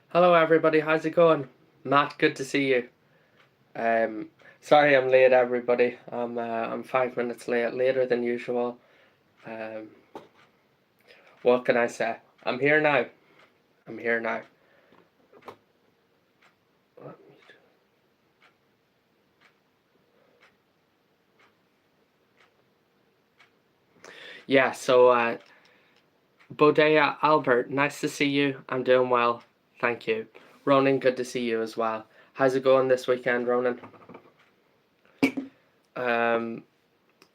Hello everybody, how's it going? Matt, good to see you. Um, Sorry I'm late everybody. I'm 5 minutes late, later than usual. Um, what can I say? I'm here now. I'm here now. Yeah, so Bodea Albert, nice to see you. I'm doing well, thank you. Ronan, good to see you as well. How's it going this weekend, Ronan? Um,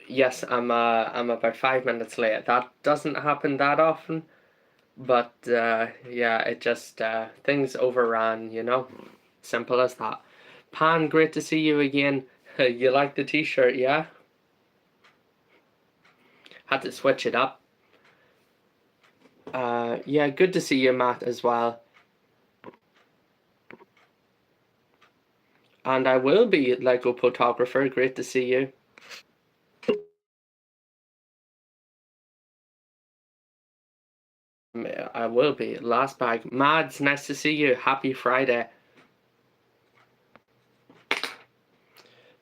yes, I'm about 5 minutes late. That doesn't happen that often. But yeah, it just things overran, you know. Simple as that. Pan, great to see you again. You like the t-shirt, yeah? Had to switch it up. Yeah, good to see you, Matt, as well. And I will be Lego photographer. Great to see you. I will be. Last bag. Mads, nice to see you. Happy Friday.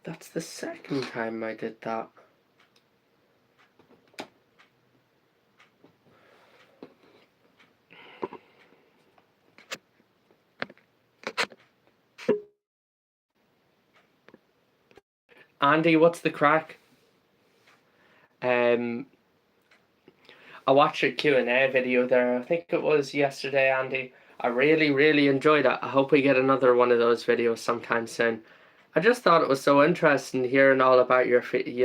That's the second time I did that. Andy, what's the crack? I watched your Q&A video there. I think it was yesterday, Andy. I really enjoyed it. I hope we get another one of those videos sometime soon. I just thought it was so interesting hearing all about your,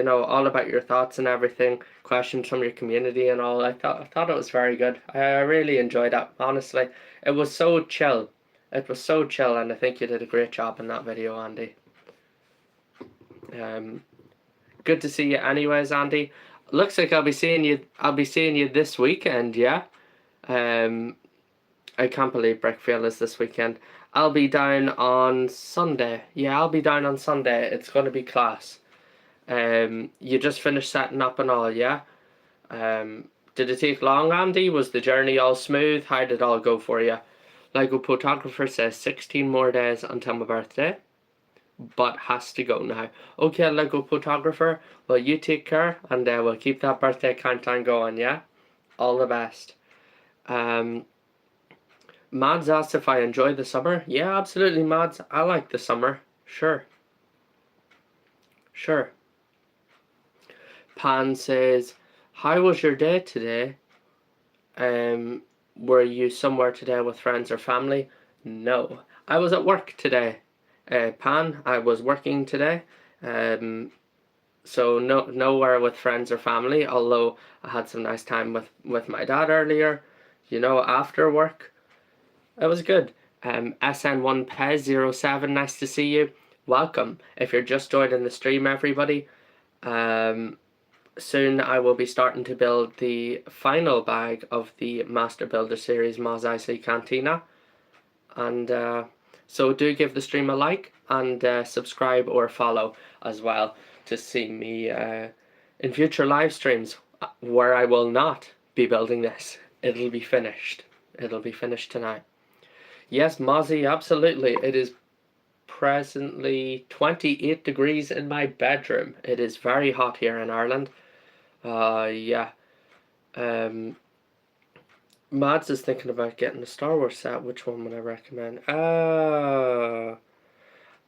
all about your thoughts and everything, questions from your community and all. I thought it was very good. I really enjoyed it, honestly. It was so chill. It was so chill, and I think you did a great job in that video, Andy. Good to see you anyways, Andy. Looks like I'll be seeing you this weekend, yeah? I can't believe Brickfield is this weekend. I'll be down on Sunday. Yeah, I'll be down on Sunday. It's going to be class. You just finished setting up and all, yeah? Did it take long, Andy? Was the journey all smooth? How did it all go for you? Lego photographer says 16 more days until my birthday, but has to go now. Okay, Lego photographer, well, you take care, and we'll keep that birthday countdown going, yeah? All the best. Mads asked if I enjoy the summer. Yeah, absolutely, Mads. I like the summer. Sure. Sure. Pan says, how was your day today? Were you somewhere today with friends or family? No. I was at work today. Pan, I was working today. So nowhere with friends or family, although I had some nice time with my dad earlier, after work. It was good. SN1Pez07, nice to see you. Welcome. If you're just joining the stream, everybody, soon I will be starting to build the final bag of the Master Builder series Mos Eisley Cantina. And so do give the stream a like and subscribe or follow as well to see me in future live streams where I will not be building this. It'll be finished. It'll be finished tonight. Yes, Mozzie, absolutely. It is presently 28 degrees in my bedroom. It is very hot here in Ireland. Yeah. Mads is thinking about getting a Star Wars set. Which one would I recommend?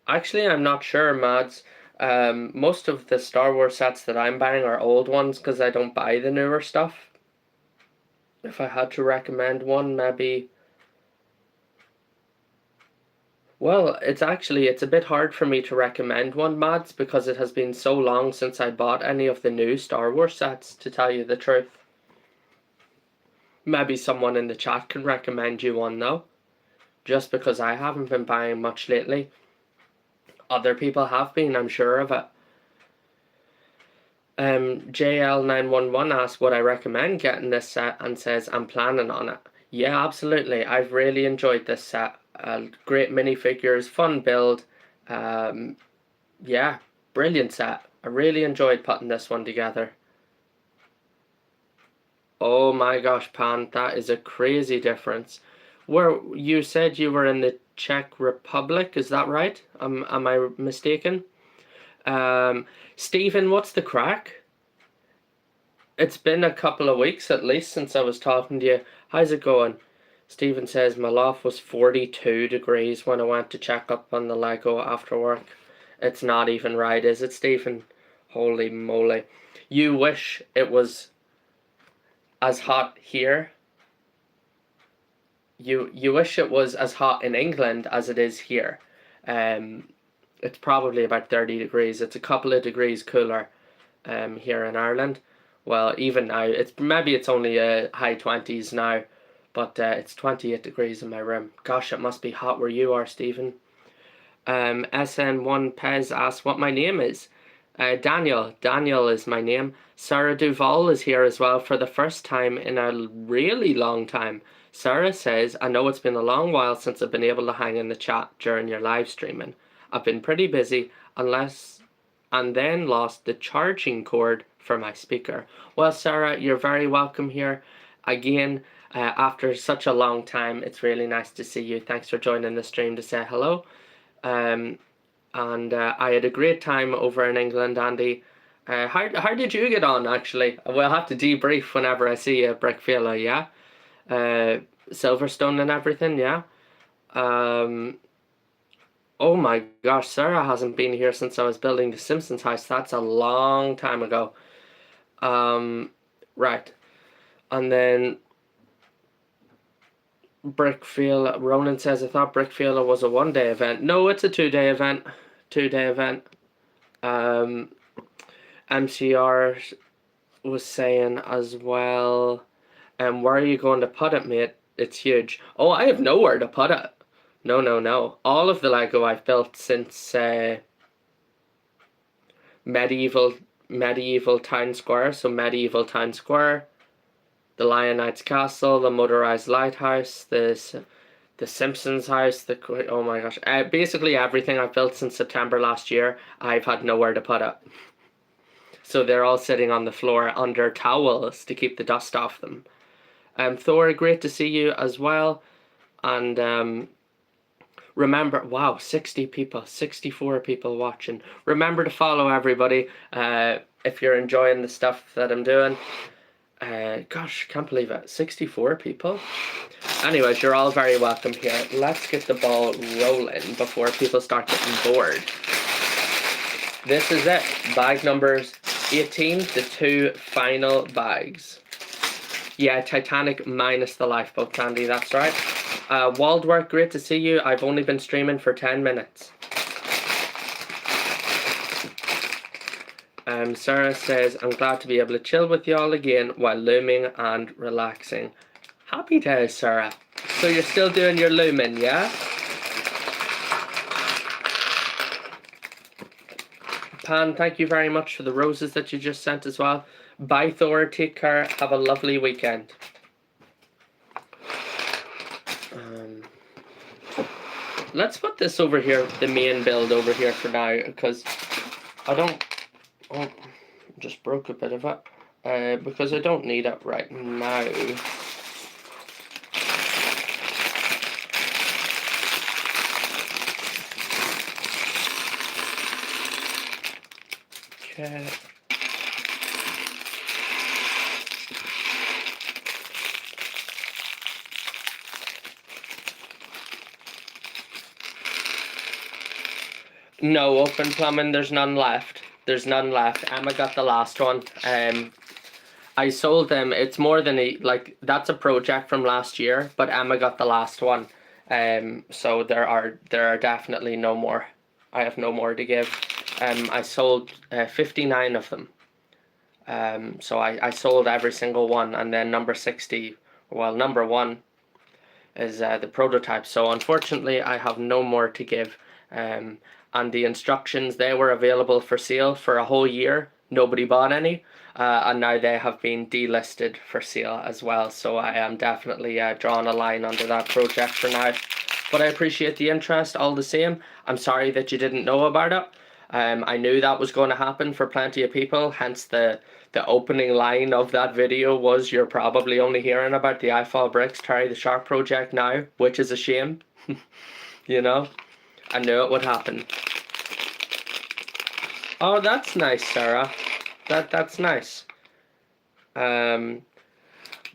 Actually, I'm not sure, Mads. Most of the Star Wars sets that I'm buying are old ones because I don't buy the newer stuff. If I had to recommend one, maybe... Well, it's a bit hard for me to recommend one, Mads, because it has been so long since I bought any of the new Star Wars sets, to tell you the truth. Maybe someone in the chat can recommend you one, though. Just because I haven't been buying much lately. Other people have been, I'm sure of it. JL911 asked would I recommend getting this set and says I'm planning on it. Yeah, absolutely. I've really enjoyed this set. Great minifigures, fun build. Yeah, brilliant set. I really enjoyed putting this one together. Oh my gosh, Pan, that is a crazy difference. Where you said you were in the Czech Republic, is that right? Am I mistaken? Stephen, what's the crack? It's been a couple of weeks at least since I was talking to you. How's it going? Stephen says my loft was 42 degrees when I went to check up on the Lego after work. It's not even right, is it, Stephen? Holy moly. You wish it was as hot here. You wish it was as hot in England as it is here. It's probably about 30 degrees. It's a couple of degrees cooler here in Ireland. Well, even now, it's only high 20s now, but it's 28 degrees in my room. Gosh, it must be hot where you are, Stephen. SN1 Pez asks what my name is. Daniel. Daniel is my name. Sarah Duval is here as well for the first time in a really long time. Sarah says, I know it's been a long while since I've been able to hang in the chat during your live streaming. I've been pretty busy and then lost the charging cord for my speaker. Well, Sarah, you're very welcome here again. After such a long time, it's really nice to see you. Thanks for joining the stream to say hello. I had a great time over in England, Andy. How did you get on, actually? We'll have to debrief whenever I see you at Brickvilla, yeah? Silverstone and everything, yeah? Oh my gosh, Sarah hasn't been here since I was building the Simpsons house. That's a long time ago. Right. And then Brickfield, Ronan says, I thought Brickfield was a one-day event. No, it's a two-day event. MCR was saying as well, where are you going to put it, mate? It's huge. Oh, I have nowhere to put it. No. All of the Lego I've built since medieval town square. So medieval town square, the Lion Knight's castle, the motorized lighthouse, the Simpsons house, oh my gosh, basically everything I've built since September last year, I've had nowhere to put it. So they're all sitting on the floor under towels to keep the dust off them. Thor, great to see you as well. And remember, wow, 60 people, 64 people watching. Remember to follow everybody if you're enjoying the stuff that I'm doing. Gosh, can't believe it, 64 people. Anyways, you're all very welcome here. Let's get the ball rolling before people start getting bored. This is it, bag numbers 18, the two final bags. Yeah, Titanic minus the lifeboat, Candy, that's right. Waldworth, great to see you. I've only been streaming for 10 minutes. Sarah says, I'm glad to be able to chill with y'all again while looming and relaxing. Happy days, Sarah. So you're still doing your looming, yeah? Pan, thank you very much for the roses that you just sent as well. Bye, Thor. Take care. Have a lovely weekend. Let's put this over here, the main build over here for now, because I don't... Oh, just broke a bit of it. Because I don't need it right now. Okay. No, open plumbing, there's none left. There's none left. Emma got the last one. I sold them. It's more than that's a project from last year, but Emma got the last one. So there are definitely no more. I have no more to give. I sold 59 of them. So I sold every single one, and then number 60, well, number 1 is the prototype. So unfortunately, I have no more to give. And the instructions, they were available for sale for a whole year. Nobody bought any. And now they have been delisted for sale as well. So I am definitely drawing a line under that project for now. But I appreciate the interest all the same. I'm sorry that you didn't know about it. I knew that was going to happen for plenty of people, hence the opening line of that video was, "You're probably only hearing about the iFall Bricks Terry the Shark project now," which is a shame. You know, I knew it would happen. Oh, that's nice, Sarah. That's nice.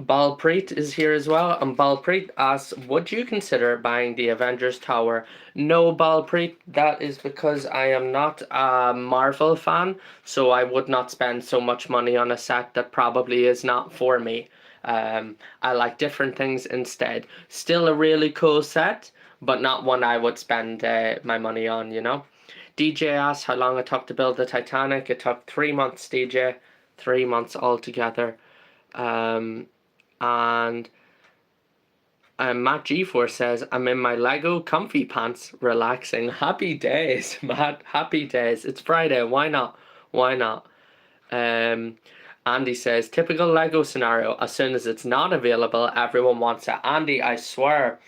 Balpreet is here as well, and Balpreet asks, would you consider buying the Avengers Tower? No, Balpreet, that is because I am not a Marvel fan, so I would not spend so much money on a set that probably is not for me. I like different things instead. Still a really cool set, but not one I would spend my money on, you know? DJ asks how long it took to build the Titanic. It took 3 months, DJ. 3 months altogether. And Matt G4 says, I'm in my Lego comfy pants, relaxing. Happy days, Matt. Happy days. It's Friday. Why not? Why not? Andy says, typical Lego scenario. As soon as it's not available, everyone wants it. Andy, I swear,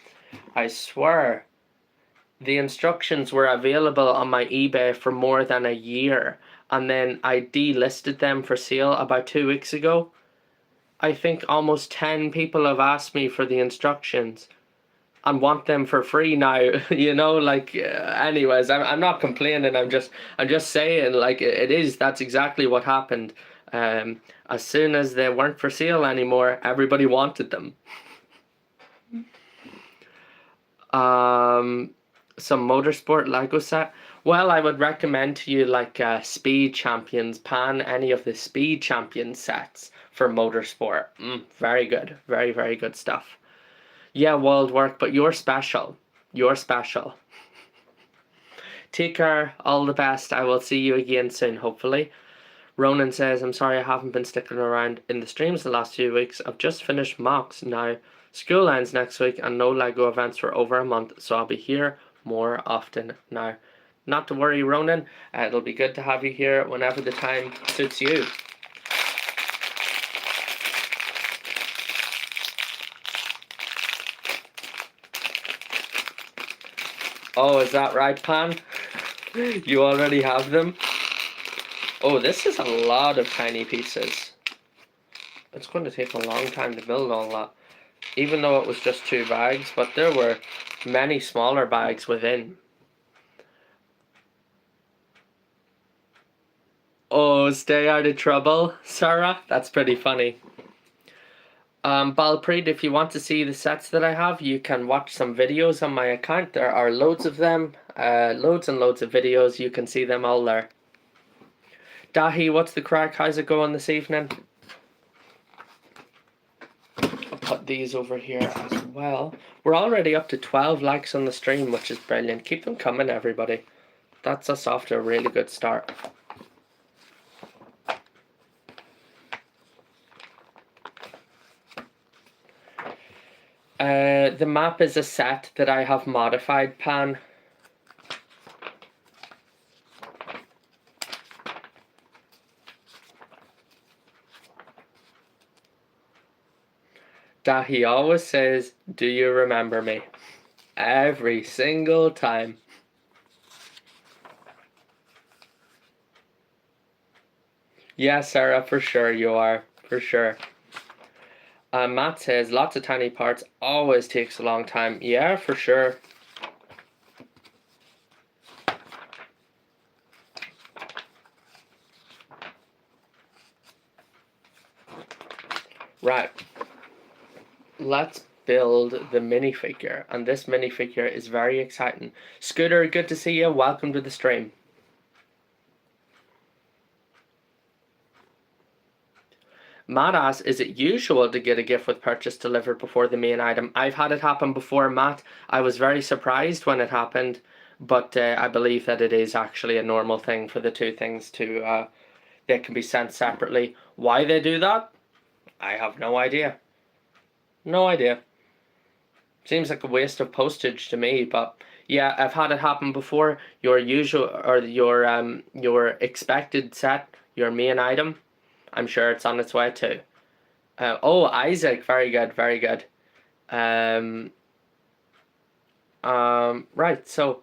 the instructions were available on my eBay for more than a year. And then I delisted them for sale about 2 weeks ago. I think almost 10 people have asked me for the instructions and want them for free now. You know, like, anyways, I'm not complaining. I'm just saying, like, that's exactly what happened. As soon as they weren't for sale anymore, everybody wanted them. Some motorsport Lego set. Well, I would recommend to you, like, Speed Champions, any of the Speed Champions sets for motorsport. Very good. Very, very good stuff. Yeah, world work, but you're special. You're special. Take care. All the best. I will see you again soon, hopefully. Ronan says, I'm sorry I haven't been sticking around in the streams the last few weeks. I've just finished mocks now. School ends next week and no Lego events for over a month, so I'll be here more often now. Not to worry, Ronan. It'll be good to have you here whenever the time suits you. Oh, is that right, Pan? You already have them? Oh, this is a lot of tiny pieces. It's going to take a long time to build all that. Even though it was just 2 bags, but there were many smaller bags within. Oh, stay out of trouble, Sarah? That's pretty funny. Balpreet, if you want to see the sets that I have, you can watch some videos on my account. There are loads of them, loads and loads of videos. You can see them all there. Dahi, what's the crack? How's it going this evening? I'll put these over here as well. We're already up to 12 likes on the stream, which is brilliant. Keep them coming, everybody. That's us off to a really good start. The map is a set that I have modified, Pan. Dahi always says, do you remember me? Every single time. Yeah, Sarah, for sure you are. For sure. Matt says, lots of tiny parts, always takes a long time. Yeah, for sure. Right. Let's build the minifigure. And this minifigure is very exciting. Scooter, good to see you. Welcome to the stream. Matt asks, is it usual to get a gift with purchase delivered before the main item? I've had it happen before, Matt. I was very surprised when it happened, but I believe that it is actually a normal thing for the 2 things to, they can be sent separately. Why they do that? I have no idea. No idea. Seems like a waste of postage to me, but yeah, I've had it happen before. Your usual, or your expected set, your main item, I'm sure it's on its way too. Oh, Isaac, very good, very good. Right, so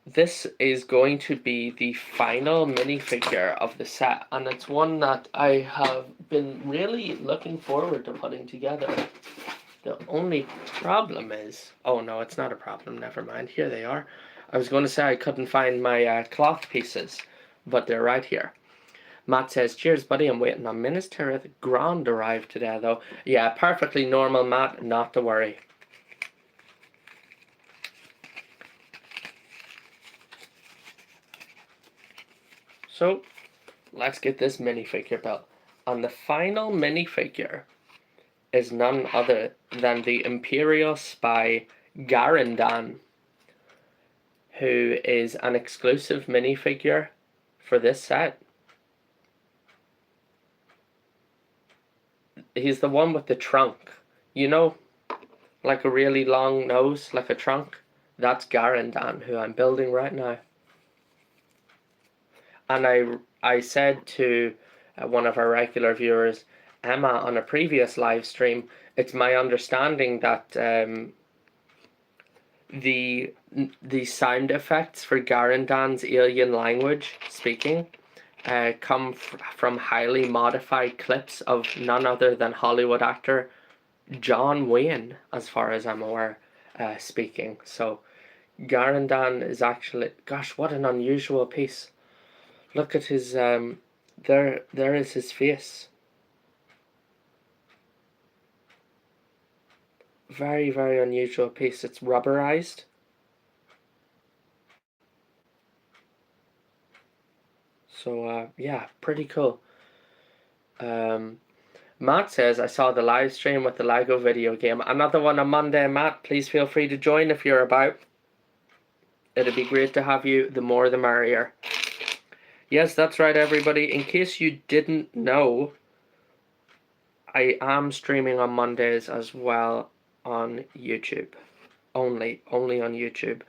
This is going to be the final minifigure of the set, and it's one that I have been really looking forward to putting together. The only problem is, oh no, it's not a problem, never mind, here they are. I was going to say I couldn't find my cloth pieces, but they're right here. Matt says, cheers buddy, I'm waiting on Minas Tirith. Grand arrived today though. Yeah, perfectly normal, Matt, not to worry. So, let's get this minifigure built. And the final minifigure is none other than the Imperial spy Garandan, who is an exclusive minifigure for this set. He's the one with the trunk, you know, like a really long nose, like a trunk. That's Garandan, who I'm building right now. And I said to one of our regular viewers, Emma, on a previous live stream, it's my understanding that the sound effects for Garandan's alien language speaking come from highly modified clips of none other than Hollywood actor John Wayne, as far as I'm aware, speaking. So Garandan is actually, gosh, what an unusual piece. Look at his, there is his face. Very, very unusual piece. It's rubberized. So, yeah, pretty cool. Matt says, I saw the live stream with the Lego video game. Another one on Monday, Matt. Please feel free to join if you're about. It'd be great to have you. The more the merrier. Yes, that's right, everybody. In case you didn't know, I am streaming on Mondays as well on YouTube. Only on YouTube.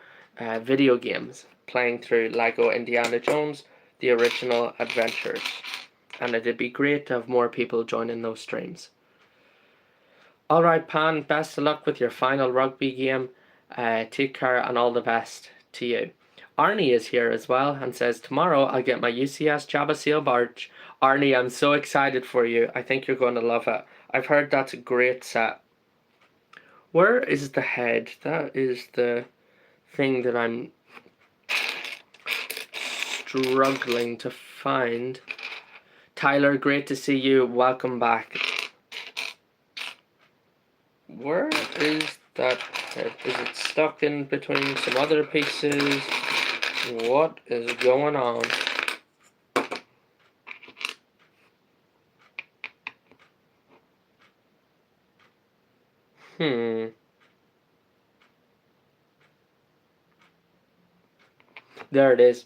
Video games. Playing through Lego Indiana Jones, the original adventures. And it'd be great to have more people joining those streams. Alright, Pan, best of luck with your final rugby game. Take care and all the best to you. Arnie is here as well and says, tomorrow I'll get my UCS Jabba Seal Barge. Arnie, I'm so excited for you. I think you're going to love it. I've heard that's a great set. Where is the head? That is the thing that I'm struggling to find. Tyler, great to see you. Welcome back. Where is that head? Is it stuck in between some other pieces? What is going on? There it is.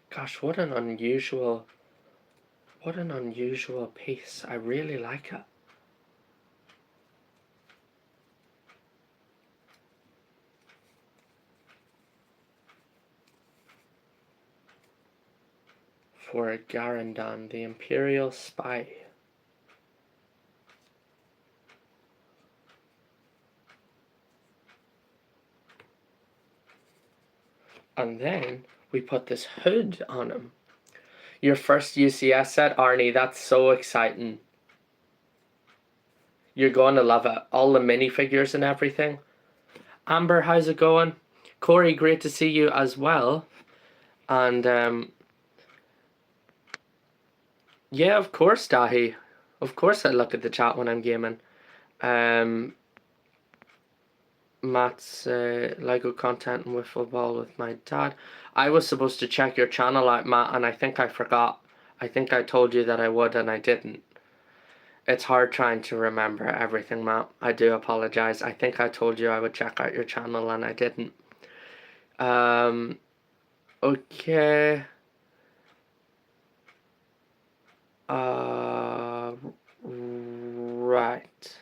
Gosh, what an unusual piece. I really like it. For Garandan, the Imperial spy. And then we put this hood on him. Your first UCS set, Arnie, that's so exciting. You're going to love it. All the minifigures and everything. Amber, how's it going? Corey, great to see you as well. And, yeah, of course, Dahi. Of course I look at the chat when I'm gaming. Matt's Lego content and wiffle ball with my dad. I was supposed to check your channel out, Matt, and I think I forgot. I think I told you that I would and I didn't. It's hard trying to remember everything, Matt. I do apologize. I think I told you I would check out your channel and I didn't. Okay. Right.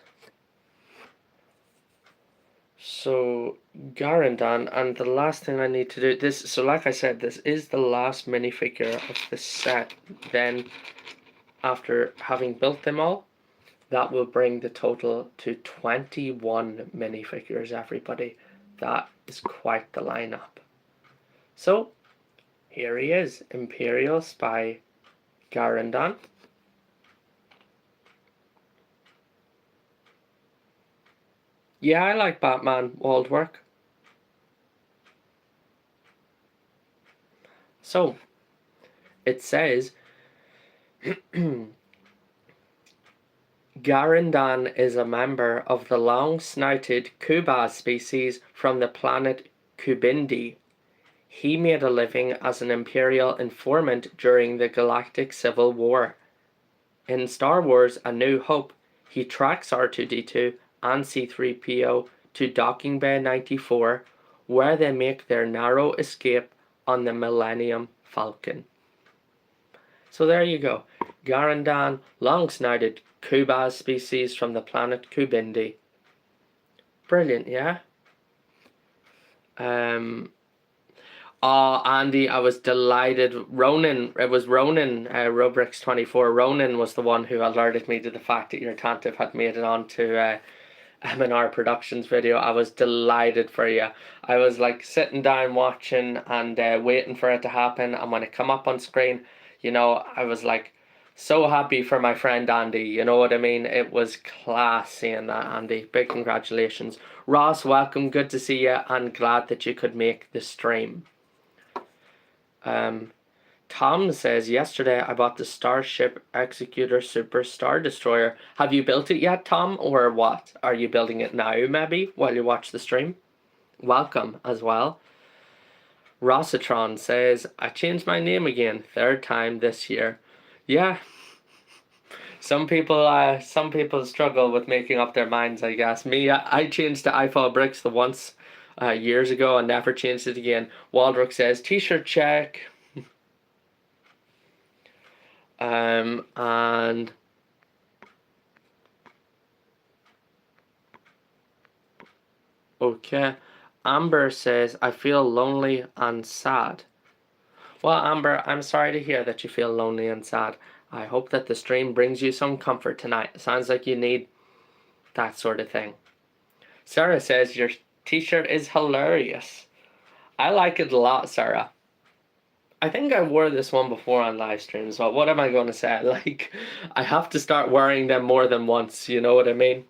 So, Garandan, and the last thing I need to do, so like I said, this is the last minifigure of the set. Then, after having built them all, That will bring the total to 21 minifigures, everybody. That is quite the lineup. So, here he is, Imperial Spy Garandan. Yeah, I like Batman Waldwork. So, it says, Garandan is a member of the long-snouted Kubaz species from the planet Kubindi. He made a living as an Imperial informant during the Galactic Civil War. In Star Wars A New Hope, he tracks R2-D2 and C-3PO to Docking Bay 94, where they make their narrow escape on the Millennium Falcon. So there you go. Garandan, long-snouted Kubaz species from the planet Kubindi. Brilliant, yeah? Andy, I was delighted. Ronan, it was Ronan, Rubrix24. Ronan was the one who alerted me to the fact that your Tantive had made it onto M&R Productions video. I was delighted for you. I was like sitting down watching and waiting for it to happen. And when it come up on screen, you know, I was like so happy for my friend Andy. You know what I mean? It was class seeing that, Andy. Big congratulations. Ross, welcome. Good to see you and glad that you could make the stream. Tom says, yesterday I bought the Starship Executor Super Star Destroyer. Have you built it yet, Tom, or what? Are you building it now, maybe, while you watch the stream? Welcome as well. Rossitron says, I changed my name again, 3rd time this year. Yeah. Some people struggle with making up their minds, I guess. Me, I changed to iFall Bricks the once years ago and never changed it again. Waldrook says, t-shirt check. And okay, Amber says, I feel lonely and sad. Well, Amber, I'm sorry to hear that you feel lonely and sad. I hope that the stream brings you some comfort tonight. It sounds like you need that sort of thing. Sarah says, your t-shirt is hilarious. I like it a lot, Sarah. I think I wore this one before on live streams, but what am I going to say? Like, I have to start wearing them more than once, you know what I mean?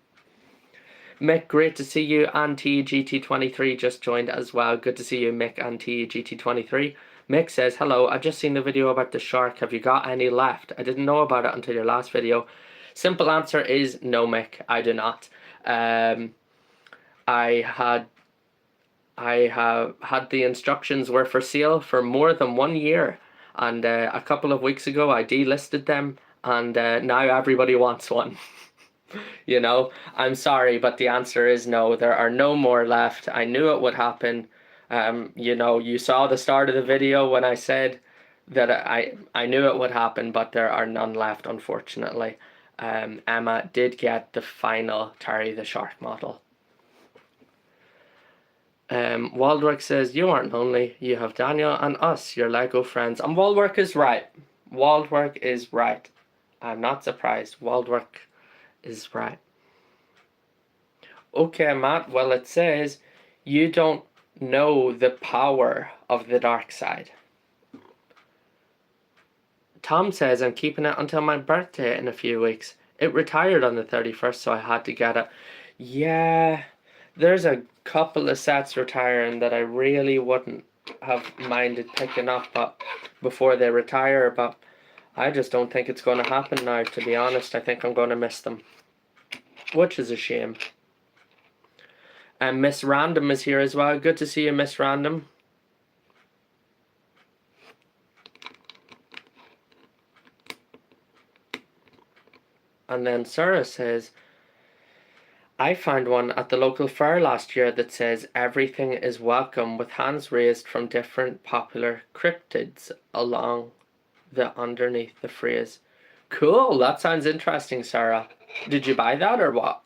Mick, great to see you. And TGT23 just joined as well. Good to see you, Mick and TGT23. Mick says, hello, I've just seen the video about the shark. Have you got any left? I didn't know about it until your last video. Simple answer is no, Mick, I do not. I have had the instructions were for sale for more than 1 year, and a couple of weeks ago I delisted them, and now everybody wants one. You know, I'm sorry, but the answer is no. There are no more left. I knew it would happen. You know, you saw the start of the video when I said that I knew it would happen, but there are none left, unfortunately. Emma did get the final Terry the Shark model. Waldwork says, you aren't lonely. You have Daniel and us, your Lego friends. And Waldwork is right. Waldwork is right. I'm not surprised. Waldwork is right. Okay, Matt. Well, it says, you don't know the power of the dark side. Tom says, I'm keeping it until my birthday in a few weeks. It retired on the 31st, so I had to get it. Yeah, there's a couple of sets retiring that I really wouldn't have minded picking up but before they retire, but I just don't think it's going to happen now, to be honest. I think I'm going to miss them, which is a shame. And Miss Random is here as well. Good to see you, Miss Random. And then Sarah says, I found one at the local fair last year that says everything is welcome, with hands raised from different popular cryptids along the underneath the phrase. Cool, that sounds interesting, Sarah. Did you buy that or what?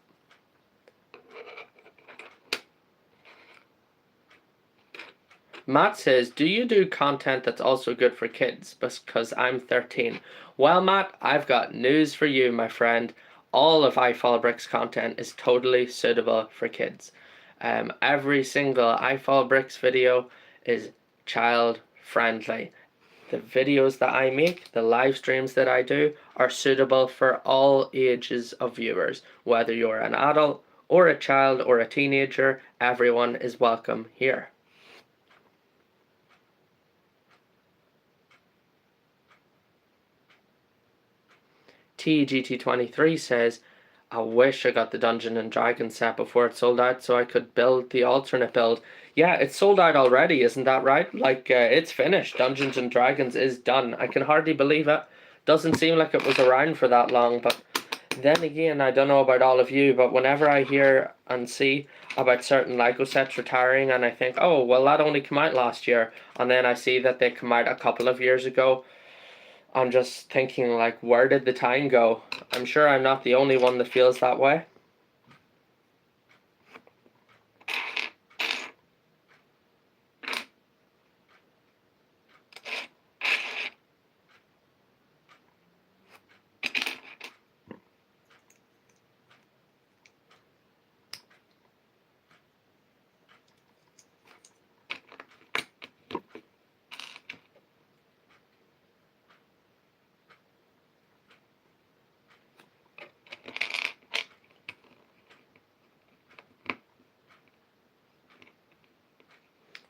Matt says, do you do content that's also good for kids? Because I'm 13. Well, Matt, I've got news for you, my friend. all of iFallBricks content is totally suitable for kids. Every single iFallBricks video is child friendly. The videos that I make, the live streams that I do, are suitable for all ages of viewers. Whether you're an adult or a child or a teenager, everyone is welcome here. TGT23 says, I wish I got the Dungeons and Dragons set before it sold out so I could build the alternate build. Yeah, it's sold out already, isn't that right? Like, it's finished. Dungeons and Dragons is done. I can hardly believe it. Doesn't seem like it was around for that long, but then again, I don't know about all of you, but whenever I hear and see about certain LEGO sets retiring and I think, oh, well, that only came out last year, and then I see that they came out a couple of years ago, I'm just thinking, like, where did the time go? I'm sure I'm not the only one that feels that way.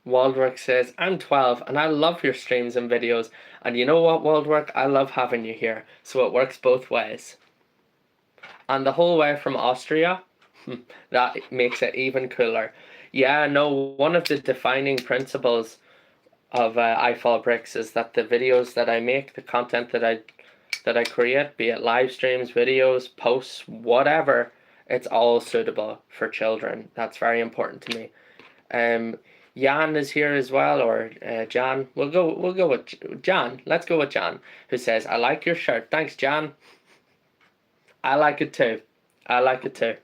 Waldwork says, I'm 12 and I love your streams and videos. And you know what, Waldwork? I love having you here. So it works both ways. And the whole way from Austria, that makes it even cooler. Yeah, no, one of the defining principles of iFallBricks is that the videos that I make, the content that I create, be it live streams, videos, posts, whatever, it's all suitable for children. That's very important to me. Jan is here as well, or Jan. We'll go with Jan. Let's go with Jan, who says, I like your shirt. Thanks, Jan. I like it too. I like it too.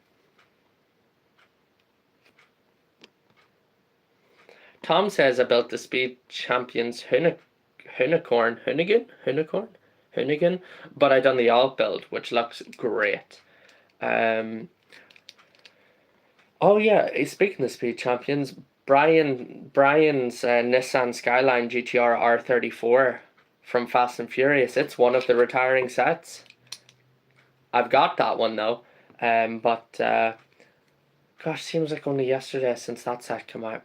Tom says, I built the Speed Champions Hoonigan, but I done the alt build, which looks great. Oh yeah, speaking of Speed Champions, Brian's Nissan Skyline GTR R34 from Fast and Furious. It's one of the retiring sets. I've got that one though, but gosh, seems like only yesterday since that set came out.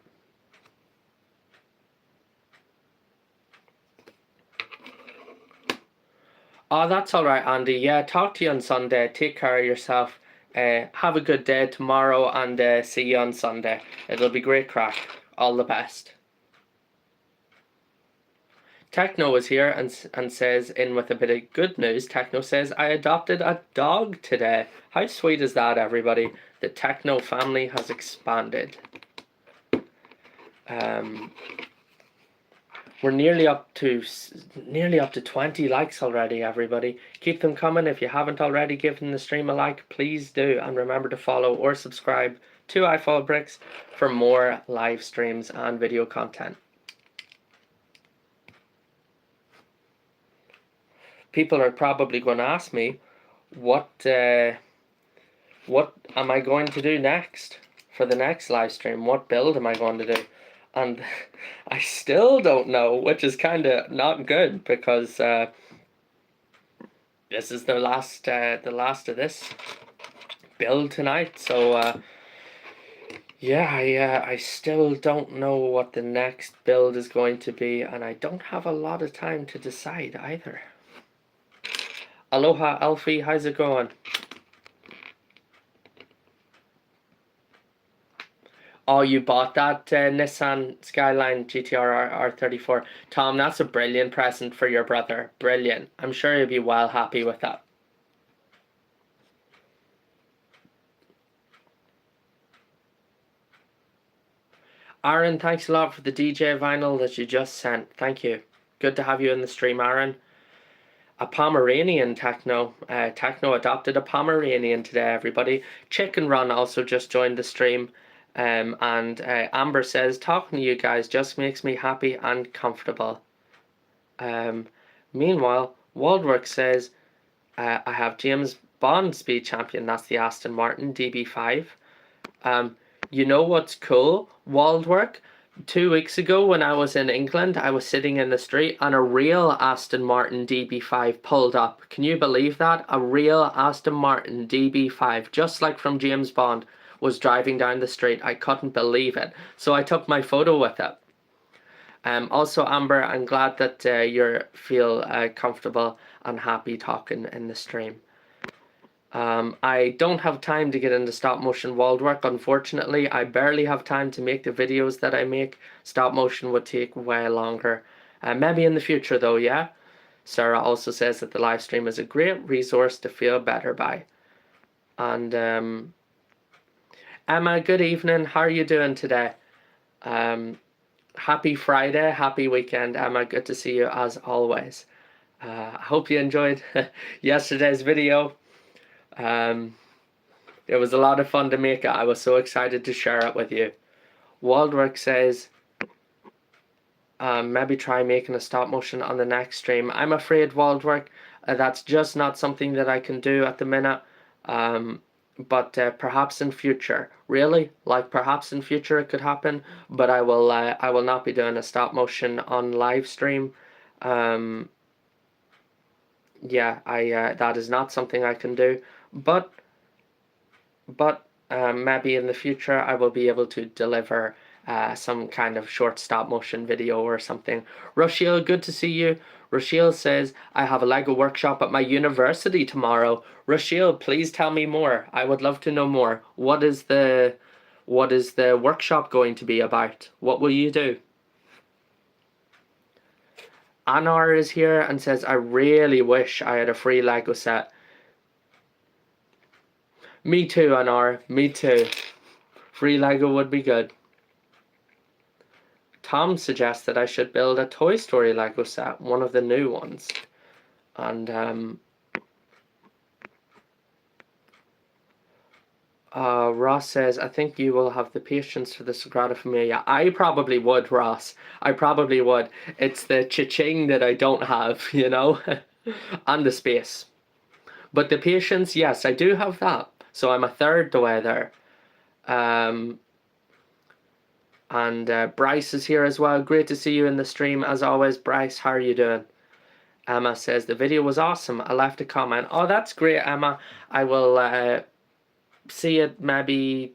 Oh, that's all right, Andy. Yeah, talk to you on Sunday. Take care of yourself. Have a good day tomorrow and see you on Sunday. It'll be great crack. All the best. Techno is here and says, in with a bit of good news, Techno says, I adopted a dog today. How sweet is that, everybody? The Techno family has expanded. We're nearly up to 20 likes already, everybody. Keep them coming. If you haven't already given the stream a like, please do. And remember to follow or subscribe to iFallBricks for more live streams and video content. People are probably going to ask me, what am I going to do next for the next live stream? What build am I going to do? And I still don't know, which is kind of not good because this is the last of this build tonight. So yeah, I still don't know what the next build is going to be, and I don't have a lot of time to decide either. Aloha, Alfie, how's it going? Oh, you bought that Nissan Skyline GTR R34. Tom, that's a brilliant present for your brother. Brilliant. I'm sure he'll be well happy with that. Aaron, thanks a lot for the DJ vinyl that you just sent. Thank you. Good to have you in the stream, Aaron. A Pomeranian, Techno. Techno adopted a Pomeranian today, everybody. Chicken Run also just joined the stream. And Amber says, talking to you guys just makes me happy and comfortable. Meanwhile, Waldwork says, I have James Bond speed champion. That's the Aston Martin DB5. You know what's cool? Waldwork. 2 weeks ago when I was in England, I was sitting in the street and a real Aston Martin DB5 pulled up. Can you believe that? A real Aston Martin DB5, just like from James Bond, was driving down the street. I couldn't believe it. So I took my photo with it. Also, Amber, I'm glad that you feel comfortable and happy talking in the stream. I don't have time to get into stop motion walled work, unfortunately. I barely have time to make the videos that I make. Stop motion would take way longer. Maybe in the future though, yeah? Sarah also says that the live stream is a great resource to feel better by. And Emma, good evening. How are you doing today? Happy Friday, happy weekend, Emma. Good to see you as always. I hope you enjoyed yesterday's video. It was a lot of fun to make it. I was so excited to share it with you. Waldwork says, maybe try making a stop motion on the next stream. I'm afraid, Waldwork, that's just not something that I can do at the minute. But perhaps in future, really, like perhaps in future it could happen. But I will not be doing a stop motion on live stream. Yeah, that is not something I can do. But maybe in the future I will be able to deliver some kind of short stop motion video or something. Rochelle, good to see you. Rochelle says, I have a Lego workshop at my university tomorrow. Rochelle, please tell me more. I would love to know more. What is the workshop going to be about? What will you do? Anar is here and says, I really wish I had a free Lego set. Me too, Anar. Me too. Free Lego would be good. Tom suggests that I should build a Toy Story Lego set, one of the new ones. And Ross says, I think you will have the patience for the Sagrada Familia. I probably would, Ross. I probably would. It's the cha-ching that I don't have, you know? And the space. But the patience, yes, I do have that. So I'm a third the way there. And Bryce is here as well. Great to see you in the stream as always. Bryce, how are you doing? Emma says, the video was awesome. I left a comment. Oh, that's great, Emma. I will see it maybe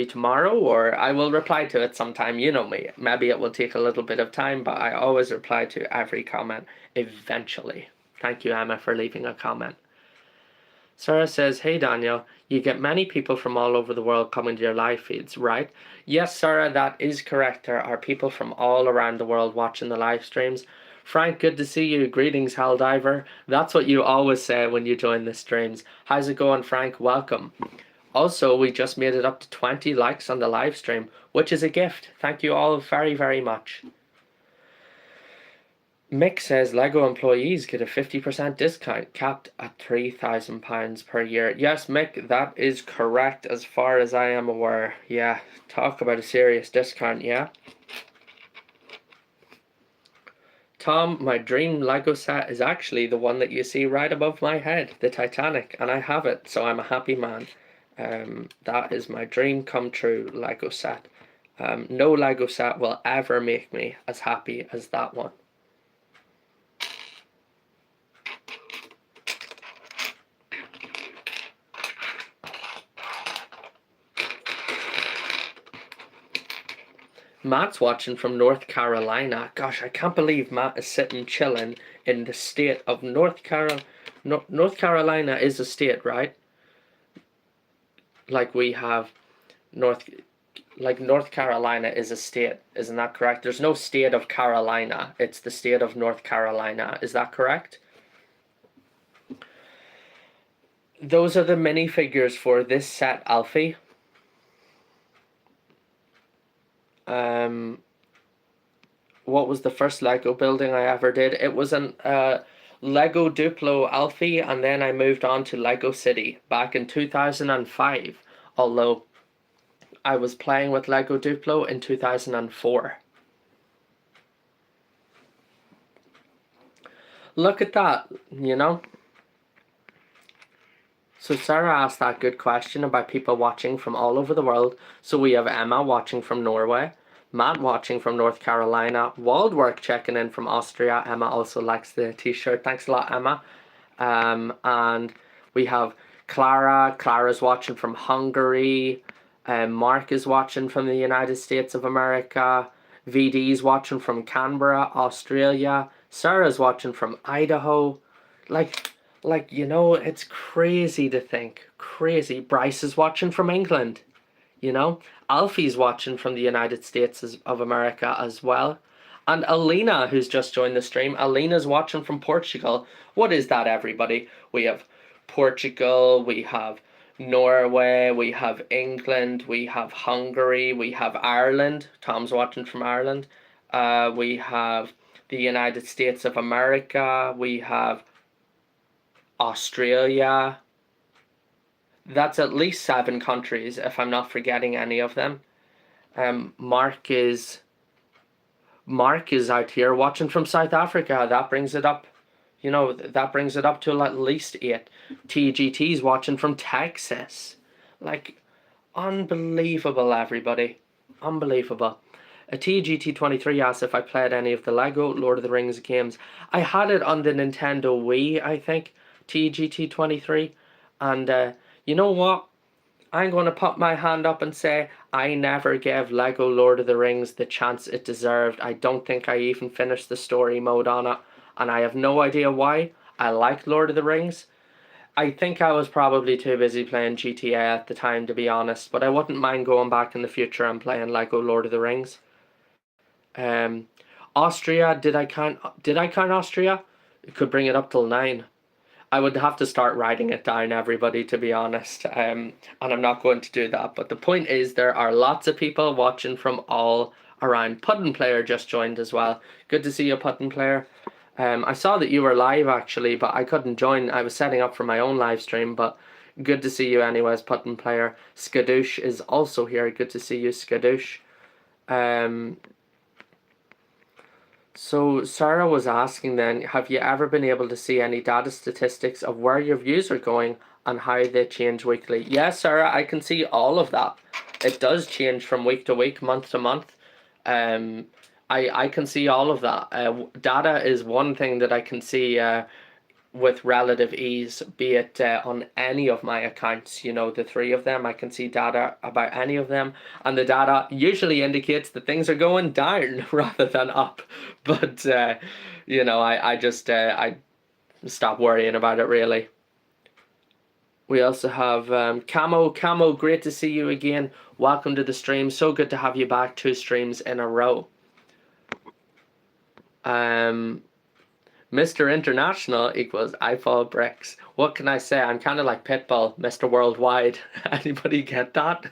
tomorrow, or I will reply to it sometime. You know me. Maybe it will take a little bit of time, but I always reply to every comment eventually. Thank you, Emma, for leaving a comment. Sarah says, hey Daniel, you get many people from all over the world coming to your live feeds, right? Yes, Sarah, that is correct. There are people from all around the world watching the live streams. Frank, good to see you. Greetings, Helldiver. That's what you always say when you join the streams. How's it going, Frank? Welcome. Also, we just made it up to 20 likes on the live stream, which is a gift. Thank you all very, very much. Mick says Lego employees get a 50% discount capped at £3,000 per year. Yes, Mick, that is correct as far as I am aware. Yeah, talk about a serious discount, yeah. Tom, my dream Lego set is actually the one that you see right above my head, the Titanic, and I have it, so I'm a happy man. That is my dream come true Lego set. No Lego set will ever make me as happy as that one. Matt's watching from North Carolina. Gosh, I can't believe Matt is sitting chilling in the state of North Carolina. North Carolina is a state, right? Like we have North Carolina is a state. Isn't that correct? There's no state of Carolina. It's the state of North Carolina. Is that correct? Those are the minifigures for this set, Alfie. What was the first Lego building I ever did? It was an Lego Duplo Alfie, and then I moved on to Lego City back in 2005, although I was playing with Lego Duplo in 2004. Look at that, you know? So Sarah asked that good question about people watching from all over the world. So we have Emma watching from Norway, Matt watching from North Carolina, Waldwork checking in from Austria. Emma also likes the t-shirt. Thanks a lot, Emma. And we have Clara. Clara's watching from Hungary. Mark is watching from the United States of America. VD's watching from Canberra, Australia. Sarah's watching from Idaho. Like, you know, it's crazy to think. Crazy. Bryce is watching from England, you know. Alfie's watching from the United States of America as well. And Alina, who's just joined the stream, Alina's watching from Portugal. What is that, everybody? We have Portugal, we have Norway, we have England, we have Hungary, we have Ireland. Tom's watching from Ireland. We have the United States of America. We have Australia. That's at least 7 countries, if I'm not forgetting any of them. Mark is out here watching from South Africa. That brings it up, you know, that brings it up to at least 8. TGT's watching from Texas. Like, unbelievable, everybody. Unbelievable. A TGT23 asked if I played any of the Lego Lord of the Rings games. I had it on the Nintendo Wii, I think. TGT23, and you know what, I'm going to put my hand up and say I never gave Lego Lord of the Rings the chance it deserved. I don't think I even finished the story mode on it, and I have no idea why. I liked Lord of the Rings. I think I was probably too busy playing GTA at the time, to be honest, but I wouldn't mind going back in the future and playing Lego Lord of the Rings. Austria, did I count Austria? It could bring it up till 9. I would have to start writing it down, everybody, to be honest, and I'm not going to do that. But the point is, there are lots of people watching from all around. Puddin Player just joined as well. Good to see you, Puddin Player. I saw that you were live, actually, but I couldn't join. I was setting up for my own live stream, but good to see you anyways, Puddin Player. Skadoosh is also here. Good to see you, Skadoosh. So Sarah was asking then, have you ever been able to see any data statistics of where your views are going and how they change weekly? Yes, Sarah, I can see all of that. It does change from week to week, month to month. I can see all of that. Data is one thing that I can see with relative ease, be it on any of my accounts, you know, the 3 of them. I can see data about any of them, and the data usually indicates that things are going down rather than up. But you know, I just I stop worrying about it, really. We also have Camo, great to see you again. Welcome to the stream. So good to have you back, 2 streams in a row. Mr. International equals iFall Bricks. What can I say? I'm kind of like Pitbull, Mr. Worldwide. Anybody get that?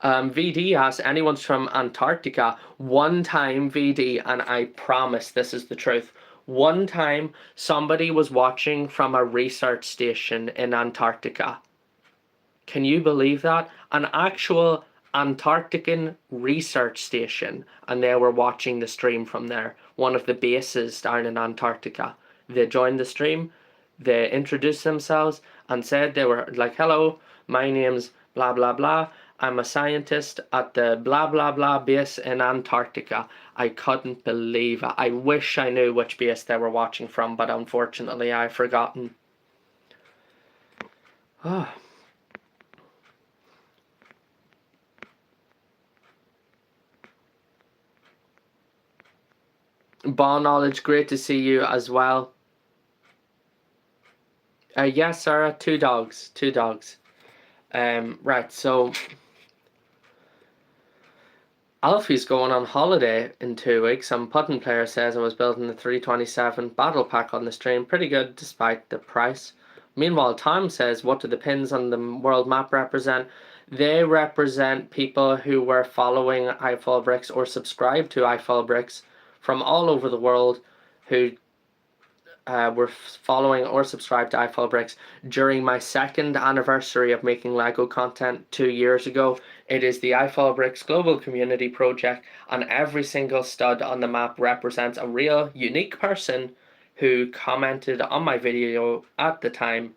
VD asks, anyone's from Antarctica? One time, VD, and I promise this is the truth. One time, somebody was watching from a research station in Antarctica. Can you believe that? An actual Antarctican research station, and they were watching the stream from there. One of the bases down in Antarctica. They joined the stream, they introduced themselves and said they were like, hello, my name's blah blah blah, I'm a scientist at the blah blah blah base in Antarctica. I couldn't believe it. I wish I knew which base they were watching from, but unfortunately I've forgotten. Oh. Ball Knowledge, great to see you as well. Yes, Sarah, 2 dogs. Right, so Alfie's going on holiday in 2 weeks, and Puddin Player says I was building the 327 battle pack on the stream. Pretty good despite the price. Meanwhile, Tom says, what do the pins on the world map represent? They represent people who were following iFall Bricks or subscribed to iFall Bricks from all over the world, who were following or subscribed to iFall Bricks during my 2nd anniversary of making Lego content 2 years ago. It is the iFall Bricks Global Community Project, and every single stud on the map represents a real, unique person who commented on my video at the time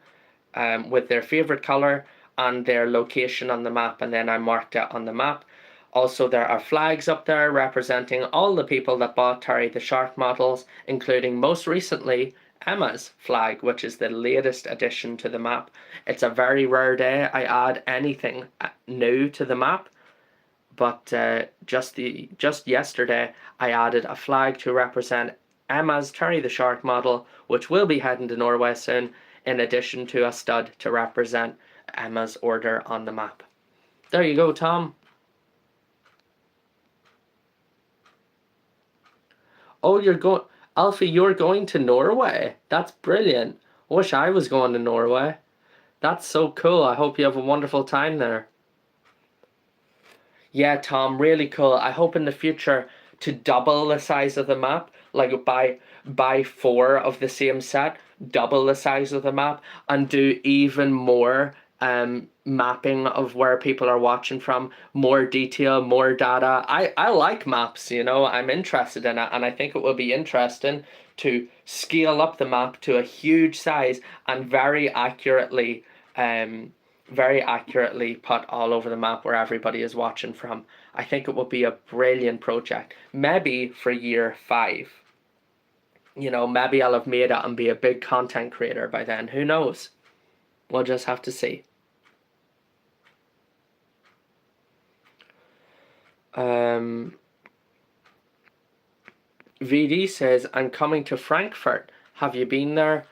with their favourite colour and their location on the map, and then I marked it on the map. Also, there are flags up there representing all the people that bought Terry the Shark models, including most recently Emma's flag, which is the latest addition to the map. It's a very rare day I add anything new to the map, but just yesterday I added a flag to represent Emma's Terry the Shark model, which will be heading to Norway soon, in addition to a stud to represent Emma's order on the map. There you go, Tom. Oh, Alfie, you're going to Norway? That's brilliant. Wish I was going to Norway. That's so cool. I hope you have a wonderful time there. Yeah, Tom, really cool. I hope in the future to double the size of the map, like buy 4 of the same set, double the size of the map, and do even more mapping of where people are watching from, more detail, more data. I like maps, you know, I'm interested in it, and I think it will be interesting to scale up the map to a huge size and very accurately put all over the map where everybody is watching from. I think it will be a brilliant project. Maybe for year 5. You know, maybe I'll have made it and be a big content creator by then. Who knows? We'll just have to see. VD says, I'm coming to Frankfurt. Have you been there?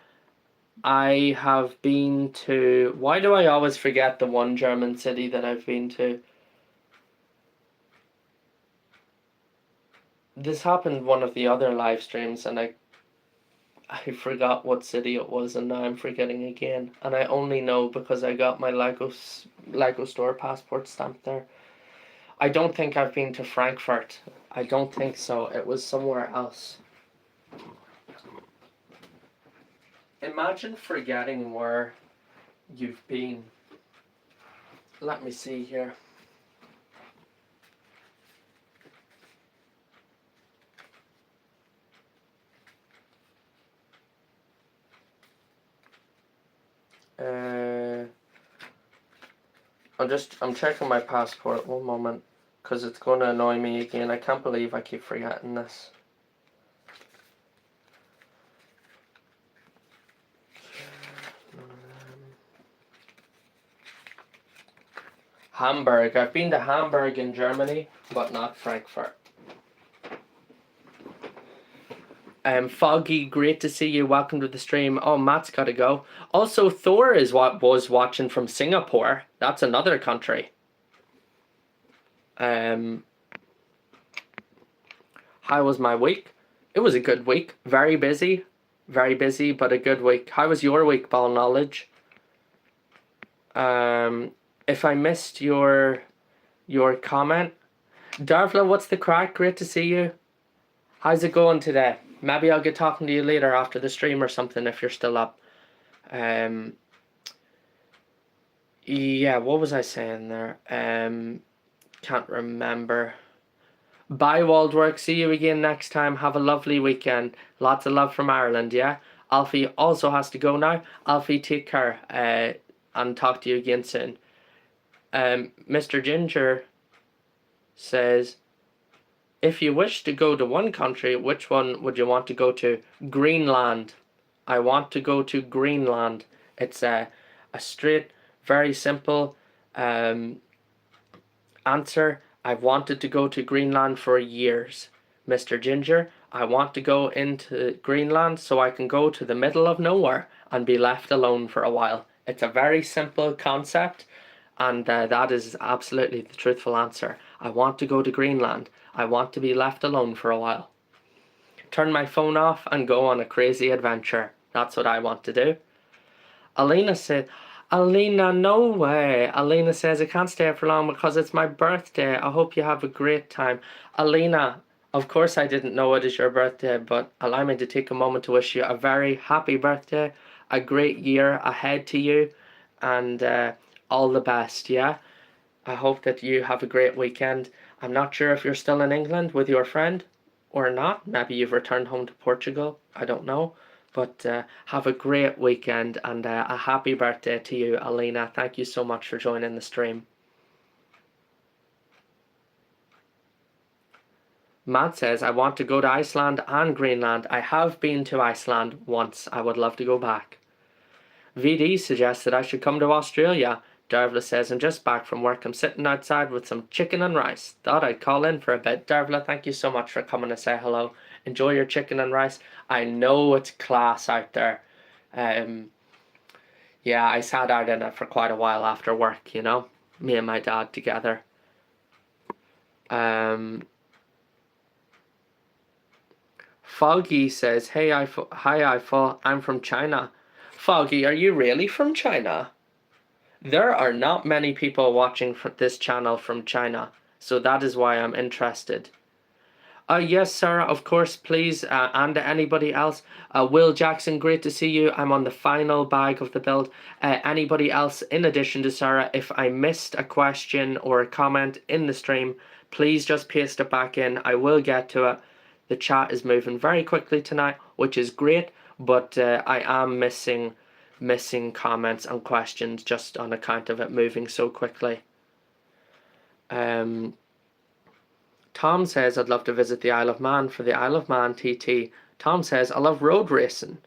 I have been to... Why do I always forget the one German city that I've been to? This happened one of the other live streams, and I forgot what city it was, and now I'm forgetting again. And I only know because I got my Lego store passport stamped there. I don't think I've been to Frankfurt. I don't think so. It was somewhere else. Imagine forgetting where you've been. Let me see here. I'm checking my passport, one moment, because it's going to annoy me again. I can't believe I keep forgetting this. Hamburg. I've been to Hamburg in Germany, but not Frankfurt. Foggy, great to see you. Welcome to the stream. Oh, Matt's got to go. Also, Thor was watching from Singapore. That's another country. How was my week? It was a good week. Very busy, but a good week. How was your week, Ball Knowledge? If I missed your comment, Darvla, what's the crack? Great to see you. How's it going today? Maybe I'll get talking to you later after the stream or something if you're still up. Yeah, what was I saying there? Can't remember. Bye, Waldwork. See you again next time. Have a lovely weekend. Lots of love from Ireland, yeah? Alfie also has to go now. Alfie, take care and talk to you again soon. Mr. Ginger says, if you wish to go to one country, which one would you want to go to? Greenland. I want to go to Greenland. It's a straight, very simple answer. I've wanted to go to Greenland for years. Mr. Ginger, I want to go into Greenland so I can go to the middle of nowhere and be left alone for a while. It's a very simple concept, and that is absolutely the truthful answer. I want to go to Greenland. I want to be left alone for a while. Turn my phone off and go on a crazy adventure. That's what I want to do. Alina said, Alina, no way. Alina says, I can't stay for long because it's my birthday. I hope you have a great time. Alina, of course I didn't know it is your birthday, but allow me to take a moment to wish you a very happy birthday, a great year ahead to you, and all the best, yeah? I hope that you have a great weekend. I'm not sure if you're still in England with your friend or not. Maybe you've returned home to Portugal. I don't know. But have a great weekend, and a happy birthday to you, Alina. Thank you so much for joining the stream. Matt says, I want to go to Iceland and Greenland. I have been to Iceland once. I would love to go back. VD suggests that I should come to Australia. Dervla says, I'm just back from work. I'm sitting outside with some chicken and rice. Thought I'd call in for a bit. Dervla, thank you so much for coming to say hello. Enjoy your chicken and rice. I know it's class out there. Yeah, I sat out in it for quite a while after work, you know. Me and my dad together. Foggy says, hi Eiffel, I'm from China. Foggy, are you really from China? There are not many people watching this channel from China, so that is why I'm interested. Yes, Sarah, of course, please, and anybody else. Will Jackson, great to see you. I'm on the final bag of the build. Anybody else, in addition to Sarah, if I missed a question or a comment in the stream, please just paste it back in. I will get to it. The chat is moving very quickly tonight, which is great, but I am missing comments and questions just on account of it moving so quickly. Tom says, I'd love to visit the Isle of Man for the Isle of Man TT. Tom says, I love road racing.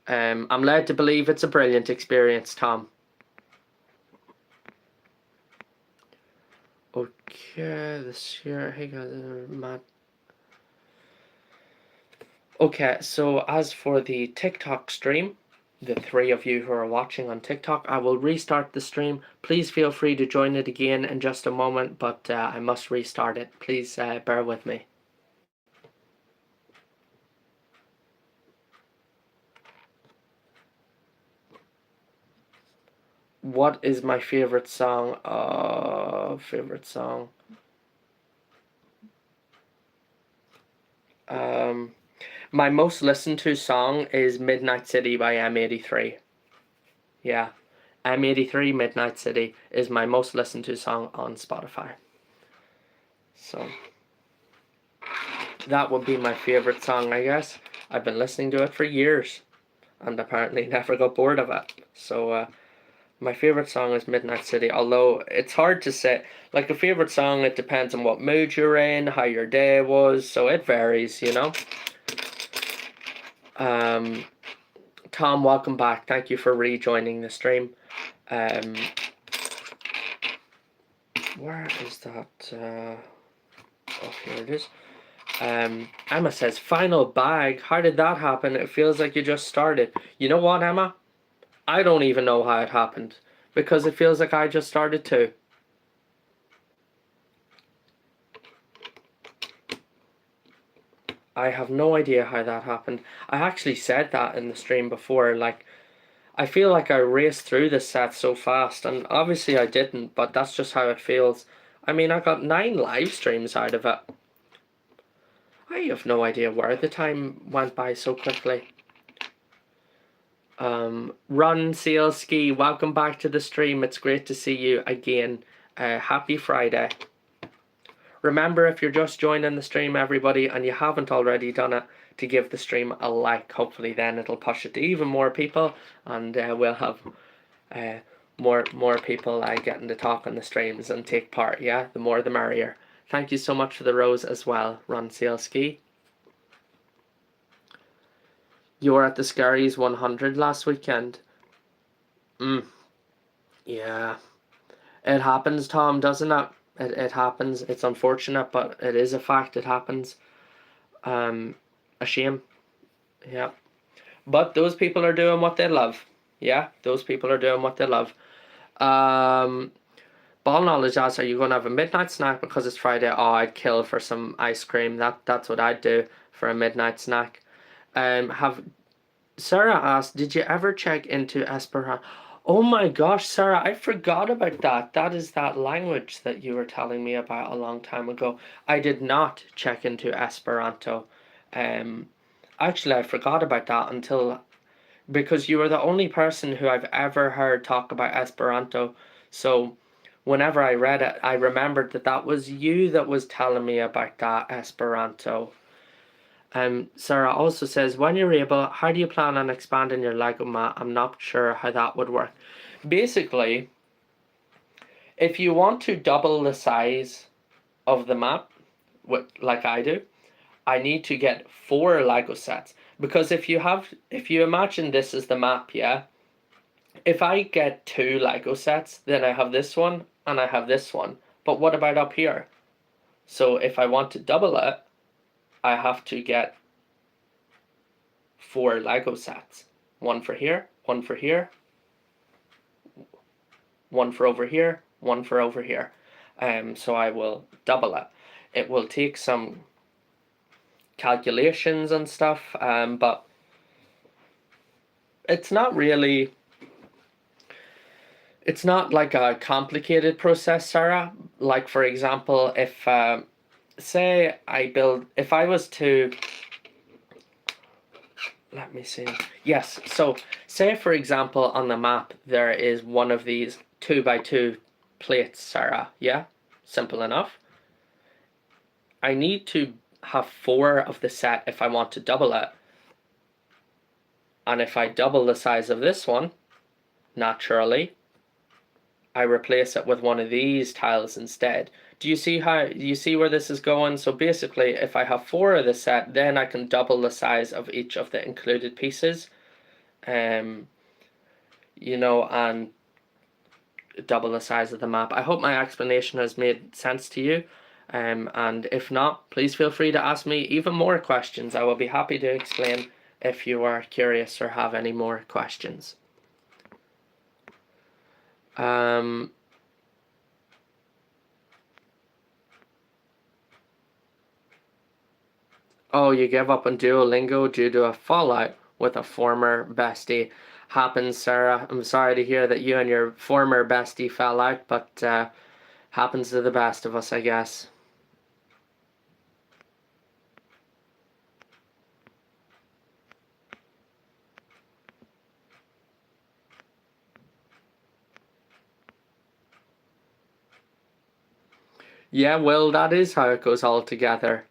I'm led to believe it's a brilliant experience, Tom. Okay, this year, hey guys, Matt. Okay, so as for the TikTok stream, the three of you who are watching on TikTok, I will restart the stream. Please feel free to join it again in just a moment, but I must restart it. Please bear with me. What is my favorite song? My most listened to song is Midnight City by M83. Yeah, M83 Midnight City is my most listened to song on Spotify. So that would be my favorite song, I guess. I've been listening to it for years and apparently never got bored of it. So my favorite song is Midnight City, although it's hard to say. Like a favorite song, it depends on what mood you're in, how your day was, so it varies, you know. Tom, welcome back. Thank you for rejoining the stream. Where is that? Oh, here it is. Emma says, final bag. How did that happen? It feels like you just started. You know what, Emma? I don't even know how it happened, because it feels like I just started too. I have no idea how that happened. I actually said that in the stream before, like, I feel like I raced through this set so fast, and obviously I didn't, but that's just how it feels. I mean, I got 9 live streams out of it. I have no idea where the time went by so quickly. Run Sealski, welcome back to the stream. It's great to see you again. Happy Friday. Remember, if you're just joining the stream, everybody, and you haven't already done it, to give the stream a like. Hopefully then it'll push it to even more people, and we'll have more people getting to talk on the streams and take part. Yeah, the more the merrier. Thank you so much for the rose as well, Ron Sealski. You were at the Scaries 100 last weekend. Yeah. It happens, Tom, doesn't it? It happens. It's unfortunate, but it is a fact. It happens. A shame. Yeah. But those people are doing what they love. Yeah, those people are doing what they love. Ball knowledge asks, are you going to have a midnight snack because it's Friday? Oh, I'd kill for some ice cream. That's what I'd do for a midnight snack. Sarah asked, did you ever check into Esperanto? Oh my gosh, Sarah, I forgot about that. That is that language that you were telling me about a long time ago. I did not check into Esperanto. Actually, I forgot about that because you were the only person who I've ever heard talk about Esperanto. So whenever I read it, I remembered that was you that was telling me about that Esperanto. Sarah also says, when you're able, how do you plan on expanding your Lego map? I'm not sure how that would work. Basically, if you want to double the size of the map, like I do, I need to get 4 Lego sets. Because if you imagine this as the map, yeah, if I get 2 Lego sets, then I have this one and I have this one. But what about up here? So if I want to double it, I have to get 4 Lego sets. One for here, one for here, one for over here, one for over here. So I will double it. It will take some calculations and stuff, but it's not really, it's not like a complicated process, Sarah. Like, for example, if say if I was to, let me see. Yes, so say for example on the map there is one of these 2x2 plates, Sarah, yeah? Simple enough. I need to have 4 of the set if I want to double it. And if I double the size of this one, naturally, I replace it with one of these tiles instead. Do you see where this is going? So basically, if I have 4 of the set, then I can double the size of each of the included pieces. You know, and double the size of the map. I hope my explanation has made sense to you. And if not, please feel free to ask me even more questions. I will be happy to explain if you are curious or have any more questions. Oh, you gave up on Duolingo due to a fallout with a former bestie. Happens, Sarah. I'm sorry to hear that you and your former bestie fell out, but happens to the best of us, I guess. Yeah, well, that is how it goes all together.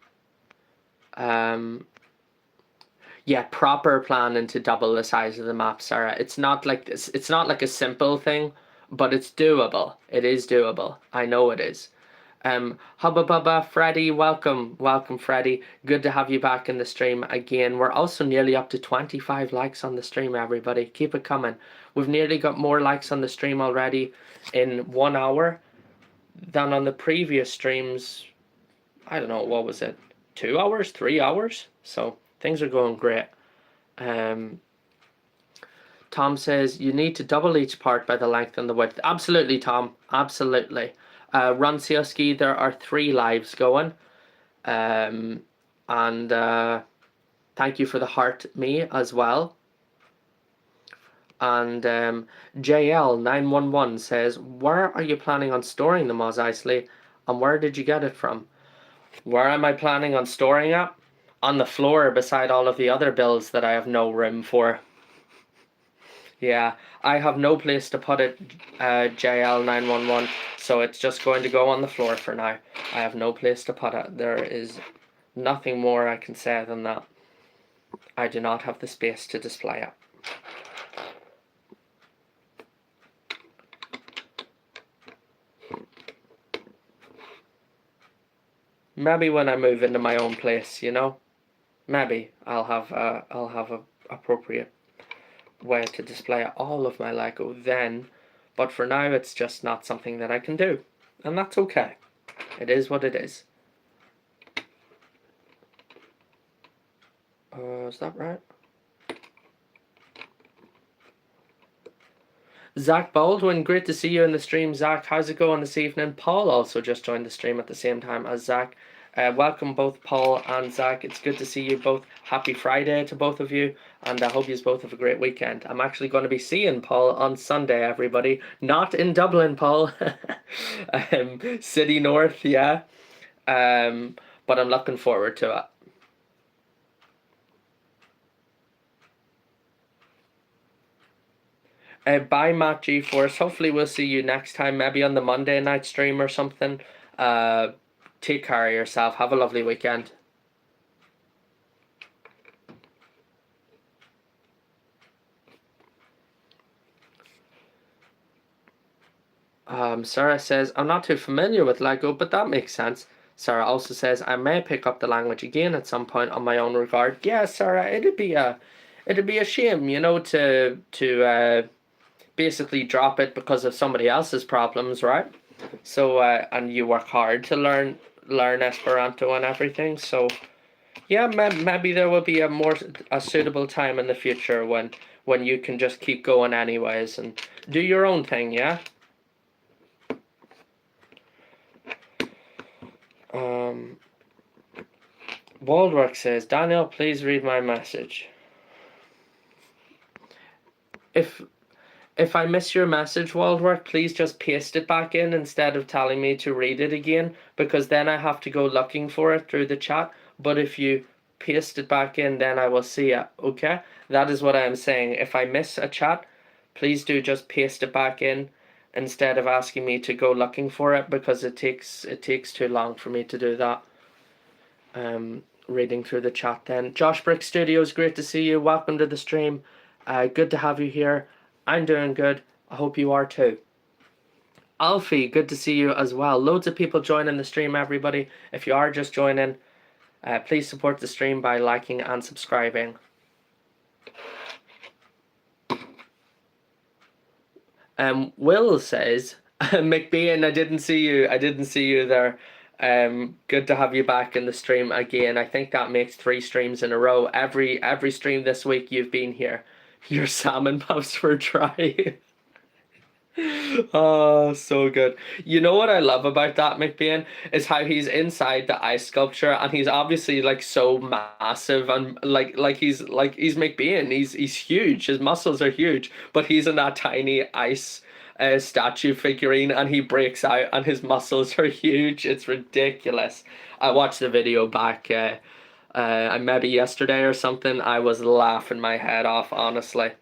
Yeah, proper planning to double the size of the map, Sarah. It's not like this. It's not like a simple thing, but it's doable. It is doable. I know it is. Hubba Bubba, Freddy, welcome, Freddy. Good to have you back in the stream again. We're also nearly up to 25 likes on the stream, everybody. Keep it coming. We've nearly got more likes on the stream already in 1 hour than on the previous streams. I don't know, what was it? 2 hours, 3 hours? So things are going great. Tom says you need to double each part by the length and the width. Absolutely, Tom. Absolutely. Run Sioski, there are 3 lives going. And thank you for the heart me as well. And JL911 says, where are you planning on storing the Mos Eisley and where did you get it from? Where am I planning on storing it? On the floor beside all of the other builds that I have no room for. Yeah, I have no place to put it, JL911, so it's just going to go on the floor for now. I have no place to put it. There is nothing more I can say than that. I do not have the space to display it. Maybe when I move into my own place, you know, maybe I'll have a appropriate way to display all of my Lego then, but for now it's just not something that I can do, and that's okay. It is what it is. Is that right? Zach Baldwin, great to see you in the stream. Zach, how's it going this evening? Paul also just joined the stream at the same time as Zach. Welcome both Paul and Zach. It's good to see you both. Happy Friday to both of you, and I hope you both have a great weekend. I'm actually going to be seeing Paul on Sunday, everybody. Not in Dublin, Paul. City North, yeah. But I'm looking forward to it. Bye, Matt G-Force. Hopefully we'll see you next time, maybe on the Monday night stream or something. Take care of yourself. Have a lovely weekend. Sarah says, I'm not too familiar with Lego, but that makes sense. Sarah also says, I may pick up the language again at some point on my own regard. Yeah, Sarah, it'd be a shame, you know, to basically drop it because of somebody else's problems, right? So, and you work hard to learn Esperanto and everything. So, yeah, maybe there will be a suitable time in the future when you can just keep going anyways and do your own thing, yeah. Waldwork says, Daniel, please read my message. If I miss your message, Waldwork, please just paste it back in instead of telling me to read it again, because then I have to go looking for it through the chat. But if you paste it back in, then I will see it, okay? That is what I am saying. If I miss a chat, please do just paste it back in instead of asking me to go looking for it, because it takes too long for me to do that. Reading through the chat then. Josh Brick Studios, great to see you. Welcome to the stream. Good to have you here. I'm doing good. I hope you are too. Alfie, good to see you as well. Loads of people joining the stream, everybody. If you are just joining, please support the stream by liking and subscribing. Will says, McBean, I didn't see you there. Good to have you back in the stream again. I think that makes 3 streams in a row. Every stream this week you've been here. Your salmon puffs were dry. Oh, so good. You know what I love about that, McBean, is how he's inside the ice sculpture and he's obviously like so massive and he's McBean. He's huge. His muscles are huge, but he's in that tiny ice statue figurine and he breaks out and his muscles are huge. It's ridiculous. I watched the video back maybe yesterday or something. I was laughing my head off, honestly.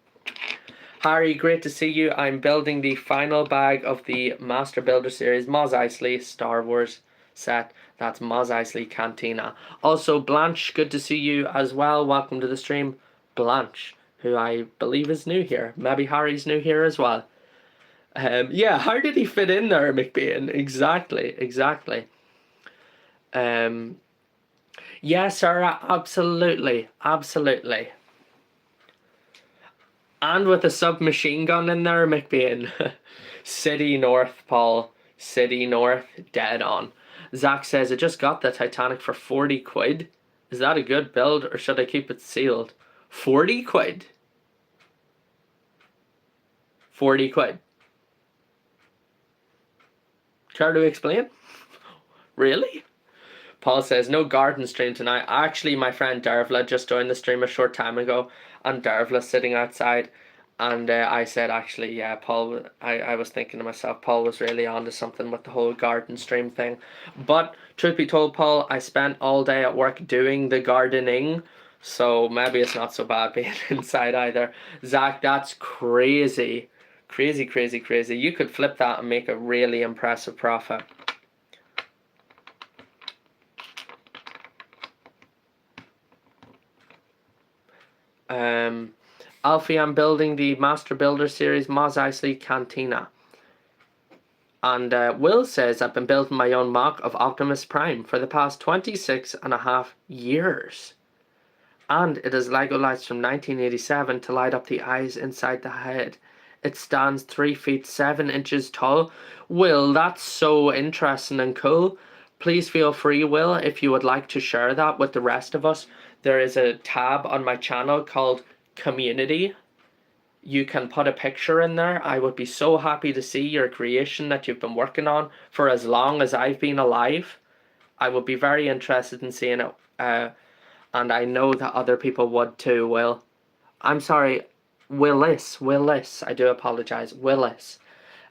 Harry, great to see you. I'm building the final bag of the Master Builder series Mos Eisley Star Wars set. That's Mos Eisley Cantina. Also, Blanche, good to see you as well. Welcome to the stream. Blanche, who I believe is new here. Maybe Harry's new here as well. Yeah, how did he fit in there, McBean? Exactly. Yeah, Sarah, absolutely. And with a submachine gun in there, McBean. City North, Paul. City North, dead on. Zach says, I just got the Titanic for 40 quid. Is that a good build or should I keep it sealed? 40 quid? 40 quid. Care to explain? Really? Paul says, no garden stream tonight. Actually, my friend Dervla just joined the stream a short time ago, and Dervla's sitting outside, and I said, actually, yeah, Paul, I was thinking to myself, Paul was really onto something with the whole garden stream thing. But, truth be told, Paul, I spent all day at work doing the gardening, so maybe it's not so bad being inside either. Zach, that's crazy. Crazy. You could flip that and make a really impressive profit. Alfie, I'm building the Master Builder series Mos Eisley Cantina. And Will says, I've been building my own mock of Optimus Prime for the past 26.5 years. And it has Lego lights from 1987 to light up the eyes inside the head. It stands 3 feet 7 inches tall. Will, that's so interesting and cool. Please feel free, Will, if you would like to share that with the rest of us. There is a tab on my channel called Community. You can put a picture in there. I would be so happy to see your creation that you've been working on for as long as I've been alive. I would be very interested in seeing it. And I know that other people would too, Will. I'm sorry, Willis. I do apologize. Willis.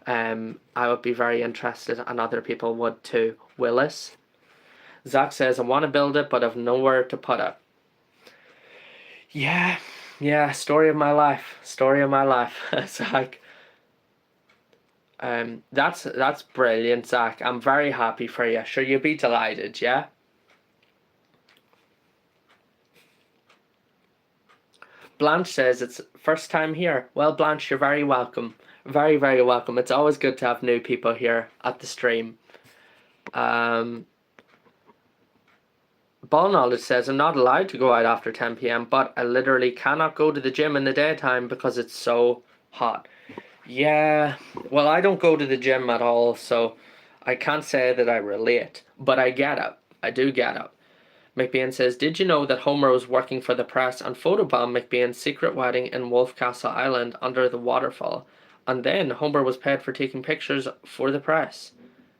I would be very interested and other people would too. Willis. Zach says, I want to build it, but I've nowhere to put it. Yeah, story of my life, Zach. That's brilliant, Zach. I'm very happy for you. Sure, you'll be delighted, yeah? Blanche says it's first time here. Well, Blanche, you're very welcome. Very, very welcome. It's always good to have new people here at the stream. Ball Knowledge says, I'm not allowed to go out after 10 p.m, but I literally cannot go to the gym in the daytime because it's so hot. Yeah, well, I don't go to the gym at all, so I can't say that I relate, but I get it. I do get it. McBean says, did you know that Homer was working for the press and photobombed McBean's secret wedding in Wolfcastle Island under the waterfall? And then Homer was paid for taking pictures for the press.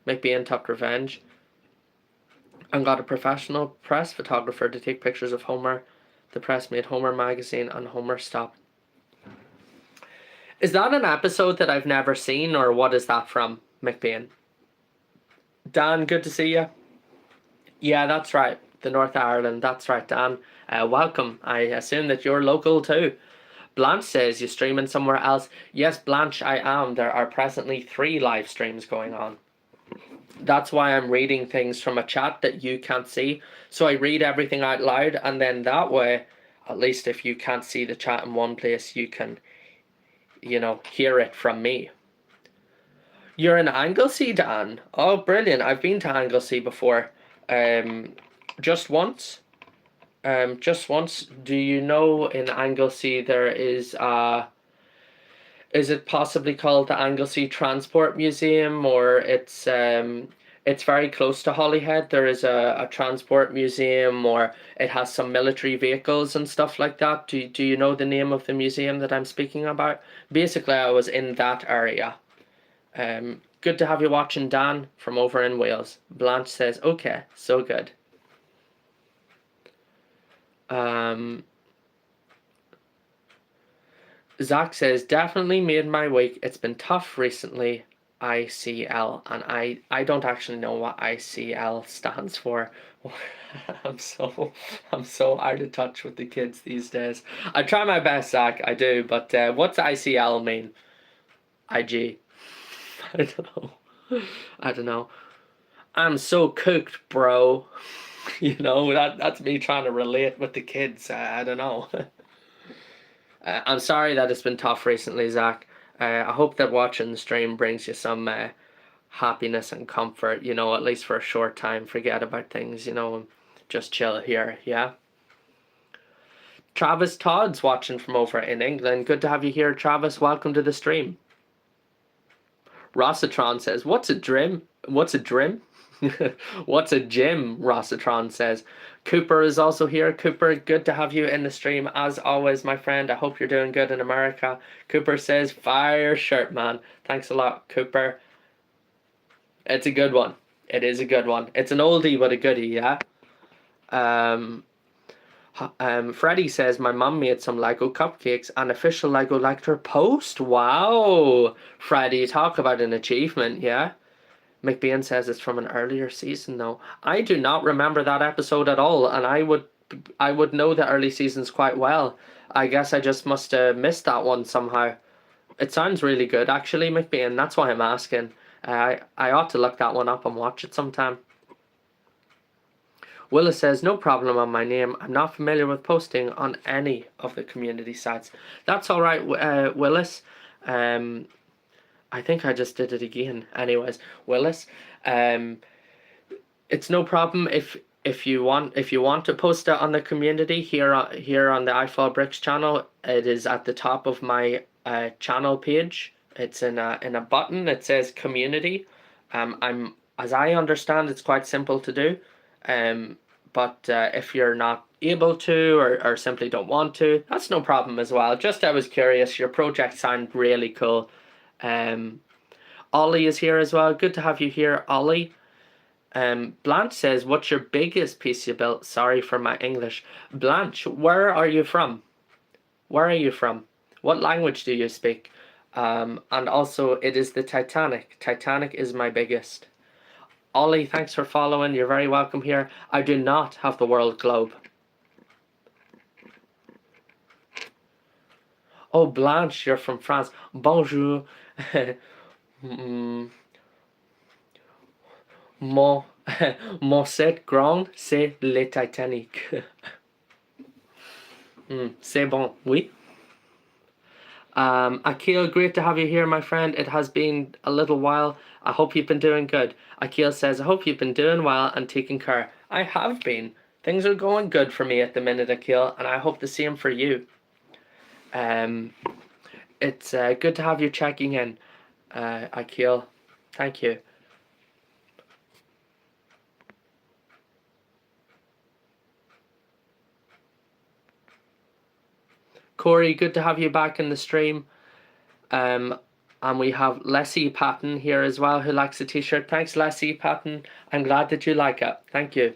McBean took revenge and got a professional press photographer to take pictures of Homer. The press made Homer magazine and Homer stopped. Is that an episode that I've never seen, or what is that from, McBean? Dan, good to see you. Yeah, that's right. The North Ireland, that's right, Dan. Welcome. I assume that you're local too. Blanche says, you streaming somewhere else? Yes, Blanche, I am. There are presently 3 live streams going on. That's why I'm reading things from a chat that you can't see. So I read everything out loud, and then that way, at least if you can't see the chat in one place, you can, hear it from me. You're in Anglesey, Dan? Oh, brilliant. I've been to Anglesey before. Just once. Just once. Do you know in Anglesey there is it possibly called the Anglesey Transport Museum, or it's very close to Holyhead. There is a transport museum, or it has some military vehicles and stuff like that. Do you know the name of the museum that I'm speaking about? Basically, I was in that area. Good to have you watching, Dan, from over in Wales. Blanche says, okay, so good. Zach says, definitely made my week. It's been tough recently, ICL. And I don't actually know what ICL stands for. I'm so out of touch with the kids these days. I try my best, Zach, I do, but what's ICL mean? IG. I don't know. I'm so cooked, bro. That's me trying to relate with the kids. I don't know. I'm sorry that it's been tough recently, Zach. I hope that watching the stream brings you some happiness and comfort, at least for a short time. Forget about things, and just chill here, yeah? Travis Todd's watching from over in England. Good to have you here, Travis. Welcome to the stream. Rossatron says, what's a drim? What's a drim? What's a gym? Rossatron says. Cooper is also here. Cooper, good to have you in the stream as always, my friend. I hope you're doing good in America. Cooper says, fire shirt, man. Thanks a lot, Cooper. It's a good one. It is a good one. It's an oldie but a goodie, yeah? Freddie says, my mum made some Lego cupcakes and official Lego liked her post. Wow. Freddie, talk about an achievement, yeah? McBean says it's from an earlier season though. I do not remember that episode at all, and I would know the early seasons quite well. I guess I just must have missed that one somehow. It sounds really good actually, McBean. That's why I'm asking. I ought to look that one up and watch it sometime. Willis says, no problem on my name. I'm not familiar with posting on any of the community sites. That's all right, Willis. I think I just did it again. Anyways, Willis, it's no problem if you want to post it on the community here on the I Fall Bricks channel. It is at the top of my channel page. It's in a button that says community. As I understand, it's quite simple to do. But if you're not able to or simply don't want to, that's no problem as well. Just I was curious. Your project sounded really cool. Ollie is here as well. Good to have you here, Ollie. Blanche says, what's your biggest piece you built? Sorry for my English. Blanche, where are you from? Where are you from? What language do you speak? And also, it is the Titanic. Titanic is my biggest. Ollie, thanks for following. You're very welcome here. I do not have the world globe. Oh, Blanche, you're from France. Bonjour. Mon set grand, c'est le Titanic. C'est bon, oui. Akil, great to have you here, my friend. It has been a little while. I hope you've been doing good. Akil says, I hope you've been doing well and taking care. I have been. Things are going good for me at the minute, Akil, and I hope the same for you. It's good to have you checking in, Akil. Thank you. Corey, good to have you back in the stream. And we have Leslie Patton here as well, who likes the t-shirt. Thanks, Leslie Patton. I'm glad that you like it. Thank you.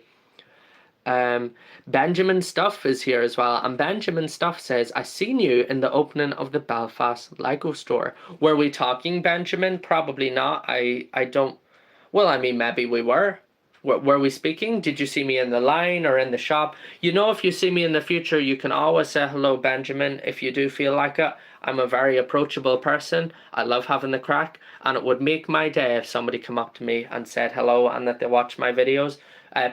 Benjamin Stuff is here as well, and Benjamin Stuff says, I seen you in the opening of the Belfast Lego store. Were we talking, Benjamin? Probably not. I don't, well, I mean, maybe we were. Were we speaking? Did you see me in the line or in the shop? You know, if you see me in the future, you can always say hello, Benjamin, if you do feel like it. I'm a very approachable person. I love having the crack, and it would make my day if somebody come up to me and said hello and that they watch my videos.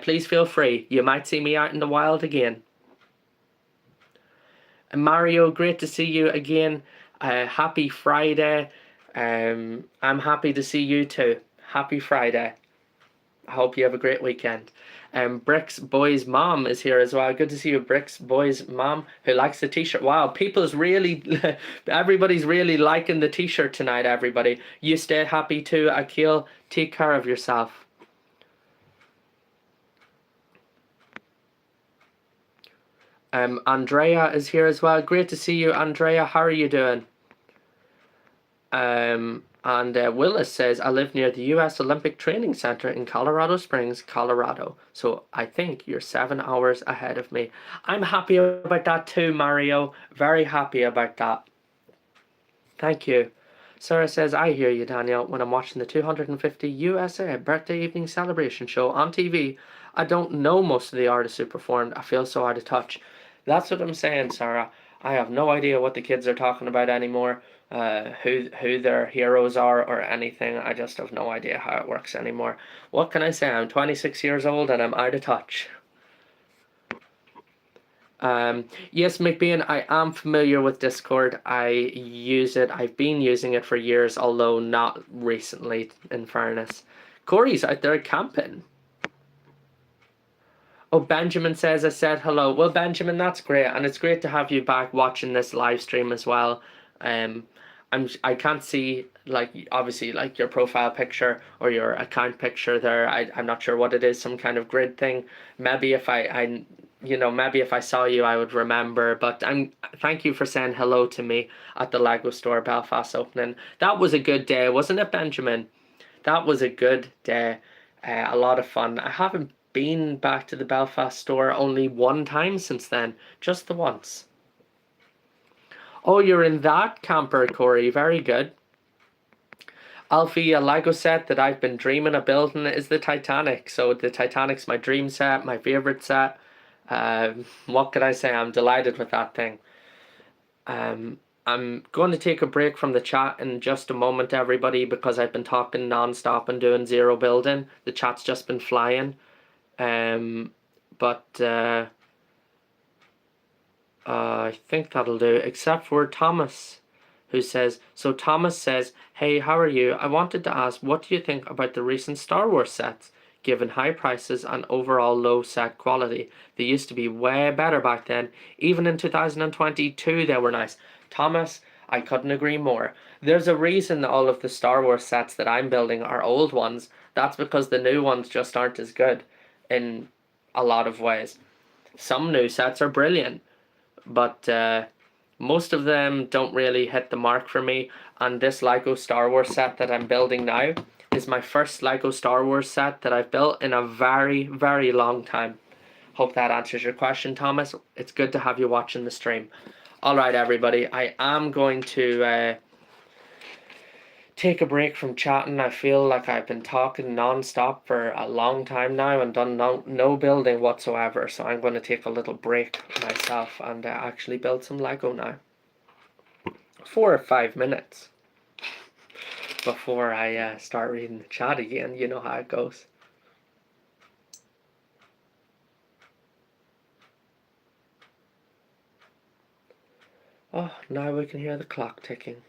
Please feel free. You might see me out in the wild again. And Mario, great to see you again. Happy Friday. I'm happy to see you too. Happy Friday. I hope you have a great weekend. Brick's boy's mom is here as well. Good to see you, Brick's boy's mom, who likes the t-shirt. Wow, people's really, everybody's really liking the t-shirt tonight, everybody. You stay happy too, Akil. Take care of yourself. Andrea is here as well. Great to see you, Andrea. How are you doing? And Willis says, I live near the U.S. Olympic Training Center in Colorado Springs, Colorado. So I think you're 7 hours ahead of me. I'm happy about that too, Mario. Very happy about that. Thank you. Sarah says, I hear you, Daniel. When I'm watching the 250 USA birthday evening celebration show on TV, I don't know most of the artists who performed. I feel so out of touch. That's what I'm saying, Sarah. I have no idea what the kids are talking about anymore. Who their heroes are or anything. I just have no idea how it works anymore. What can I say? I'm 26 years old and I'm out of touch. Yes, McBean, I am familiar with Discord. I use it. I've been using it for years, although not recently, in fairness. Corey's out there camping. Oh, Benjamin says I said hello. Well, Benjamin, that's great, and it's great to have you back watching this live stream as well. I can't see, like, obviously, like your profile picture or your account picture there. I'm not sure what it is, some kind of grid thing. Maybe if maybe if I saw you, I would remember. But thank you for saying hello to me at the Lego store Belfast opening. That was a good day, wasn't it, Benjamin? That was a good day. A lot of fun. I haven't been back to the Belfast store only one time since then, just the once. Oh, you're in that camper, Corey. Very good. Alfie, a Lego set that I've been dreaming of building is the Titanic. So the Titanic's my dream set, my favorite set. What could I say? I'm delighted with that thing. I'm going to take a break from the chat in just a moment, everybody, because I've been talking non-stop and doing zero building. The chat's just been flying. I think that'll do, except for Thomas, who says, so Thomas says, hey, how are you? I wanted to ask, what do you think about the recent Star Wars sets? Given high prices and overall low set quality, they used to be way better back then. Even in 2022, they were nice. Thomas, I couldn't agree more. There's a reason all of the Star Wars sets that I'm building are old ones. That's because the new ones just aren't as good in a lot of ways. Some new sets are brilliant, but most of them don't really hit the mark for me. And this Lego Star Wars set that I'm building now is my first Lego Star Wars set that I've built in a very, very long time. Hope that answers your question, Thomas. It's good to have you watching the stream. Alright, everybody, I am going to take a break from chatting. I feel like I've been talking non-stop for a long time now and done no building whatsoever, so I'm going to take a little break myself and actually build some Lego now. 4 or 5 minutes before I start reading the chat again. You know how it goes. Oh, now we can hear the clock ticking.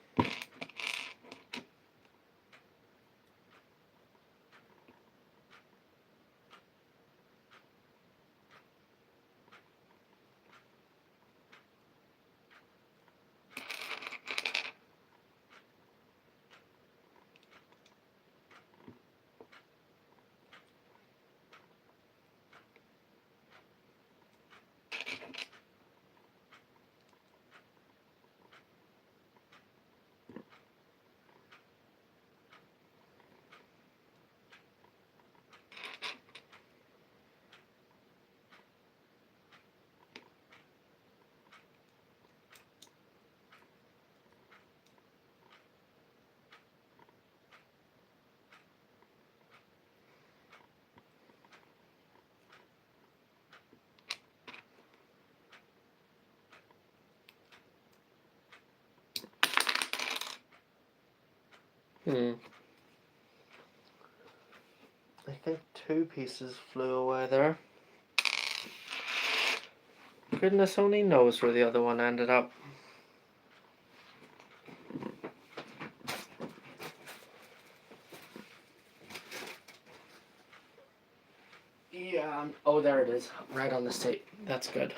I think 2 pieces flew away there. Goodness only knows where the other one ended up. Yeah, oh, there it is, right on the seat. That's good.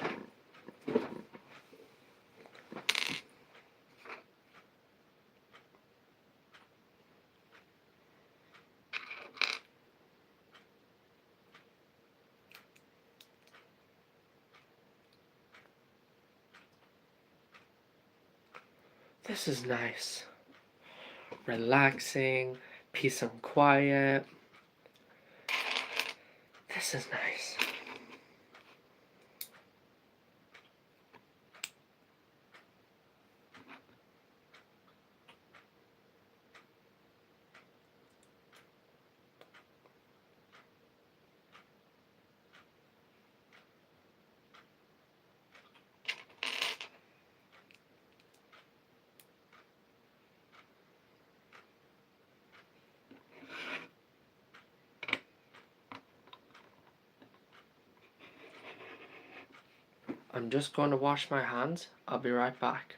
This is nice. Relaxing, peace and quiet. This is nice. I'm just going to wash my hands. I'll be right back.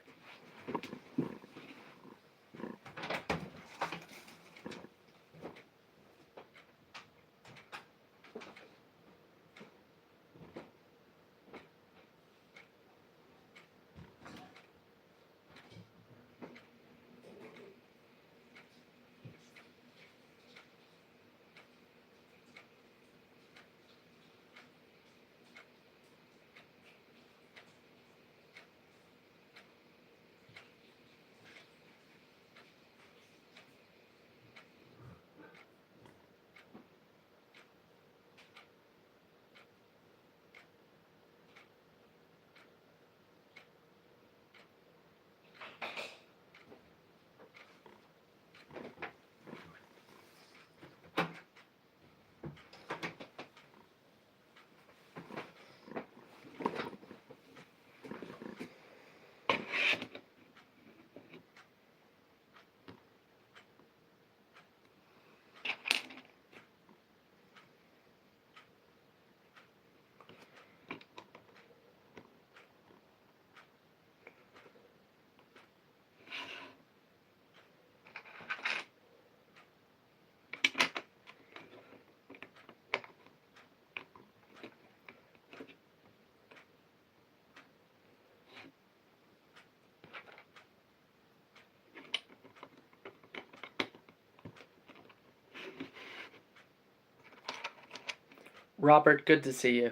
Robert, good to see you.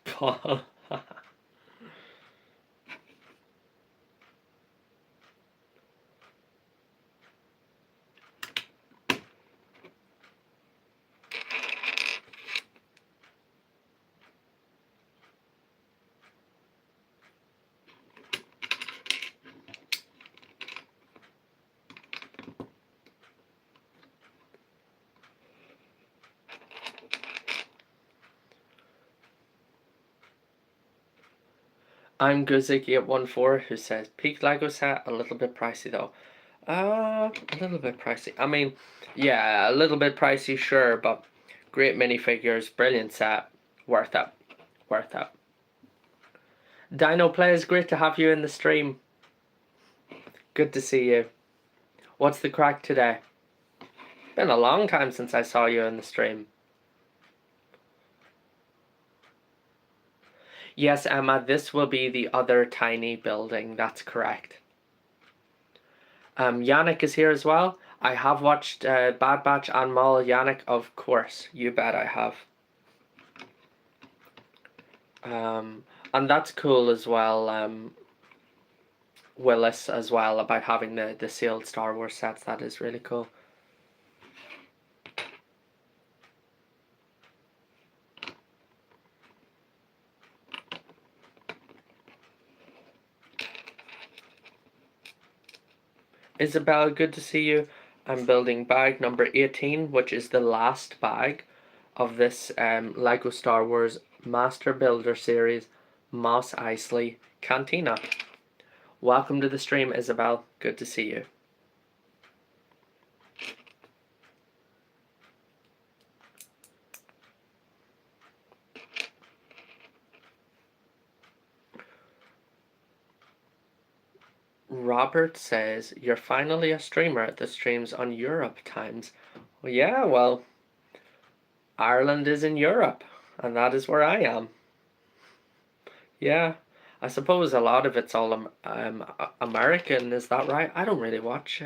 Paul. I'm Guziki814 who says peak Lego set, a little bit pricey though. A little bit pricey. I mean, yeah, a little bit pricey, sure, but great minifigures, brilliant set, worth it, worth it. Dino Players, great to have you in the stream. Good to see you. What's the crack today? Been a long time since I saw you in the stream. Yes, Emma, this will be the other tiny building. That's correct. Yannick is here as well. I have watched Bad Batch and Mall. Yannick, of course. You bet I have. And that's cool as well. Willis as well, about having the sealed Star Wars sets. That is really cool. Isabel, good to see you. I'm building bag number 18, which is the last bag of this Lego Star Wars Master Builder series Mos Eisley Cantina. Welcome to the stream, Isabel. Good to see you. Robert says, you're finally a streamer that streams on Europe times. Well, yeah, well, Ireland is in Europe, and that is where I am. Yeah, I suppose a lot of it's all American, is that right? I don't really watch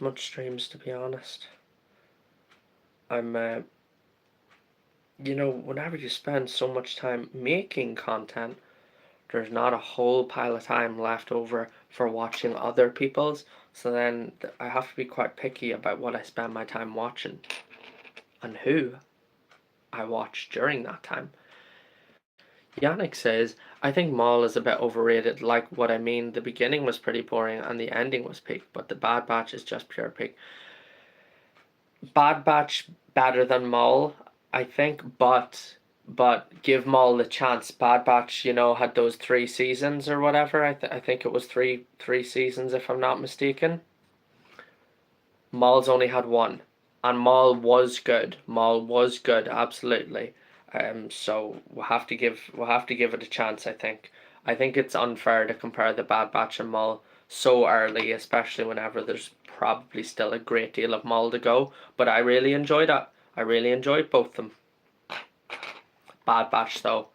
much streams, to be honest. I'm whenever you spend so much time making content, there's not a whole pile of time left over for watching other people's, so then I have to be quite picky about what I spend my time watching and who I watch during that time. Yannick says, I think Maul is a bit overrated. Like what I mean, the beginning was pretty boring and the ending was peak, but the Bad Batch is just pure peak. Bad Batch better than Maul, I think, but give Maul the chance. Bad Batch, had those 3 seasons or whatever. I think it was three seasons, if I'm not mistaken. Maul's only had 1, and Maul was good. Maul was good, absolutely. So we'll have to give it a chance. I think it's unfair to compare the Bad Batch and Maul so early, especially whenever there's probably still a great deal of Maul to go. But I really enjoyed it. I really enjoyed both of them. Bad Batch though,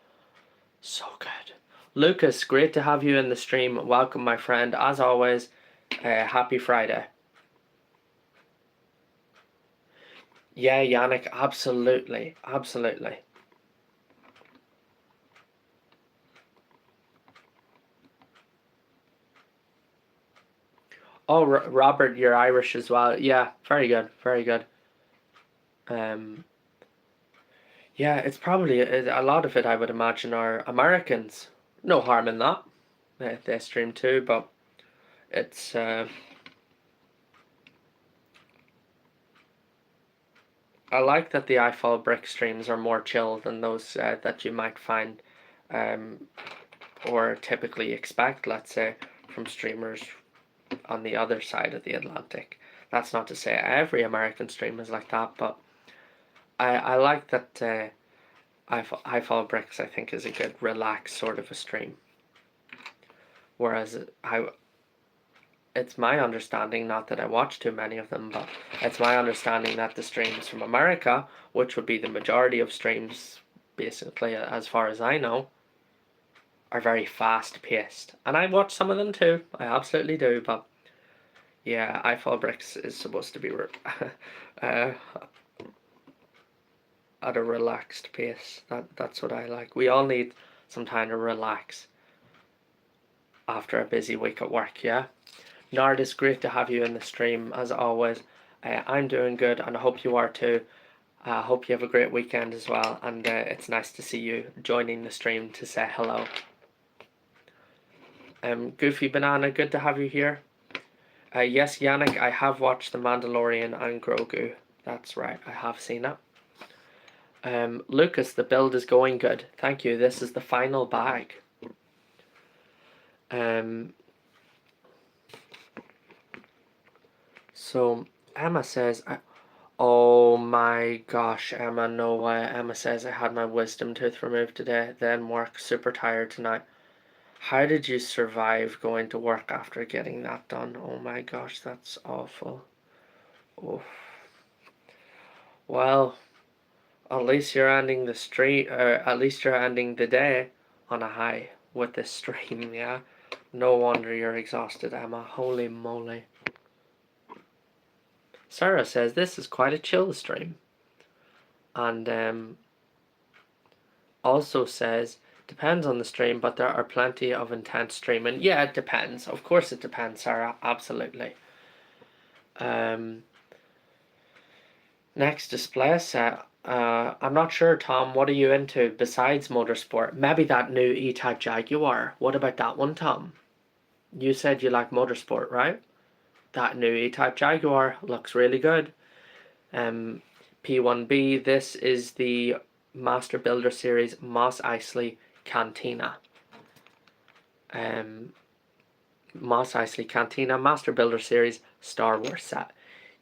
so good. Lucas, great to have you in the stream. Welcome, my friend. As always, happy Friday. Yeah, Yannick, absolutely, absolutely. Oh, Robert, you're Irish as well. Yeah, very good, very good. Yeah, it's probably a lot of it, I would imagine, are Americans. No harm in that. They stream too, but it's I like that the I Fall Brick streams are more chill than those that you might find or typically expect, let's say, from streamers on the other side of the Atlantic. That's not to say every American stream is like that, but I like that I Fall Bricks, I think, is a good relaxed sort of a stream. Whereas it's my understanding, not that I watch too many of them, but it's my understanding that the streams from America, which would be the majority of streams, basically, as far as I know, are very fast paced. And I watch some of them too, I absolutely do, but yeah, I Fall Bricks is supposed to be at a relaxed pace. That's what I like. We all need some time to relax after a busy week at work, yeah? Nard, it's great to have you in the stream, as always. I'm doing good, and I hope you are too. I hope you have a great weekend as well, and it's nice to see you joining the stream to say hello. Goofy Banana, good to have you here. Yes, Yannick, I have watched The Mandalorian and Grogu. That's right, I have seen it. Lucas, the build is going good. Thank you. This is the final bag. So Emma says, Oh my gosh, Emma, no way. Emma says I had my wisdom tooth removed today, then work, super tired tonight. How did you survive going to work after getting that done? Oh my gosh, that's awful. Oh. Well, at least you're ending the stream, or at least you're ending the day on a high with this stream, yeah? No wonder you're exhausted, Emma. Holy moly. Sarah says this is quite a chill stream. And also says, depends on the stream, but there are plenty of intense streaming. Yeah, it depends. Of course it depends, Sarah. Absolutely. Next display set. I'm not sure, Tom. What are you into besides motorsport? Maybe that new E-Type Jaguar. What about that one, Tom? You said you like motorsport, right? That new E-Type Jaguar looks really good. P1B. This is the Master Builder Series Mos Eisley Cantina. Mos Eisley Cantina Master Builder Series Star Wars set.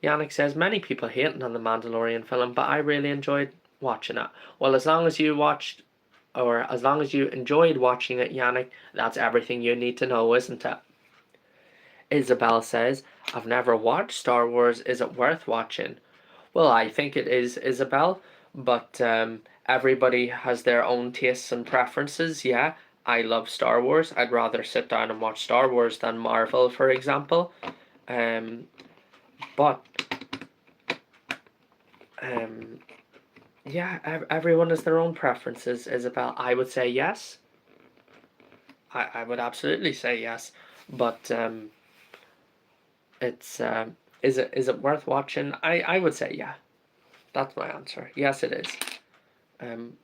Yannick says many people hating on the Mandalorian film, but I really enjoyed watching it. Well, as long as you watched, or as long as you enjoyed watching it, Yannick, that's everything you need to know, isn't it? Isabel says, I've never watched Star Wars. Is it worth watching? Well, I think it is, Isabel, but everybody has their own tastes and preferences, yeah. I love Star Wars. I'd rather sit down and watch Star Wars than Marvel, for example. But yeah, everyone has their own preferences, Isabel. I would say yes. I would absolutely say yes. But it's is it worth watching? I would say yeah. That's my answer. Yes, it is.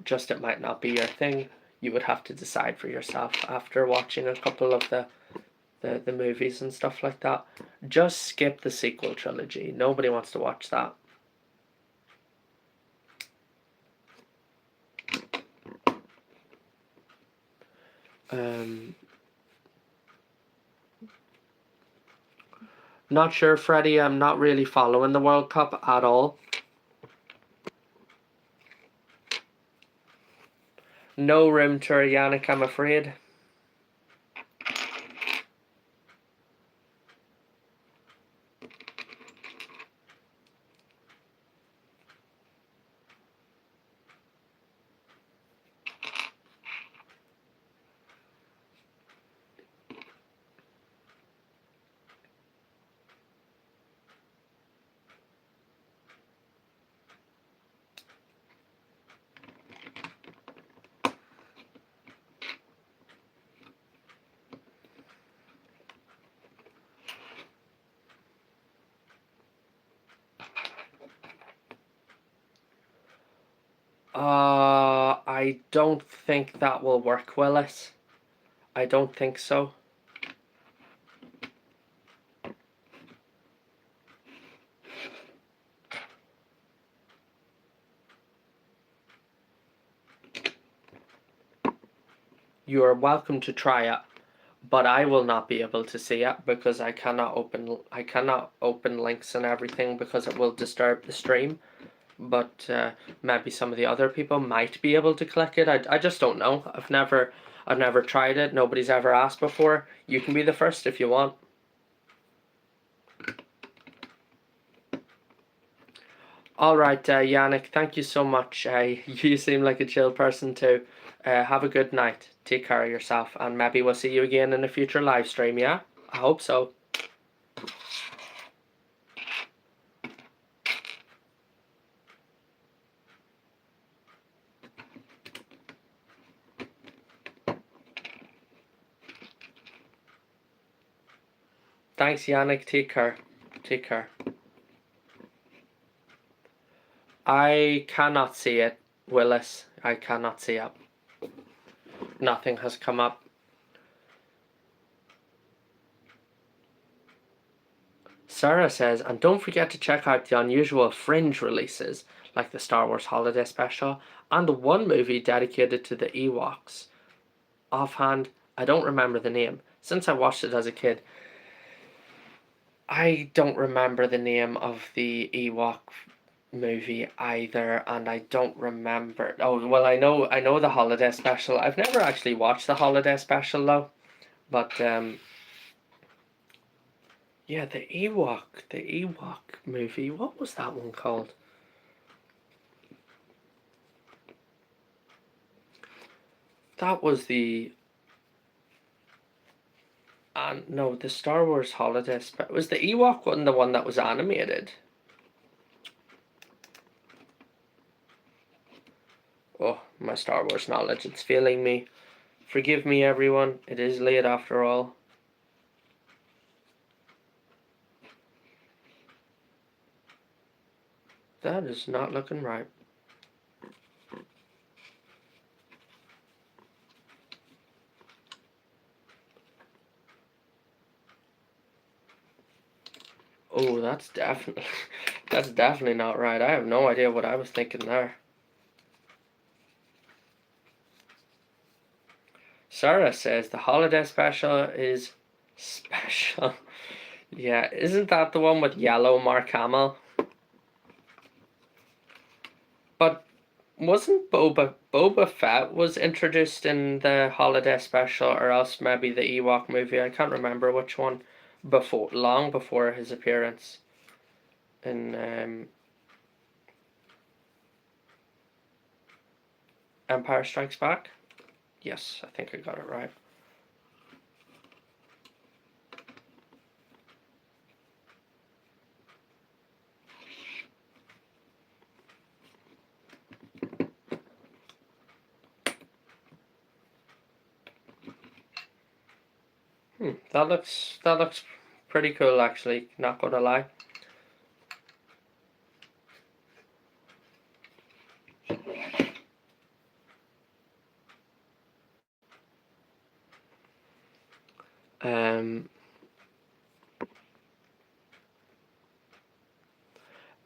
Just it might not be your thing. You would have to decide for yourself after watching a couple of the movies and stuff like that. Just skip the sequel trilogy. Nobody wants to watch that. Not sure, Freddie. I'm not really following the World Cup at all. No room tour, Yannick, I'm afraid. I don't think that will work, Willis. I don't think so. You are welcome to try it, but I will not be able to see it because I cannot open links and everything because it will disturb the stream. But maybe some of the other people might be able to click it. I just don't know. I've never tried it. Nobody's ever asked before. You can be the first if you want. All right, Yannick, thank you so much. You seem like a chill person too. Have a good night. Take care of yourself, and maybe we'll see you again in a future live stream, yeah? I hope so. Thanks, Yannick. Take care. Take care. I cannot see it, Willis. I cannot see it. Nothing has come up. Sarah says, and don't forget to check out the unusual fringe releases, like the Star Wars Holiday Special, and the one movie dedicated to the Ewoks. Offhand, I don't remember the name, since I watched it as a kid. I don't remember the name of the Ewok movie either, and I don't remember. Oh well, I know the holiday special. I've never actually watched the holiday special though, but yeah, the Ewok movie. What was that one called? That was the no, the Star Wars holiday special. Was the Ewok one the one that was animated? Oh, my Star Wars knowledge, it's failing me. Forgive me, everyone. It is late after all. That is not looking right. Oh, that's definitely that's definitely not right. I have no idea what I was thinking there. Sarah says the holiday special is special. Yeah, isn't that the one with yellow Mark Hamill? But wasn't Boba Fett was introduced in the holiday special, or else maybe the Ewok movie? I can't remember which one. Long before his appearance in Empire Strikes Back. Yes, I think I got it right. That looks pretty cool actually, not gonna lie.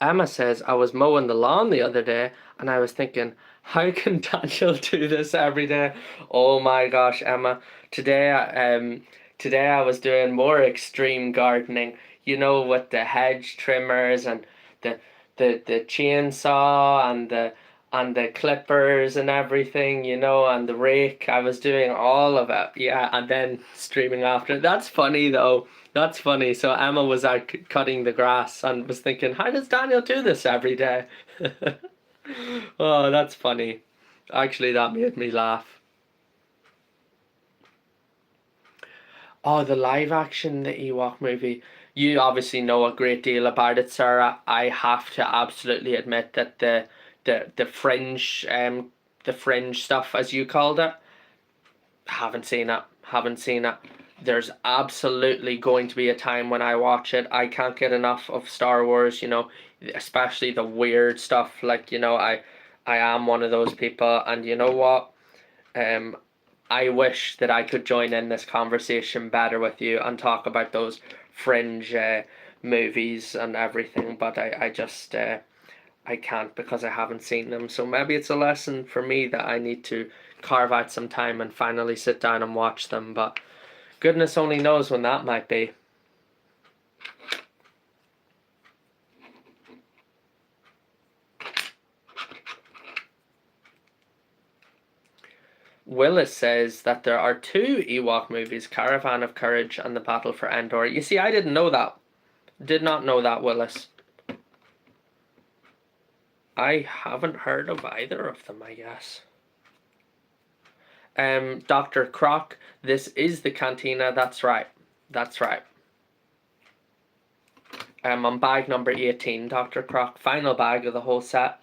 Emma says, I was mowing the lawn the other day and I was thinking, how can Daniel do this every day? Oh my gosh, Emma. Today I was doing more extreme gardening, you know, with the hedge trimmers and the the chainsaw and the clippers and everything, you know, and the rake. I was doing all of it, yeah, and then streaming after. That's funny though. That's funny. So Emma was out cutting the grass and was thinking, how does Daniel do this every day? Oh, that's funny. Actually, that made me laugh. Oh, the live action, the Ewok movie. You obviously know a great deal about it, Sarah. I have to absolutely admit that the fringe stuff, as you called it, haven't seen it. Haven't seen it. There's absolutely going to be a time when I watch it. I can't get enough of Star Wars, you know, especially the weird stuff. Like, you know, I am one of those people, and you know what? Um, I wish that I could join in this conversation better with you and talk about those fringe movies and everything, but I just I can't because I haven't seen them. So maybe it's a lesson for me that I need to carve out some time and finally sit down and watch them, but goodness only knows when that might be. Willis says that there are two Ewok movies, Caravan of Courage and The Battle for Endor. You see, I didn't know that. Did not know that, Willis. I haven't heard of either of them, I guess. Dr. Croc, this is the cantina, that's right. That's right. On bag number 18, Dr. Croc, final bag of the whole set.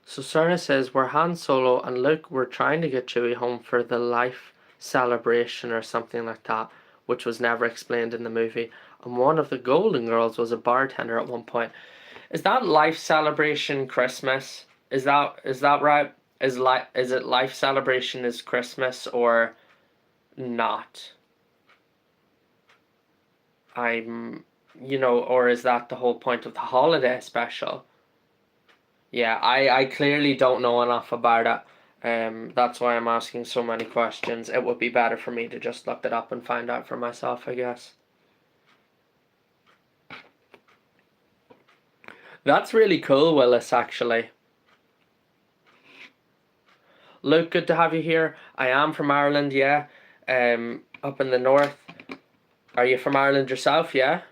So Sarah says, where Han Solo and Luke were trying to get Chewie home for the life celebration or something like that, which was never explained in the movie, and one of the Golden Girls was a bartender at one point. Is that life celebration Christmas? Is that right? Is it life celebration is Christmas or not? I'm, or is that the whole point of the holiday special? Yeah, I clearly don't know enough about it. That's why I'm asking so many questions. It would be better for me to just look it up and find out for myself, I guess. That's really cool, Willis, actually. Luke, good to have you here. I am from Ireland, yeah. Up in the north. Are you from Ireland yourself, yeah?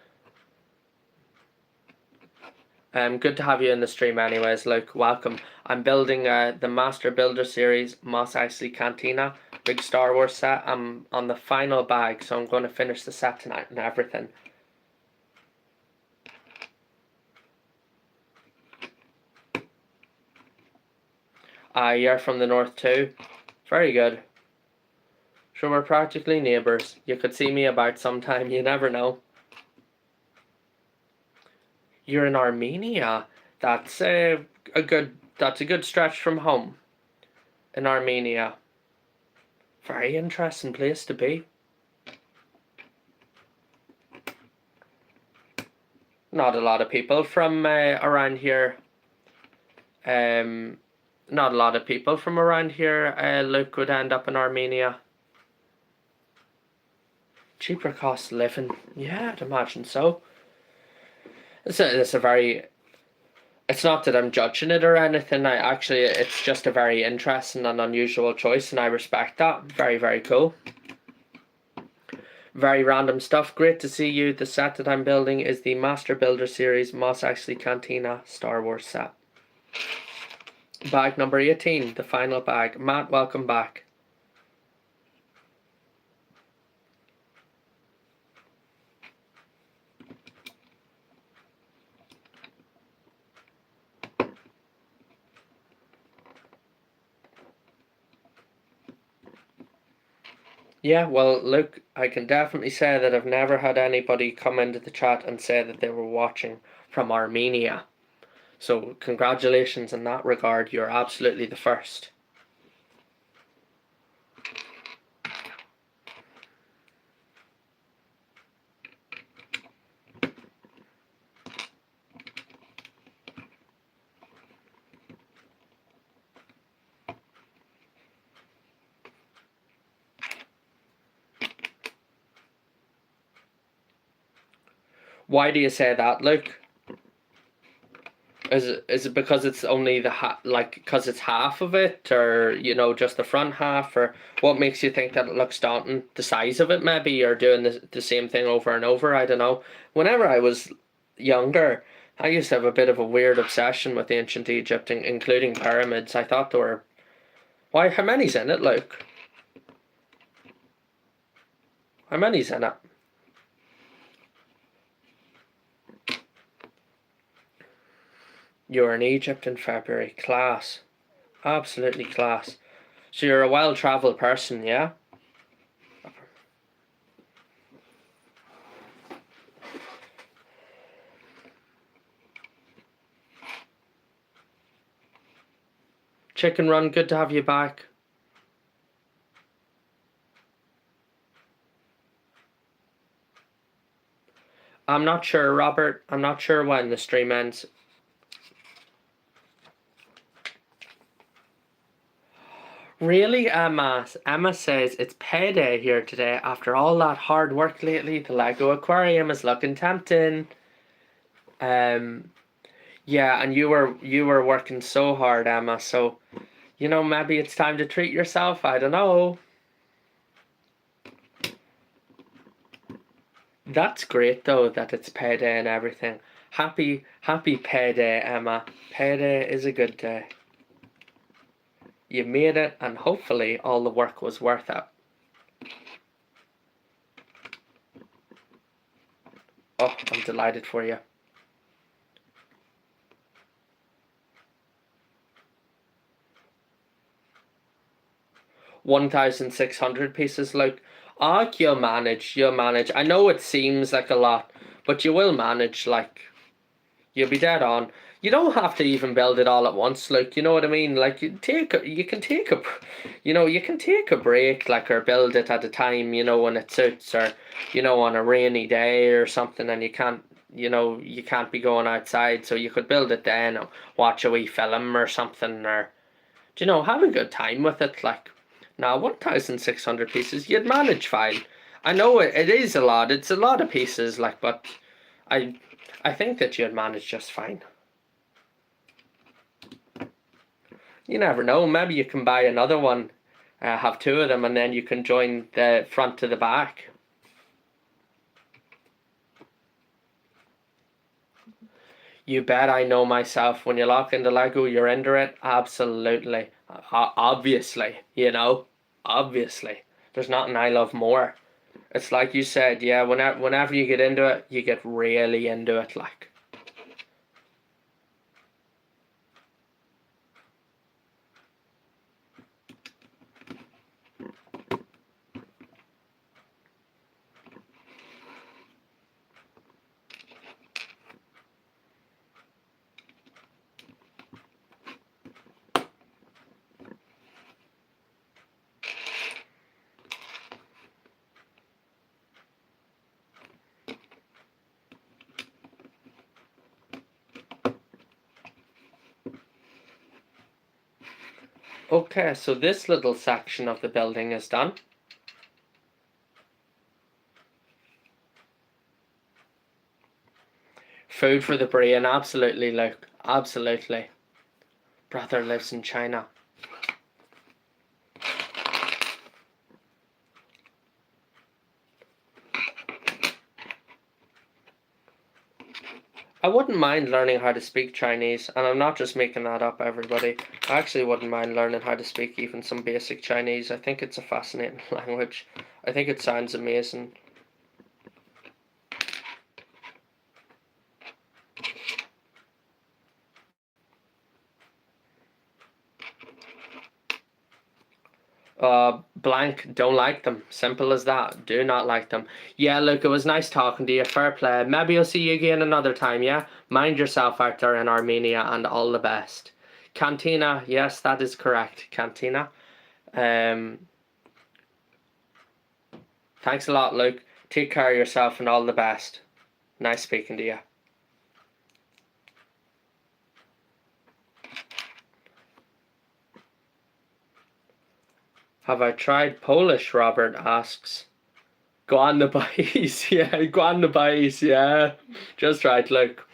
Good to have you in the stream anyways, Luke. Welcome. I'm building the Master Builder series, Mos Eisley Cantina, big Star Wars set. I'm on the final bag, so I'm going to finish the set tonight and everything. You're from the north too? Very good. So we're practically neighbours. You could see me about sometime, you never know. You're in Armenia. That's a good stretch from home. In Armenia. Very interesting place to be. Not a lot of people from around here. Not a lot of people from around here, Luke, would end up in Armenia. Cheaper cost of living. Yeah, I'd imagine so. It's a very... It's not that I'm judging it or anything. It's just a very interesting and unusual choice, and I respect that. Very, very cool. Very random stuff. Great to see you. The set that I'm building is the Master Builder series Mos Eisley Cantina Star Wars set. Bag number 18, the final bag. Matt, welcome back. Yeah, well, look, I can definitely say that I've never had anybody come into the chat and say that they were watching from Armenia. So congratulations in that regard, you're absolutely the first. Why do you say that, Luke? Is it because it's only because it's half of it, or just the front half, or what makes you think that it looks daunting? The size of it, maybe, or doing the same thing over and over. I don't know. Whenever I was younger, I used to have a bit of a weird obsession with ancient Egypt, including pyramids. I thought they were... Why? How many's in it, Luke? How many's in it? You were in Egypt in February. Class. Absolutely class. So you're a well-travelled person, yeah? Chicken Run, good to have you back. I'm not sure, Robert. I'm not sure when the stream ends. Really, Emma? Emma says it's payday here today. After all that hard work lately, the Lego aquarium is looking tempting. Yeah, and you were working so hard, Emma. So, maybe it's time to treat yourself. I don't know. That's great though that it's payday and everything. Happy payday, Emma. Payday is a good day. You made it, and hopefully all the work was worth it. Oh, I'm delighted for you. 1,600 pieces, Luke. You'll manage. I know it seems like a lot, but you will manage. You'll be dead on. You don't have to even build it all at once, like, you know what I mean? Like, you can take a, you can take a break, like, or build it at a time, when it suits, or, on a rainy day or something, and you can't be going outside, so you could build it then, or watch a wee film or something, or, have a good time with it, like. Now, 1,600 pieces, you'd manage fine. I know it is a lot, it's a lot of pieces, like, but I think that you'd manage just fine. You never know. Maybe you can buy another one, have two of them, and then you can join the front to the back. You bet I know myself. When you lock into Lego, you're into it. Absolutely. Obviously, Obviously. There's nothing I love more. It's like you said, yeah, whenever you get into it, you get really into it, like. Okay, so this little section of the building is done. Food for the brain, absolutely, Luke. Absolutely. Brother lives in China. I wouldn't mind learning how to speak Chinese, and I'm not just making that up, everybody. I actually wouldn't mind learning how to speak even some basic Chinese. I think it's a fascinating language. I think it sounds amazing. Blank, don't like them. Simple as that. Do not like them. Yeah, look, it was nice talking to you. Fair play. Maybe I'll see you again another time, yeah? Mind yourself out there in Armenia, and all the best. Cantina, yes, that is correct. Cantina. Thanks a lot, Luke. Take care of yourself and all the best. Nice speaking to you. Have I tried Polish? Robert asks. Go on the base, yeah, go on the base, yeah. Just right, Luke.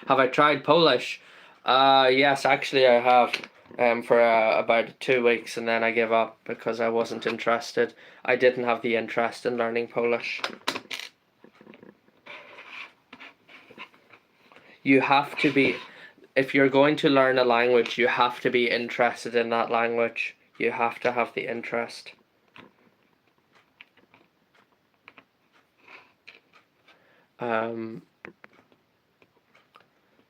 Have I tried Polish? Yes, actually I have. For about 2 weeks, and then I gave up because I wasn't interested. I didn't have the interest in learning Polish. You have to be, if you're going to learn a language, you have to be interested in that language. You have to have the interest.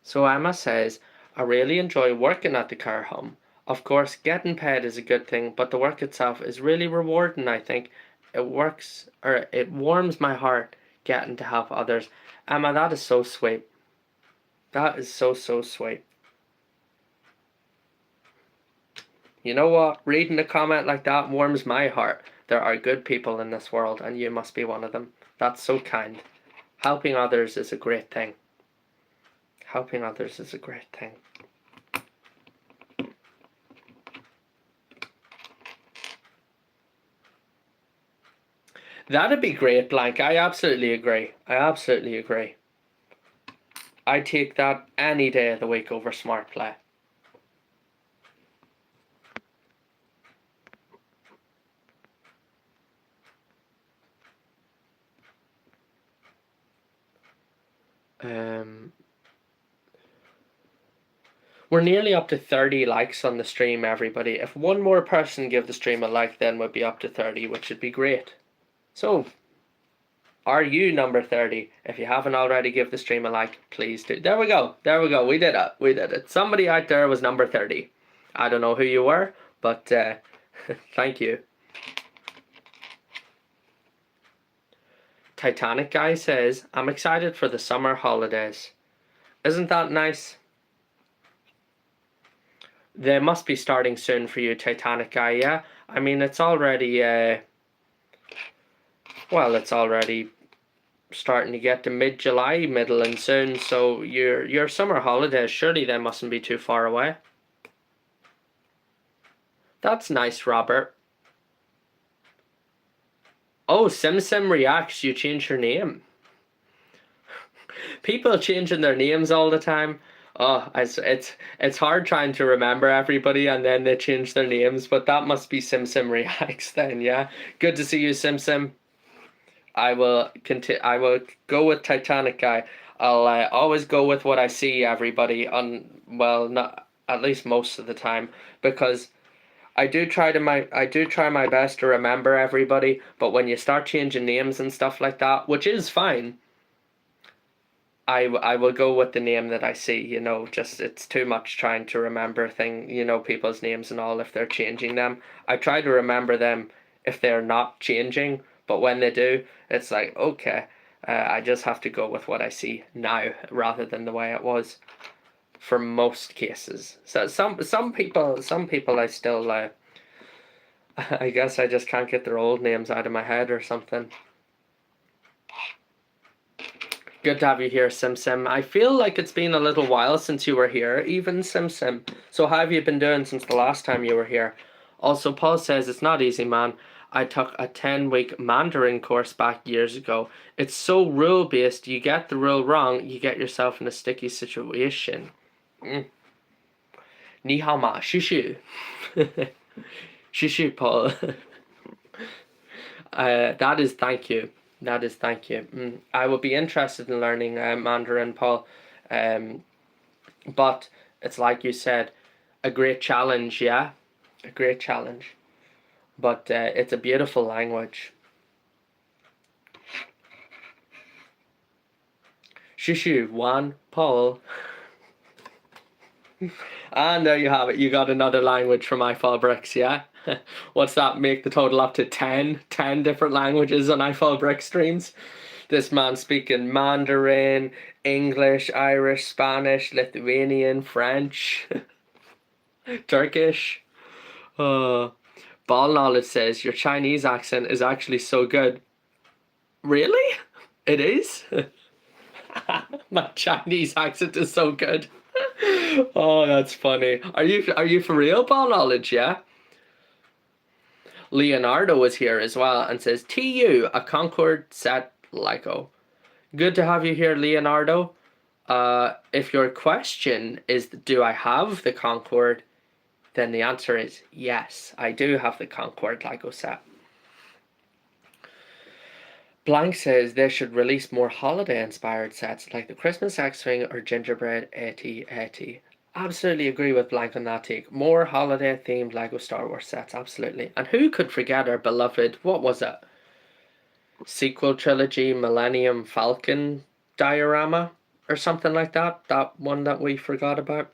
So Emma says, I really enjoy working at the care home. Of course, getting paid is a good thing, but the work itself is really rewarding, I think. It warms my heart getting to help others. Emma, that is so sweet. That is so, so sweet. You know what? Reading a comment like that warms my heart. There are good people in this world, and you must be one of them. That's so kind. Helping others is a great thing. Helping others is a great thing. That'd be great, Blank. I absolutely agree. I absolutely agree. I take that any day of the week over Smart Play. We're nearly up to 30 likes on the stream, everybody. If one more person give the stream a like, then we'll be up to 30, which would be great. So, are you number 30? If you haven't already, give the stream a like, please do. There we go. There we go. We did it. We did it. Somebody out there was number 30. I don't know who you were, but thank you. Titanic Guy says, I'm excited for the summer holidays. Isn't that nice? They must be starting soon for you, Titanic guy, yeah? I mean, it's already, well, it's already starting to get to mid-July, middle and soon, so your summer holidays, surely they mustn't be too far away. That's nice, Robert. Oh, SimSim reacts, you changed your name. People changing their names all the time. Oh, it's hard trying to remember everybody and then they change their names, but that must be SimSim reacts then, yeah. Good to see you, SimSim. I will go with Titanic guy. I'll always go with what I see, everybody, on, well, not at least most of the time, because I do try my best to remember everybody, but when you start changing names and stuff like that, which is fine, I will go with the name that I see, you know, just it's too much trying to remember people's names and all if they're changing them. I try to remember them if they're not changing, but when they do, it's like, okay, I just have to go with what I see now rather than the way it was for most cases. So some people I still I guess I just can't get their old names out of my head or something. Good to have you here, SimSim. I feel like it's been a little while since you were here, even SimSim. So how have you been doing since the last time you were here? Also, Paul says, it's not easy, man. I took a 10-week Mandarin course back years ago. It's so rule-based, you get the rule wrong, you get yourself in a sticky situation. Ni hao ma, shu shu. Shu shu, Paul. That is thank you. That is thank you. I would be interested in learning Mandarin, Paul. But it's like you said, a great challenge, yeah? A great challenge. But it's a beautiful language. Shushu, Juan, Paul. And there you have it. You got another language from iFall Bricks, yeah? What's that make the total up to 10? 10 different languages on iFall Brick streams? This man speaking Mandarin, English, Irish, Spanish, Lithuanian, French, Turkish. Ball Knowledge says, your Chinese accent is actually so good. Really? It is? My Chinese accent is so good. Oh, that's funny. Are you for real, Ball Knowledge, yeah? Leonardo was here as well and says, TU, a Concord set Lyco. Good to have you here, Leonardo. If your question is, do I have the Concord? Then the answer is yes, I do have the Concord Lyco set. Blank says they should release more holiday-inspired sets like the Christmas X-Wing or Gingerbread 8080. Absolutely agree with Blank on that take. More holiday-themed LEGO Star Wars sets, absolutely. And who could forget our beloved, what was it? Sequel trilogy, Millennium Falcon diorama or something like that. That one that we forgot about.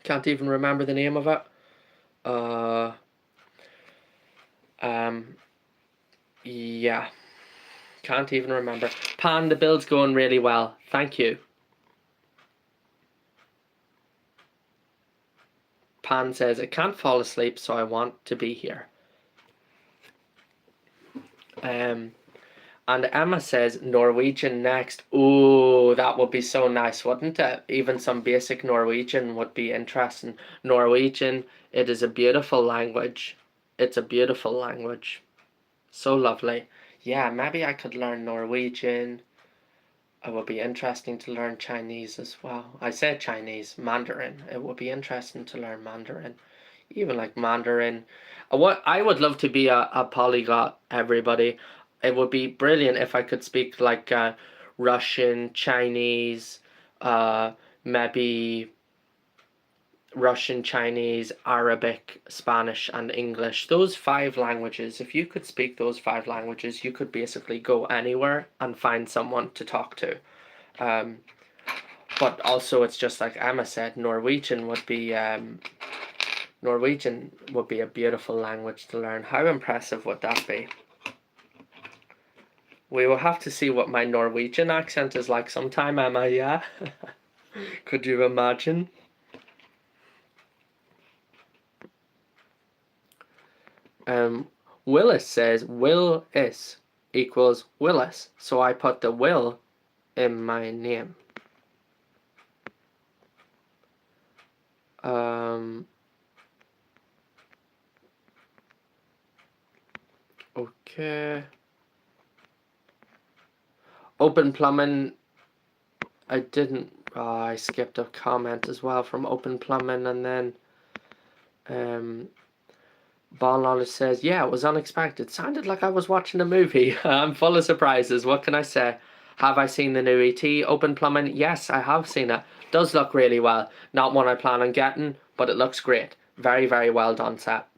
Can't even remember the name of it. Yeah. Can't even remember. Pan, the build's going really well. Thank you. Pan says, I can't fall asleep, so I want to be here. And Emma says, Norwegian next. Ooh, that would be so nice, wouldn't it? Even some basic Norwegian would be interesting. Norwegian, it is a beautiful language. It's a beautiful language. So lovely. Yeah, maybe I could learn Norwegian. It would be interesting to learn Chinese as well. I said Chinese, Mandarin. It would be interesting to learn Mandarin. Even like Mandarin. What I would love to be a polyglot, everybody. It would be brilliant if I could speak like Russian, Chinese, maybe Russian, Chinese, Arabic, Spanish, and English. Those 5 languages, if you could speak those 5 languages, you could basically go anywhere and find someone to talk to. But also, it's just like Emma said, Norwegian would be a beautiful language to learn. How impressive would that be? We will have to see what my Norwegian accent is like sometime, Emma, yeah? Could you imagine? Willis says Will-is equals Willis. So I put the Will in my name. Okay. Open Plumbing. I didn't. I skipped a comment as well from Open Plumbing, and then Ball Knowledge says, yeah, it was unexpected. Sounded like I was watching a movie. I'm full of surprises. What can I say? Have I seen the new ET? Open Plumbing? Yes, I have seen it. Does look really well. Not one I plan on getting, but it looks great. Very, very well done set.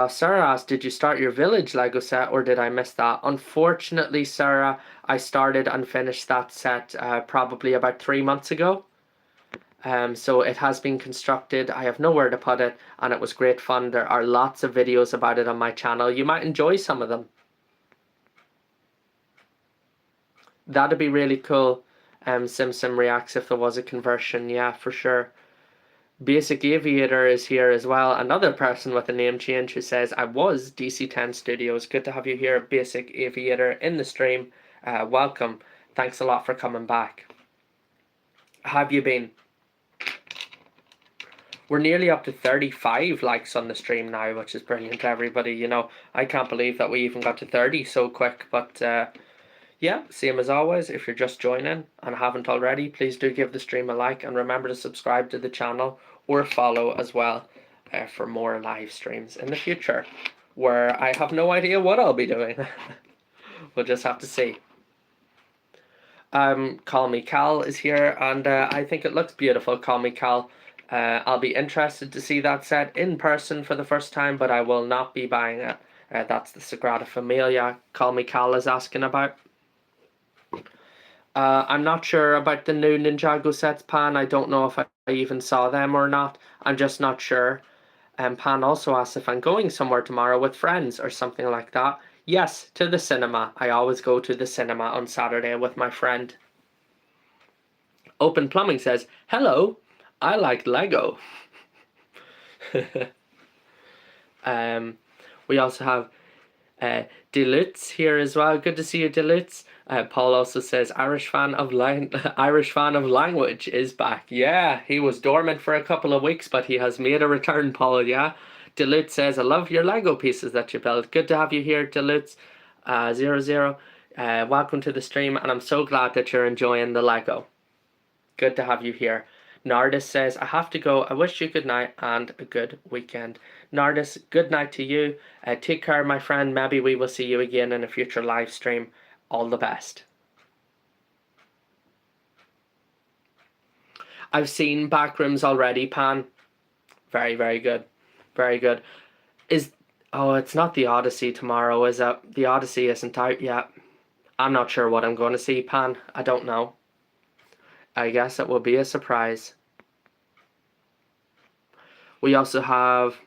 Sarah asked, did you start your Village Lego set or did I miss that? Unfortunately, Sarah, I started and finished that set probably about 3 months ago. So it has been constructed. I have nowhere to put it, and it was great fun. There are lots of videos about it on my channel. You might enjoy some of them. That'd be really cool. Sim reacts if there was a conversion. Yeah, for sure. Basic Aviator is here as well. Another person with a name change who says, I was DC10 Studios. Good to have you here, Basic Aviator, in the stream. Welcome. Thanks a lot for coming back. How have you been? We're nearly up to 35 likes on the stream now, which is brilliant, everybody. You know, I can't believe that we even got to 30 so quick. But yeah, same as always, if you're just joining and haven't already, please do give the stream a like. And remember to subscribe to the channel or follow as well for more live streams in the future, where I have no idea what I'll be doing. We'll just have to see. Call Me Cal is here, and I think it looks beautiful. Call Me Cal. I'll be interested to see that set in person for the first time, but I will not be buying it. That's the Sagrada Familia Call Me Cal is asking about. I'm not sure about the new Ninjago sets, Pan. I don't know if I even saw them or not. I'm just not sure. Pan also asks if I'm going somewhere tomorrow with friends or something like that. Yes, to the cinema. I always go to the cinema on Saturday with my friend. Open Plumbing says, hello, I like Lego. We also have Delutz here as well. Good to see you, Delutz. Paul also says Irish fan of language is back. Yeah, he was dormant for a couple of weeks, but he has made a return, Paul. Yeah. Delutz says, I love your Lego pieces that you built. Good to have you here, Delutz. 00. Welcome to the stream, and I'm so glad that you're enjoying the Lego. Good to have you here. Nardis says, I have to go. I wish you good night and a good weekend. Nardis, good night to you. Take care, my friend. Maybe we will see you again in a future live stream. All the best. I've seen Backrooms already, Pan. Very, very good. Very good. Oh, it's not the Odyssey tomorrow, is it? The Odyssey isn't out yet. I'm not sure what I'm going to see, Pan. I don't know. I guess it will be a surprise. We also have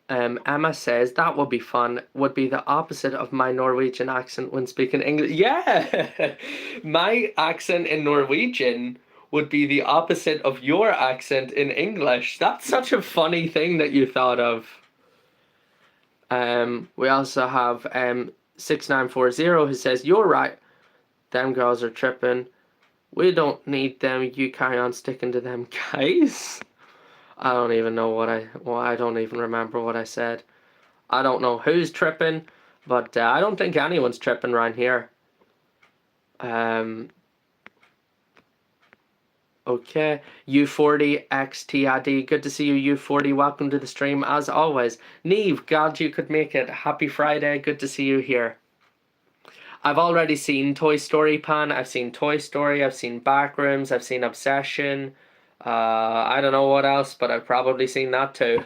Emma says, that would be fun. Would be the opposite of my Norwegian accent when speaking English. Yeah! My accent in Norwegian would be the opposite of your accent in English. That's such a funny thing that you thought of. We also have 6940 who says, you're right. Them girls are tripping. We don't need them. You carry on sticking to them guys. I don't even know I don't even remember what I said. I don't know who's tripping, but I don't think anyone's tripping around here. Okay, U40XTID, good to see you, U40. Welcome to the stream as always. Neve, glad you could make it. Happy Friday, good to see you here. I've already seen Toy Story, Pan. I've seen Toy Story, I've seen Backrooms, I've seen Obsession. I don't know what else, but I've probably seen that too.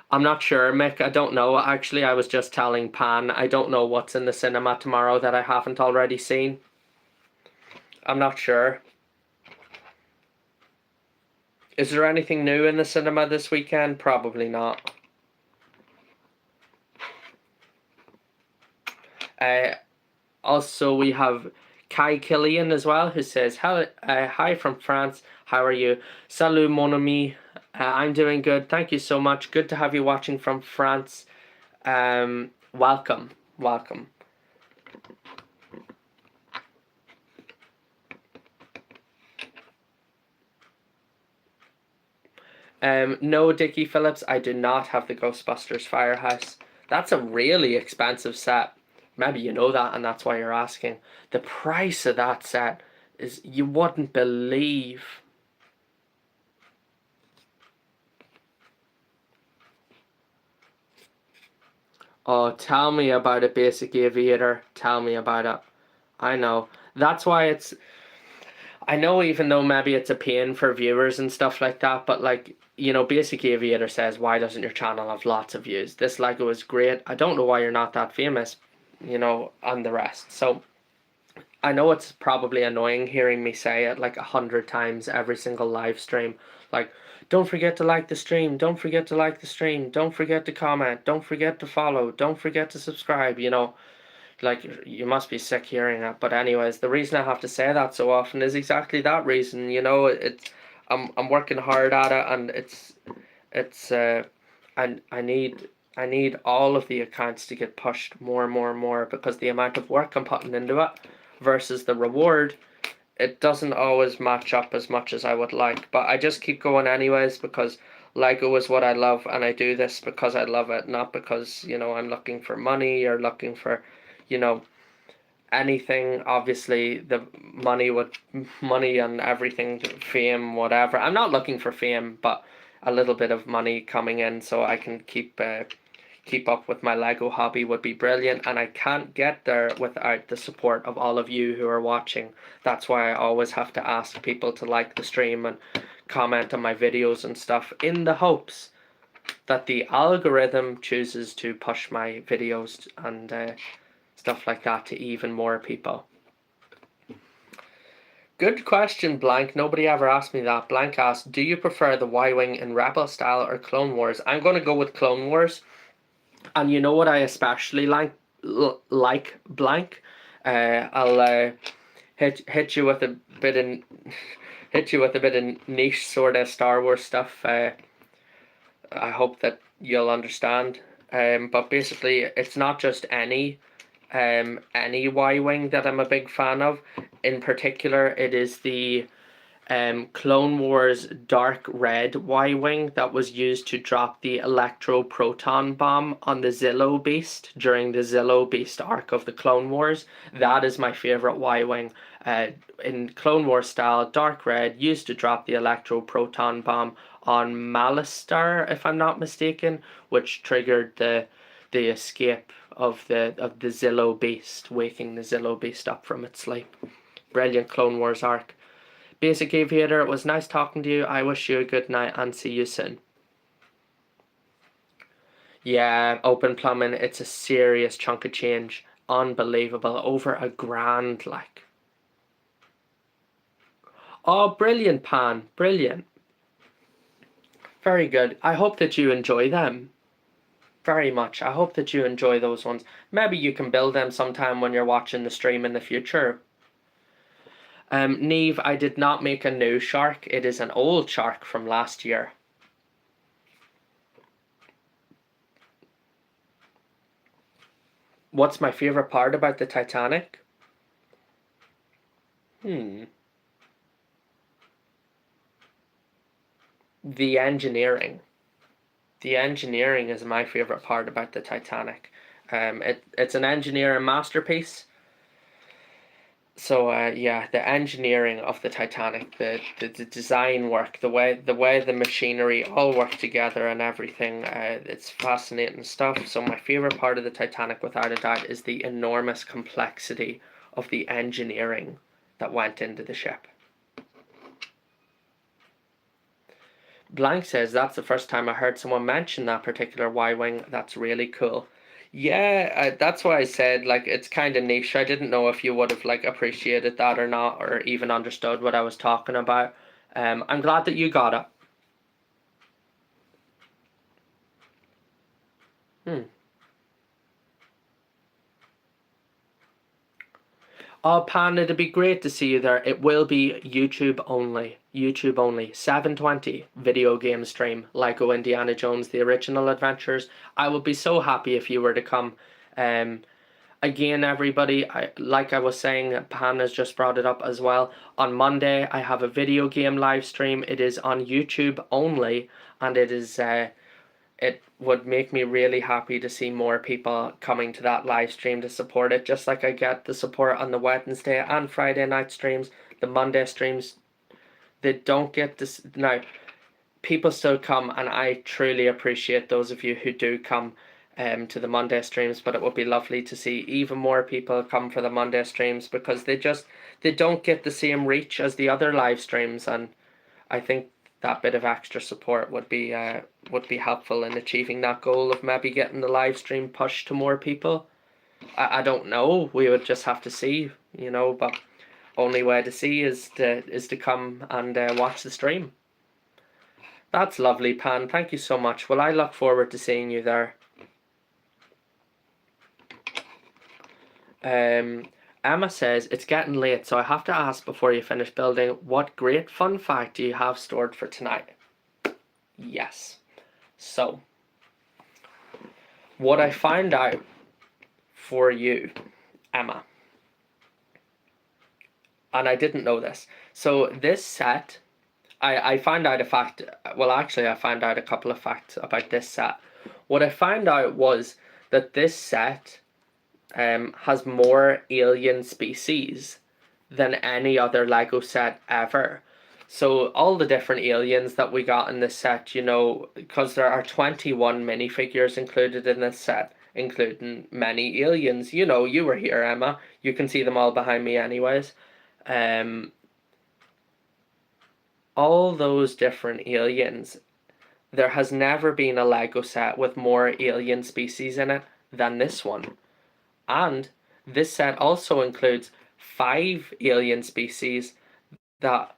I'm not sure, Mick. I don't know. Actually, I was just telling Pan, I don't know what's in the cinema tomorrow that I haven't already seen. I'm not sure. Is there anything new in the cinema this weekend? Probably not. Also, we have Kai Killian as well, who says, hi from France. How are you? Salut, mon ami. I'm doing good. Thank you so much. Good to have you watching from France. Welcome. Welcome. No, Dickie Phillips, I do not have the Ghostbusters Firehouse. That's a really expensive set. Maybe you know that and that's why you're asking. The price of that set is, you wouldn't believe. Oh, tell me about it, Basic Aviator. Tell me about it. I know. That's why it's... I know, even though maybe it's a pain for viewers and stuff like that, but like, you know, Basic Aviator says, why doesn't your channel have lots of views? This Lego is great. I don't know why you're not that famous, you know, and the rest. So I know it's probably annoying hearing me say it like 100 times every single live stream. Like, don't forget to like the stream. Don't forget to like the stream. Don't forget to comment. Don't forget to follow. Don't forget to subscribe, you know. Like, you must be sick hearing that. But anyways, the reason I have to say that so often is exactly that reason. You know, I'm working hard at it, and and I need all of the accounts to get pushed more and more and more, because the amount of work I'm putting into it versus the reward, it doesn't always match up as much as I would like. But I just keep going anyways, because Lego is what I love, and I do this because I love it, not because, you know, I'm looking for money or looking for, you know, anything. Obviously the money and everything, fame, whatever. I'm not looking for fame, but a little bit of money coming in so I can keep up with my Lego hobby would be brilliant, and I can't get there without the support of all of you who are watching. That's why I always have to ask people to like the stream and comment on my videos and stuff, in the hopes that the algorithm chooses to push my videos and stuff like that to even more people. Good question, Blank. Nobody ever asked me that. Blank asked, do you prefer the Y-Wing in Rebel style or Clone Wars? I'm going to go with Clone Wars. And you know what I especially like, Blank? I'll hit you with a bit of niche sort of Star Wars stuff. I hope that you'll understand. But basically, it's not just any Y-Wing that I'm a big fan of. In particular, it is the Clone Wars Dark Red Y-Wing that was used to drop the electro-proton bomb on the Zillo Beast during the Zillo Beast arc of the Clone Wars. That is my favourite Y-Wing. In Clone Wars style, Dark Red used to drop the electro-proton bomb on Malistar, if I'm not mistaken, which triggered the escape of the Zillo Beast, waking the Zillo Beast up from its sleep. Brilliant Clone Wars arc. Basic Aviator, it was nice talking to you. I wish you a good night and see you soon. Yeah, Open Plumbing, it's a serious chunk of change. Unbelievable. Over $1,000, like. Oh, brilliant, Pan. Brilliant. Very good. I hope that you enjoy them. Very much. I hope that you enjoy those ones. Maybe you can build them sometime when you're watching the stream in the future. Neve, I did not make a new shark. It is an old shark from last year. What's my favourite part about the Titanic? The engineering. The engineering is my favourite part about the Titanic. It's an engineering masterpiece. So yeah, the engineering of the Titanic, the design work, the way the machinery all work together and everything, it's fascinating stuff. So my favorite part of the Titanic, without a doubt, is the enormous complexity of the engineering that went into the ship. Blank says, that's the first time I heard someone mention that particular Y-Wing. That's really cool. Yeah, that's why I said, like, it's kind of niche. I didn't know if you would have, like, appreciated that or not, or even understood what I was talking about. I'm glad that you got it. Oh, Pan, it'd be great to see you there. It will be YouTube only. YouTube only. 7:20 video game stream. Lego Indiana Jones, The Original Adventures. I would be so happy if you were to come. Again, everybody, like I was saying, Pan has just brought it up as well. On Monday, I have a video game live stream. It is on YouTube only, and it is it would make me really happy to see more people coming to that live stream to support it, just like I get the support on the Wednesday and Friday night streams. The Monday streams, they don't get this. Now, people still come, and I truly appreciate those of you who do come to the Monday streams, but it would be lovely to see even more people come for the Monday streams, because they don't get the same reach as the other live streams, and I think that bit of extra support would be helpful in achieving that goal of maybe getting the live stream pushed to more people. I don't know. We would just have to see, but only way to see is to come and watch the stream. That's lovely, Pan. Thank you so much. Well, I look forward to seeing you there. Emma says, it's getting late, so I have to ask before you finish building, what great fun fact do you have stored for tonight? Yes. So, what I found out for you, Emma, and I didn't know this. So this set, I found out a fact, well actually I found out a couple of facts about this set. What I found out was that this set has more alien species than any other Lego set ever. So all the different aliens that we got in this set, because there are 21 minifigures included in this set, including many aliens. You were here, Emma. You can see them all behind me anyways. All those different aliens, there has never been a Lego set with more alien species in it than this one. And this set also includes 5 alien species that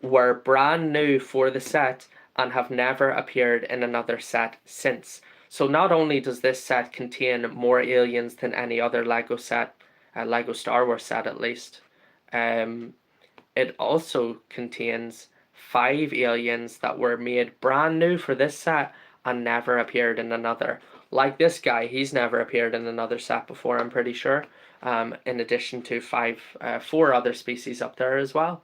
were brand new for the set and have never appeared in another set since. So not only does this set contain more aliens than any other Lego set, Lego Star Wars set at least, it also contains 5 aliens that were made brand new for this set and never appeared in another. Like this guy, he's never appeared in another set before, I'm pretty sure. In addition to 4 other species up there as well.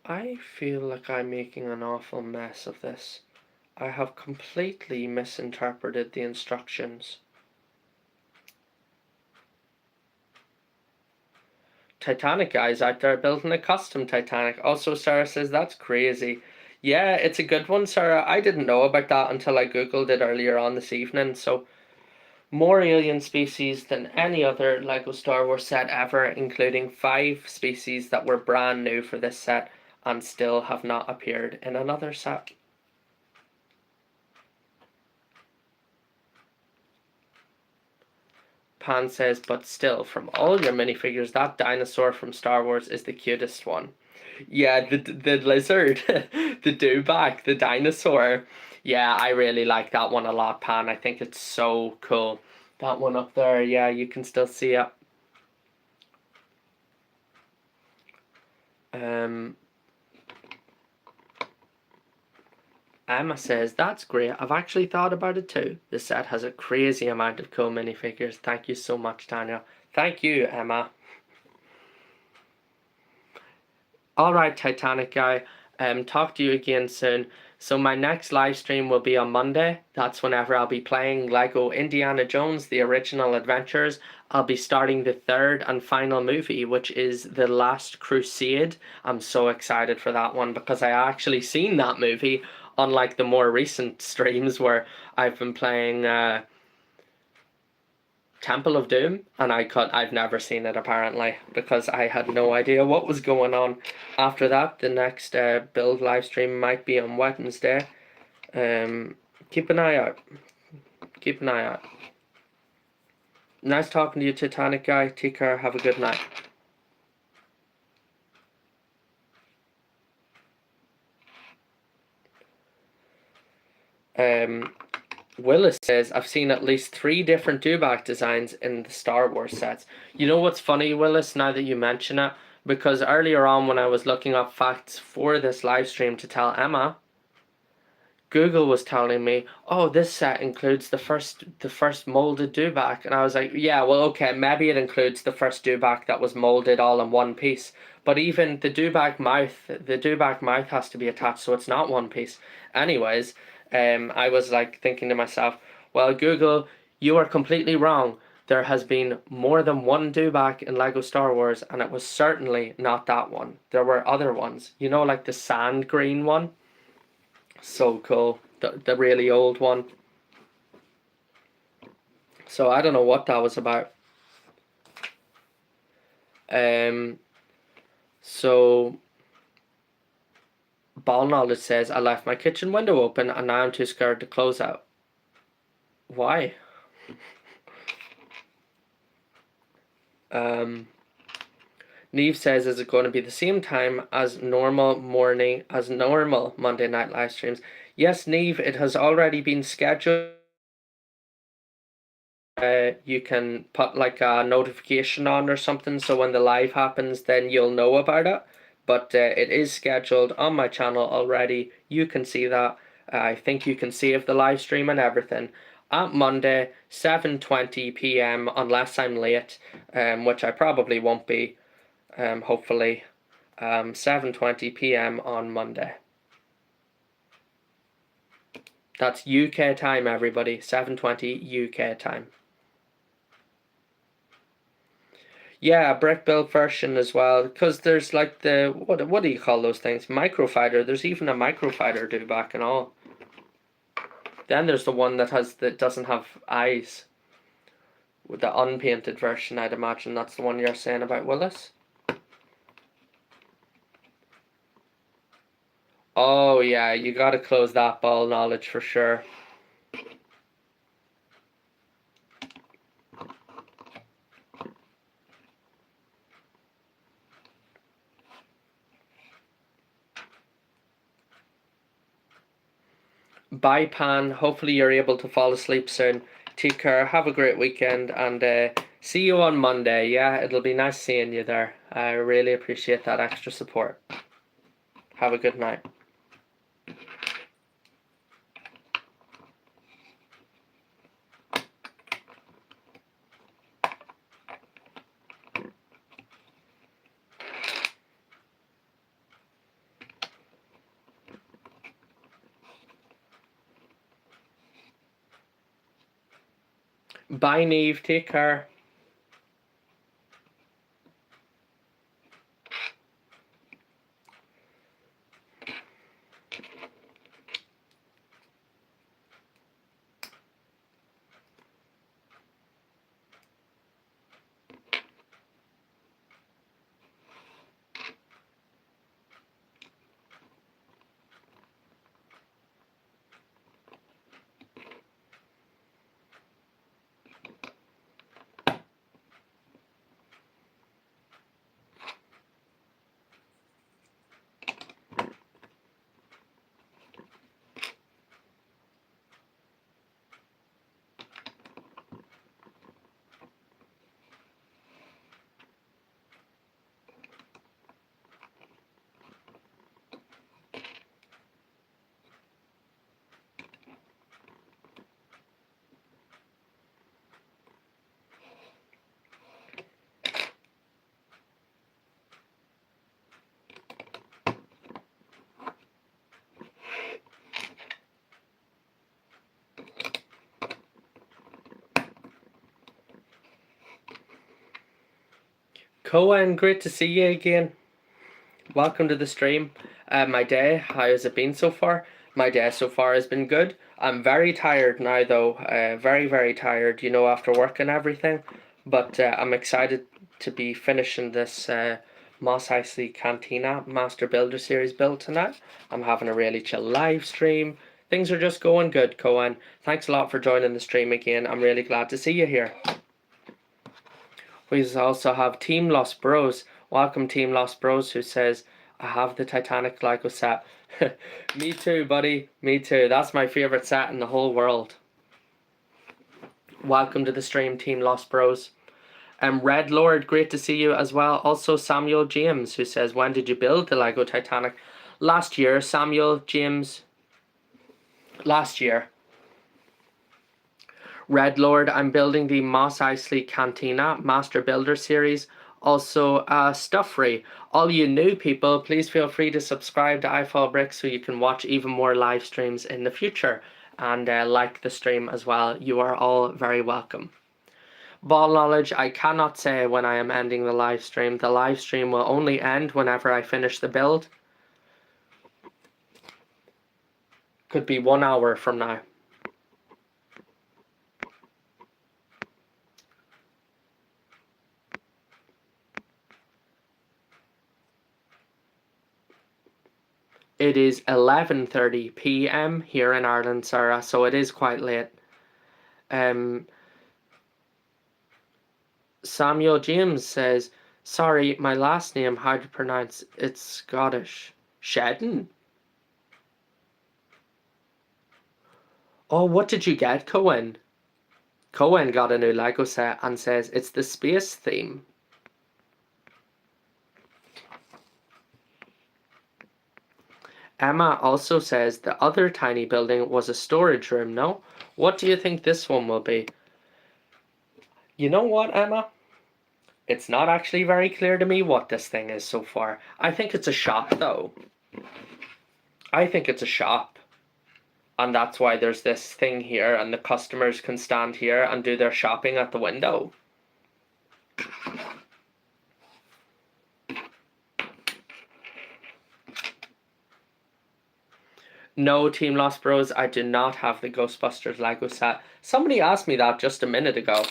I feel like I'm making an awful mess of this. I have completely misinterpreted the instructions. Titanic guys out there building a custom Titanic. Also, Sarah says, that's crazy. Yeah, it's a good one, Sarah. I didn't know about that until I googled it earlier on this evening. So, more alien species than any other Lego Star Wars set ever, including 5 species that were brand new for this set and still have not appeared in another set. Pan says, but still, from all your minifigures, that dinosaur from Star Wars is the cutest one. Yeah, the lizard, the dewback, the dinosaur. Yeah, I really like that one a lot, Pan. I think it's so cool. That one up there, yeah, you can still see it. Emma says, that's great. I've actually thought about it too. The set has a crazy amount of cool minifigures. Thank you so much, Daniel. Thank you, Emma. Alright, Titanic guy. Talk to you again soon. So my next live stream will be on Monday. That's whenever I'll be playing Lego Indiana Jones, The Original Adventures. I'll be starting the 3rd and final movie, which is The Last Crusade. I'm so excited for that one because I actually seen that movie, unlike the more recent streams where I've been playing Temple of Doom, and I've never seen it apparently because I had no idea what was going on. After that, the next build live stream might be on Wednesday. Keep an eye out. Keep an eye out. Nice talking to you, Titanic guy. Take care. Have a good night. Willis says, I've seen at least 3 different dewback designs in the Star Wars sets. You know what's funny, Willis, now that you mention it? Because earlier on when I was looking up facts for this live stream to tell Emma, Google was telling me, oh, this set includes the first molded dewback. And I was like, yeah, well, okay, maybe it includes the first dewback that was molded all in one piece. But even the dewback mouth has to be attached, so it's not one piece. Anyways, I was like thinking to myself, well, Google, you are completely wrong. There has been more than one dewback in Lego Star Wars, and it was certainly not that one. There were other ones. You know, like the sand green one? So cool. The really old one. So I don't know what that was about. So Ball Knowledge says, I left my kitchen window open and now I'm too scared to close out. Why? Neve says, is it going to be the same time as normal Monday night live streams? Yes, Neve, it has already been scheduled. You can put like a notification on or something, so when the live happens, then you'll know about it. But it is scheduled on my channel already. You can see that. I think you can save the live stream and everything at Monday, 7:20 p.m. unless I'm late, which I probably won't be. Hopefully, 7:20 p.m. on Monday. That's UK time, everybody. 7:20 UK time. Yeah, brick built version as well, because there's like the what do you call those things? Microfighter. There's even a microfighter dewback and all. Then there's the one that doesn't have eyes. With the unpainted version, I'd imagine that's the one you're saying about, Willis. Oh yeah, you gotta close that Ball Knowledge for sure. Bye, Pan. Hopefully you're able to fall asleep soon. Take care. Have a great weekend, and see you on Monday. Yeah, it'll be nice seeing you there. I really appreciate that extra support. Have a good night. Bye, Neve. Take care. Cohen, great to see you again. Welcome to the stream. My day, how has it been so far? My day so far has been good. I'm very tired now though, very, very tired, you know, after work and everything. But I'm excited to be finishing this Mos Eisley Cantina Master Builder Series build tonight. I'm having a really chill live stream. Things are just going good, Cohen. Thanks a lot for joining the stream again. I'm really glad to see you here. We also have Team Lost Bros. Welcome, Team Lost Bros, who says, I have the Titanic Lego set. Me too, buddy. Me too. That's my favourite set in the whole world. Welcome to the stream, Team Lost Bros. Red Lord, great to see you as well. Also, Samuel James, who says, when did you build the Lego Titanic? Last year, Samuel James. Last year. Red Lord, I'm building the Mos Eisley Cantina Master Builder series. Also, Stuffery. All you new people, please feel free to subscribe to iFallBrick so you can watch even more live streams in the future. And like the stream as well. You are all very welcome. Ball knowledge, I cannot say when I am ending the live stream. The live stream will only end whenever I finish the build. Could be 1 hour from now. It is 11:30 p.m. here in Ireland, Sarah, so it is quite late. Samuel James says, sorry, my last name, how to pronounce it's Scottish. Shedden? Oh, what did you get, Cohen? Cohen got a new Lego set and says it's the space theme. Emma also says the other tiny building was a storage room, no? What do you think this one will be? You know what, Emma? It's not actually very clear to me what this thing is so far. I think it's a shop, though. I think it's a shop. And that's why there's this thing here, and the customers can stand here and do their shopping at the window. No, Team Lost Bros, I do not have the Ghostbusters Lego set. Somebody asked me that just a minute ago.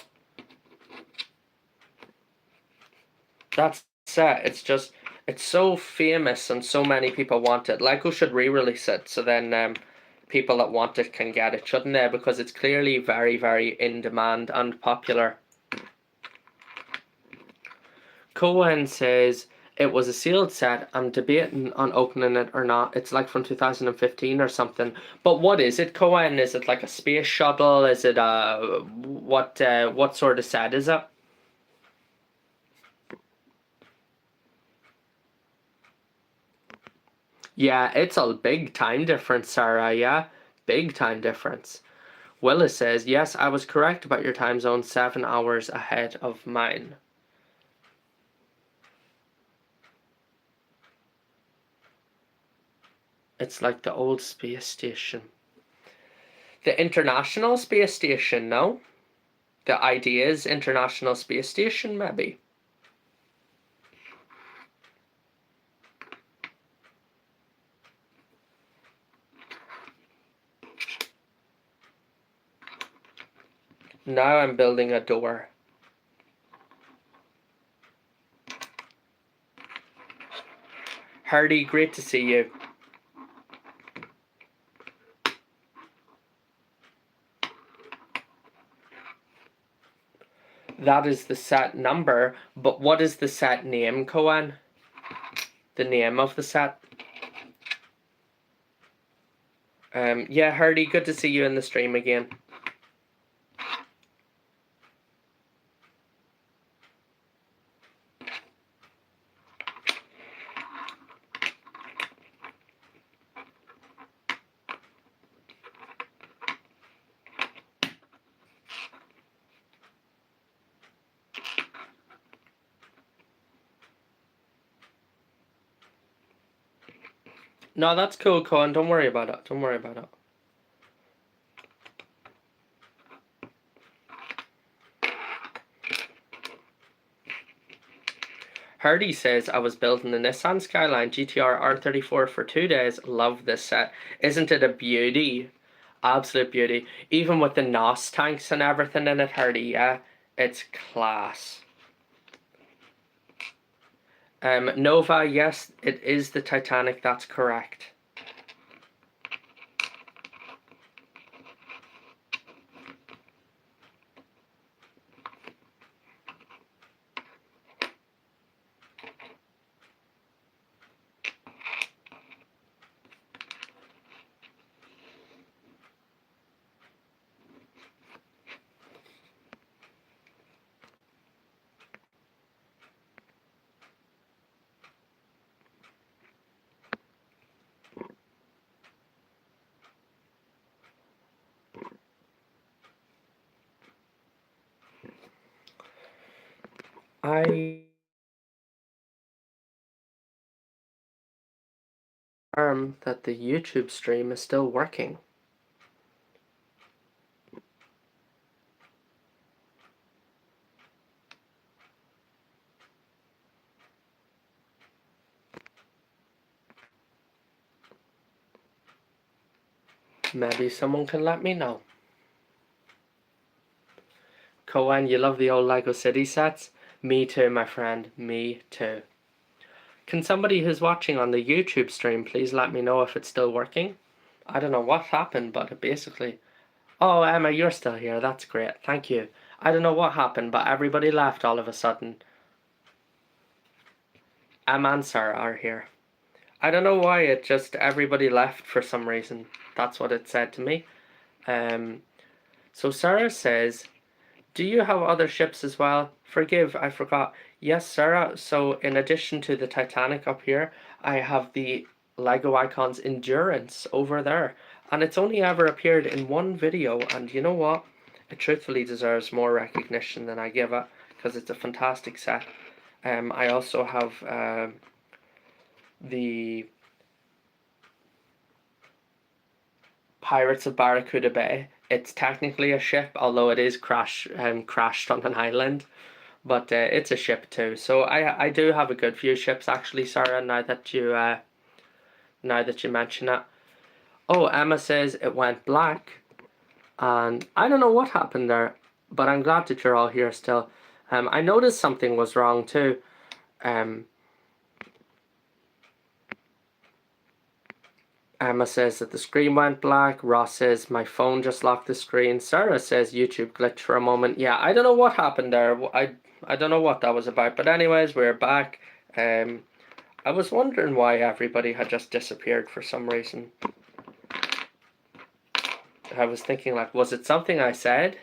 That set, it's so famous and so many people want it. Lego should re-release it so then people that want it can get it, shouldn't they? Because it's clearly very, very in demand and popular. Cohen says it was a sealed set. I'm debating on opening it or not. It's like from 2015 or something. But what is it, Cohen? Is it like a space shuttle? Is it what sort of set is it? Yeah, it's a big time difference, Sarah, yeah? Big time difference. Willis says, yes, I was correct about your time zone, 7 hours ahead of mine. It's like the old space station. The International Space Station, no? The Ideas International Space Station, maybe? Now I'm building a door. Hardy, great to see you. That is the set number, but what is the set name, Cohen? The name of the set? Yeah, Hardy, good to see you in the stream again. No, that's cool, Cohen. Don't worry about it. Don't worry about it. Hardy says, I was building the Nissan Skyline GTR R34 for 2 days. Love this set. Isn't it a beauty? Absolute beauty. Even with the NOS tanks and everything in it, Hardy, yeah? It's class. Nova, yes, it is the Titanic. That's correct. I confirm that the YouTube stream is still working. Maybe someone can let me know. Cohen, you love the old Lego City sets? Me too, my friend. Me too. Can somebody who's watching on the YouTube stream please let me know if it's still working? I don't know what happened, but it basically... Oh, Emma, you're still here. That's great. Thank you. I don't know what happened, but everybody left all of a sudden. Emma and Sarah are here. I don't know why, it just everybody left for some reason. That's what it said to me. So Sarah says, do you have other ships as well? Forgive, I forgot. Yes, Sarah. So in addition to the Titanic up here, I have the Lego Icons Endurance over there. And it's only ever appeared in one video. And you know what? It truthfully deserves more recognition than I give it, because it's a fantastic set. I also have the Pirates of Barracuda Bay. It's technically a ship, although it is crashed on an island. But it's a ship too. So I do have a good few ships actually, Sarah, now that you mention it. Oh, Emma says it went black. And I don't know what happened there, but I'm glad that you're all here still. I noticed something was wrong too. Emma says that the screen went black. Ross says my phone just locked the screen. Sarah says YouTube glitched for a moment. Yeah, I don't know what happened there. I don't know what that was about. But anyways, we're back. I was wondering why everybody had just disappeared for some reason. I was thinking, like, was it something I said?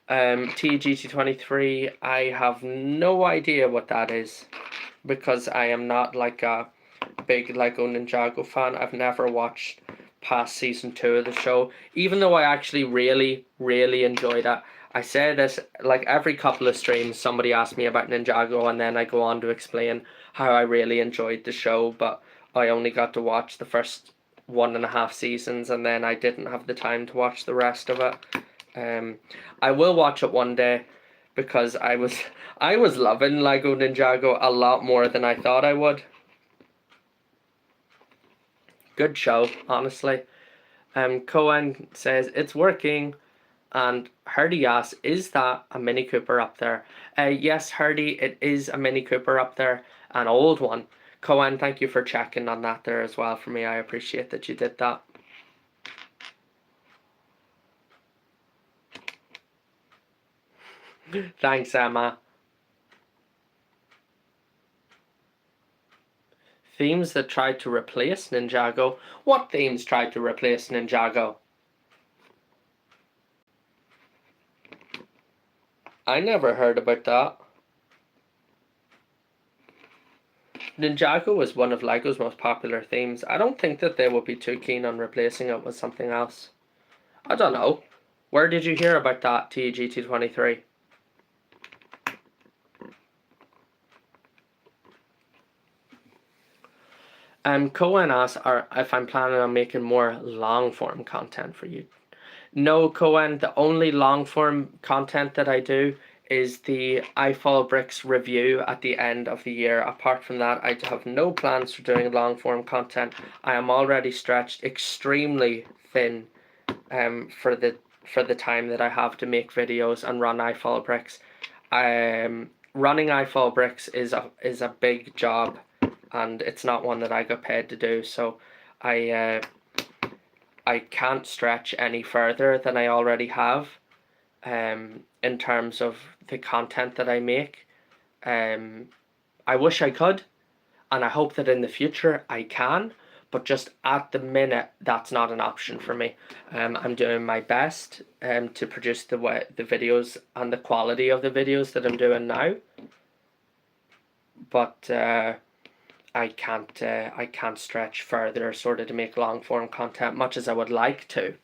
TGT23, I have no idea what that is, because I am not like a big Lego Ninjago fan. I've never watched past season 2 of the show, even though I actually really enjoyed it. I say this like every couple of streams, somebody asks me about Ninjago, and then I go on to explain how I really enjoyed the show, but I only got to watch the first 1.5 seasons, and then I didn't have the time to watch the rest of it. I will watch it one day, because I was loving Lego Ninjago a lot more than I thought I would. Good show, honestly. Cohen says it's working, and Hardy asks, is that a Mini Cooper up there? Yes, Hardy, it is a Mini Cooper up there, an old one. Cohen, thank you for checking on that there as well for me. I appreciate that you did that. Thanks, Emma. Themes that tried to replace Ninjago. What themes tried to replace Ninjago? I never heard about that. Ninjago was one of Lego's most popular themes. I don't think that they would be too keen on replacing it with something else. I don't know. Where did you hear about that, TGT23? Cohen asks if I'm planning on making more long-form content for you. No, Cohen, the only long-form content that I do is the I Fall Bricks review at the end of the year. Apart from that, I have no plans for doing long-form content. I am already stretched extremely thin for the time that I have to make videos and run I Fall Bricks. Running I Fall Bricks is a big job, and it's not one that I got paid to do, so I can't stretch any further than I already have in terms of the content that I make. I wish I could, and I hope that in the future I can, but just at the minute that's not an option for me. I'm doing my best to produce the videos and the quality of the videos that I'm doing now, but I can't stretch further sort of to make long form content much as I would like to.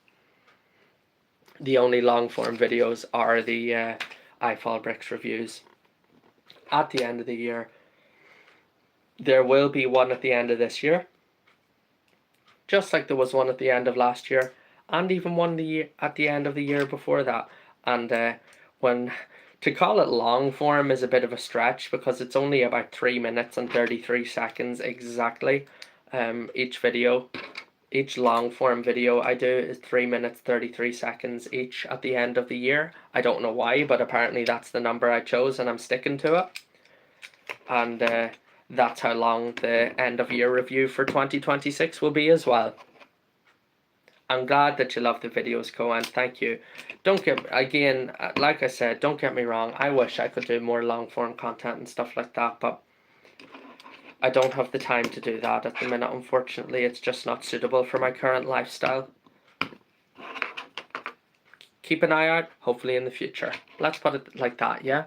The only long form videos are the I Fall Bricks reviews. At the end of the year, there will be one at the end of this year, just like there was one at the end of last year, and even one at the end of the year before that. And when to call it long form is a bit of a stretch, because it's only about 3 minutes and 33 seconds exactly. Each long form video I do is 3 minutes 33 seconds each at the end of the year. I don't know why, but apparently that's the number I chose and I'm sticking to it. And that's how long the end of year review for 2026 will be as well. I'm glad that you love the videos, Cohen. Thank you. Again, like I said, don't get me wrong. I wish I could do more long form content and stuff like that, but I don't have the time to do that at the minute. Unfortunately, it's just not suitable for my current lifestyle. Keep an eye out, hopefully in the future. Let's put it like that, yeah?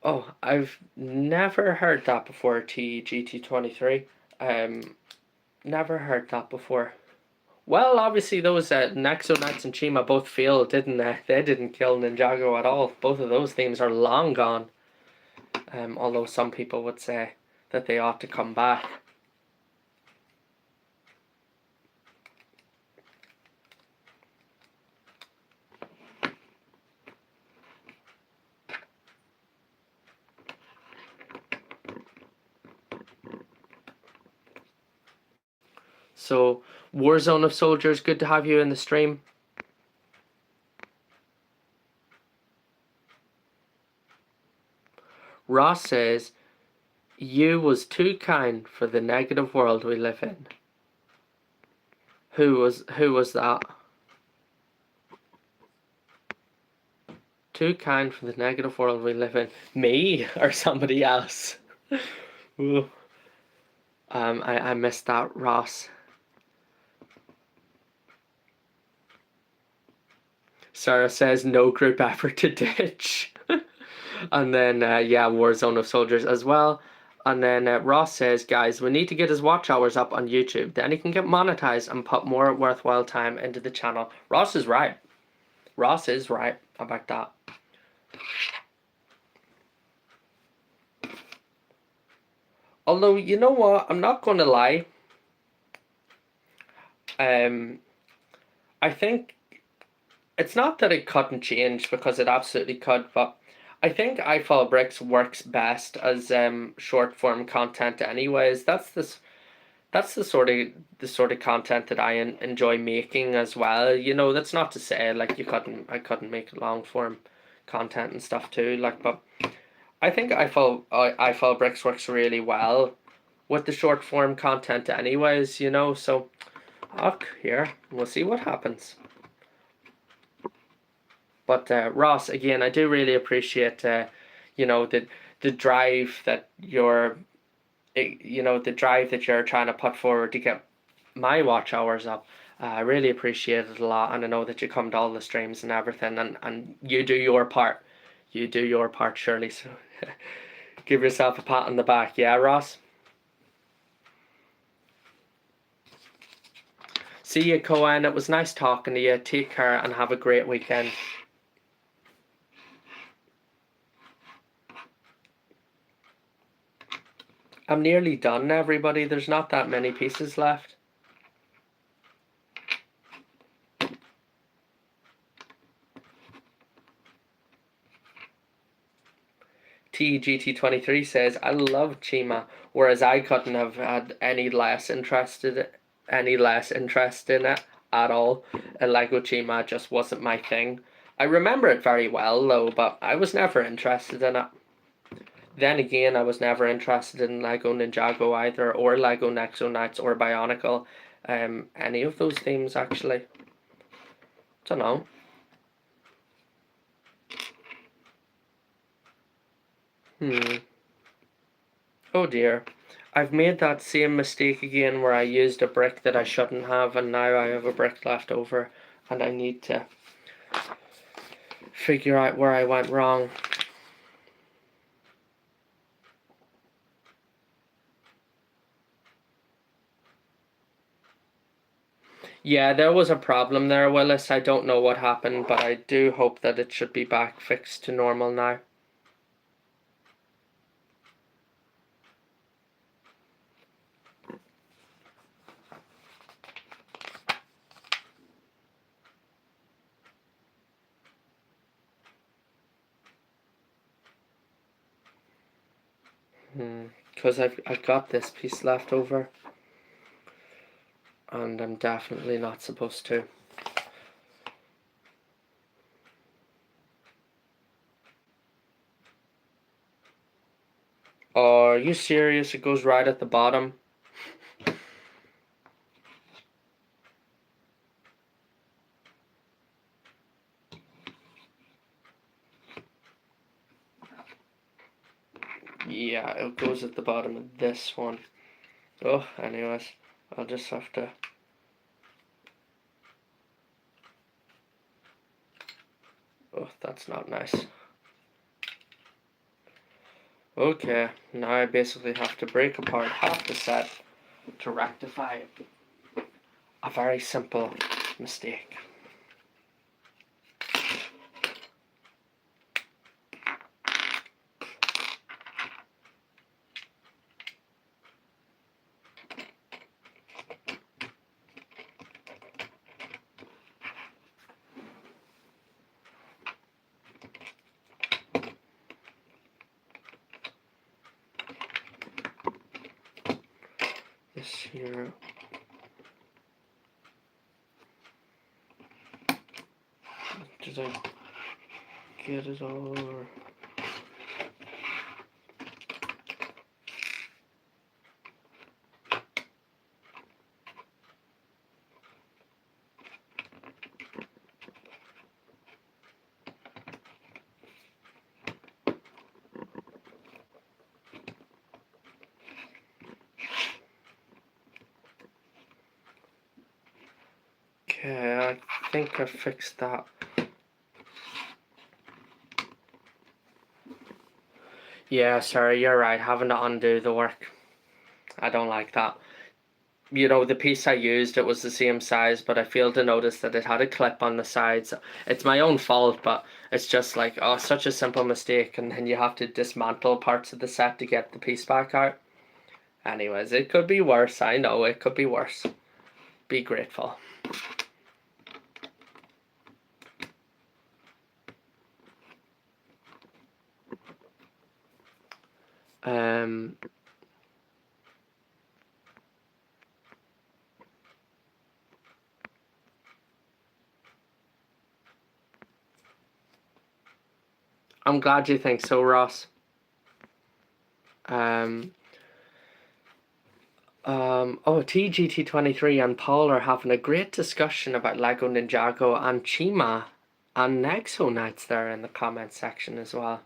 Oh, I've never heard that before, TGT23. Never heard that before. Well, obviously those Nexo Knights and Chima both failed, didn't they? They didn't kill Ninjago at all. Both of those themes are long gone. Although some people would say that they ought to come back. So, Warzone of Soldiers, good to have you in the stream. Ross says, you was too kind for the negative world we live in. Who was that? Too kind for the negative world we live in. Me or somebody else? I missed that, Ross. Sarah says no group effort to ditch. And then yeah, Warzone of Soldiers as well. And then Ross says, guys, we need to get his watch hours up on YouTube. Then he can get monetized and put more worthwhile time into the channel. Ross is right. Ross is right about that. Although, you know what? I'm not going to lie. I think it's not that it couldn't change, because it absolutely could, but I think I Fall Bricks works best as short form content anyways. That's the sort of content that I enjoy making as well. You know, that's not to say like I couldn't make long form content and stuff too, like, but I think I Fall Bricks works really well with the short form content anyways, you know, so here, we'll see what happens. But Ross, again, I do really appreciate you know, the drive that you're trying to put forward to get my watch hours up. I really appreciate it a lot, and I know that you come to all the streams and everything, and you do your part. You do your part, Shirley, so give yourself a pat on the back, yeah, Ross? See you, Cohen. It was nice talking to you. Take care and have a great weekend. I'm nearly done, everybody. There's not that many pieces left. TGT23 says, I love Chima, whereas I couldn't have had any less interest in it at all. And Lego Chima just wasn't my thing. I remember it very well though, but I was never interested in it. Then again, I was never interested in Lego Ninjago either, or Lego Nexo Knights, or Bionicle. Any of those themes actually. Don't know. Oh dear. I've made that same mistake again where I used a brick that I shouldn't have, and now I have a brick left over and I need to figure out where I went wrong. Yeah, there was a problem there, Willis. I don't know what happened, but I do hope that it should be back fixed to normal now. Because I've got this piece left over, and I'm definitely not supposed to. Oh, are you serious? It goes right at the bottom. Yeah, it goes at the bottom of this one. Oh, anyways, I'll just have to... Oh, that's not nice. Okay, now I basically have to break apart half the set to rectify a very simple mistake. This here. Did I get it all? Or... Okay, I think I fixed that. Yeah, sorry, you're right, having to undo the work. I don't like that. You know, the piece I used, it was the same size, but I failed to notice that it had a clip on the sides. It's my own fault, but it's just like, oh, such a simple mistake, and then you have to dismantle parts of the set to get the piece back out. Anyways, it could be worse, I know, it could be worse. Be grateful. I'm glad you think so, Ross. TGT23 and Paul are having a great discussion about Lego Ninjago and Chima and Nexo Knights there in the comment section as well.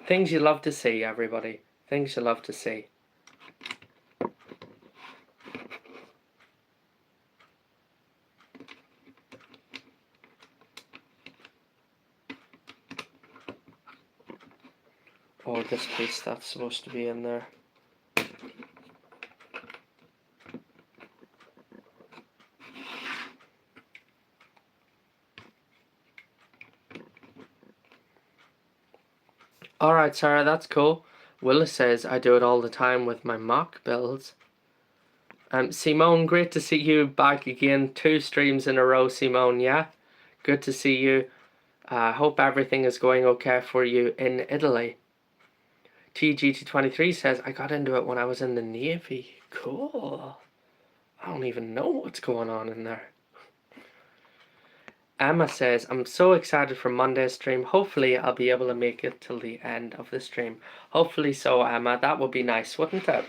Things you love to see, everybody. Things you love to see. Oh, this piece that's supposed to be in there. Alright, Sarah, that's cool. Willis says I do it all the time with my mock builds. Simone, great to see you back again. 2 streams in a row, Simone, yeah? Good to see you. Hope everything is going okay for you in Italy. TGT23 says, I got into it when I was in the Navy. Cool. I don't even know what's going on in there. Emma says, I'm so excited for Monday's stream. Hopefully I'll be able to make it till the end of the stream. Hopefully so, Emma. That would be nice, wouldn't it?